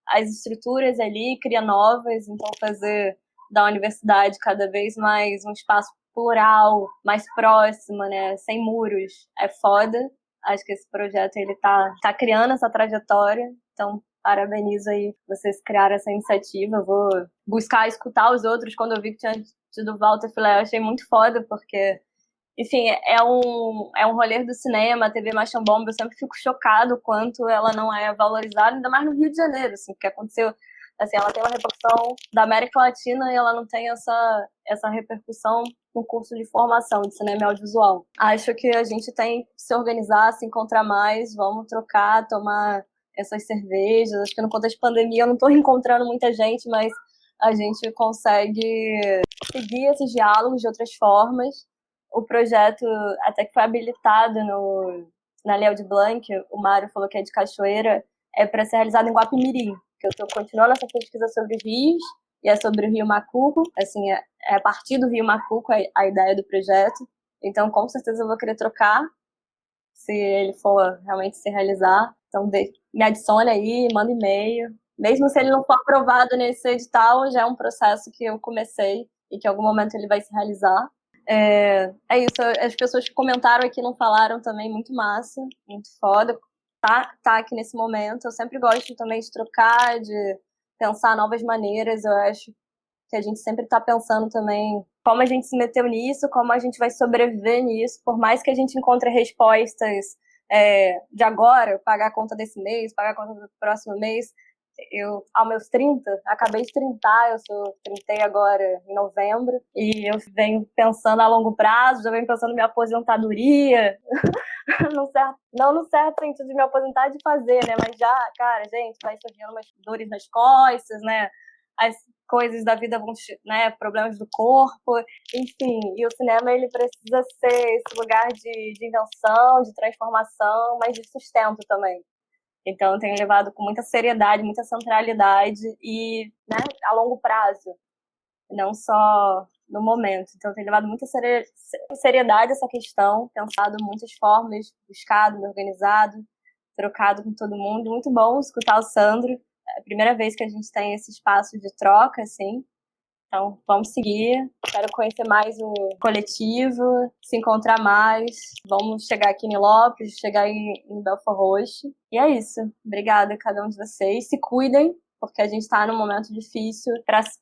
as estruturas ali, cria novas, então fazer da universidade cada vez mais um espaço plural, mais próximo, né? Sem muros, é foda. Acho que esse projeto ele tá criando essa trajetória, então parabenizo aí vocês criaram essa iniciativa. Eu vou buscar escutar os outros. Quando eu vi que tinha tido Walter, eu falei, eu achei muito foda, porque enfim, é um rolê do cinema, a TV Machão Bomba, eu sempre fico chocado o quanto ela não é valorizada, ainda mais no Rio de Janeiro, assim, porque aconteceu, assim, ela tem uma repercussão da América Latina e ela não tem essa repercussão no curso de formação de cinema e audiovisual. Acho que a gente tem que se organizar, se encontrar mais, vamos trocar, tomar essas cervejas. Acho que no contexto de pandemia eu não estou encontrando muita gente, mas a gente consegue seguir esses diálogos de outras formas. O projeto até que foi habilitado na Léo de Blanc, o Mário falou que é de Cachoeira, é para ser realizado em Guapimirim, que eu estou continuando essa pesquisa sobre rios, e é sobre o Rio Macuco, assim, é a partir do Rio Macuco a ideia do projeto, então com certeza eu vou querer trocar, se ele for realmente se realizar, então me adicione aí, manda e-mail, mesmo se ele não for aprovado nesse edital, já é um processo que eu comecei e que em algum momento ele vai se realizar. É isso, as pessoas que comentaram aqui não falaram também, muito massa, muito foda, tá aqui nesse momento. Eu sempre gosto também de trocar, de pensar novas maneiras. Eu acho que a gente sempre tá pensando também como a gente se meteu nisso, como a gente vai sobreviver nisso, por mais que a gente encontre respostas de agora, pagar a conta desse mês, pagar a conta do próximo mês. Eu, aos meus 30, acabei de 30, eu sou 30 agora em novembro, e eu venho pensando a longo prazo, já venho pensando em minha aposentadoria, não no certo sentido de me aposentar de fazer, né, mas já, cara, gente, vai surgindo umas dores nas costas, né, as coisas da vida vão, né, problemas do corpo, enfim, e o cinema, ele precisa ser esse lugar de invenção, de transformação, mas de sustento também. Então, eu tenho levado com muita seriedade, muita centralidade e, né, a longo prazo, não só no momento. Então, eu tenho levado muita seriedade essa questão, pensado em muitas formas, buscado, me organizado, trocado com todo mundo. Muito bom escutar o Sandro. É a primeira vez que a gente tem esse espaço de troca, assim. Então, vamos seguir. Quero conhecer mais o coletivo, se encontrar mais. Vamos chegar aqui em Lopes, chegar em Belfort Roxo. E é isso. Obrigada a cada um de vocês. Se cuidem, porque a gente está num momento difícil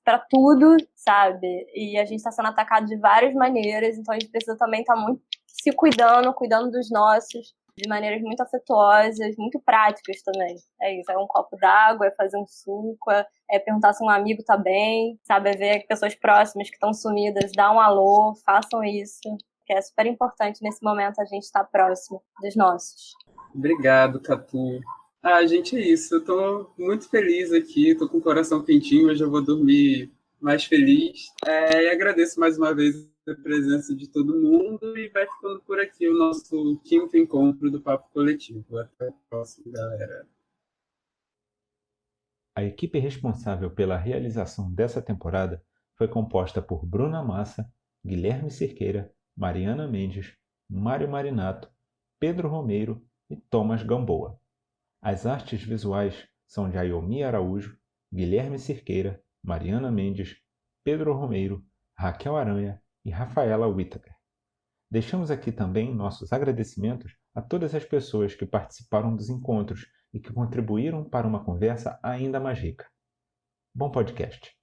para tudo, sabe? E a gente está sendo atacado de várias maneiras. Então, a gente precisa também estar muito se cuidando dos nossos, de maneiras muito afetuosas, muito práticas também. É isso, é um copo d'água, é fazer um suco, é perguntar se um amigo tá bem, sabe, é ver pessoas próximas que estão sumidas, dar um alô, façam isso, que é super importante nesse momento a gente estar próximo dos nossos. Obrigado, Catu. Gente, é isso. Eu tô muito feliz aqui, tô com o coração quentinho, hoje eu vou dormir mais feliz. E agradeço mais uma vez a presença de todo mundo e vai ficando por aqui o nosso 5º encontro do Papo Coletivo. Até a próxima, galera. A equipe responsável pela realização dessa temporada foi composta por Bruna Massa, Guilherme Cerqueira, Mariana Mendes, Mário Marinato, Pedro Romeiro e Thomas Gamboa. As artes visuais são de Ayomi Araújo, Guilherme Cerqueira, Mariana Mendes, Pedro Romeiro, Raquel Aranha e Rafaela Whittaker. Deixamos aqui também nossos agradecimentos a todas as pessoas que participaram dos encontros e que contribuíram para uma conversa ainda mais rica. Bom podcast!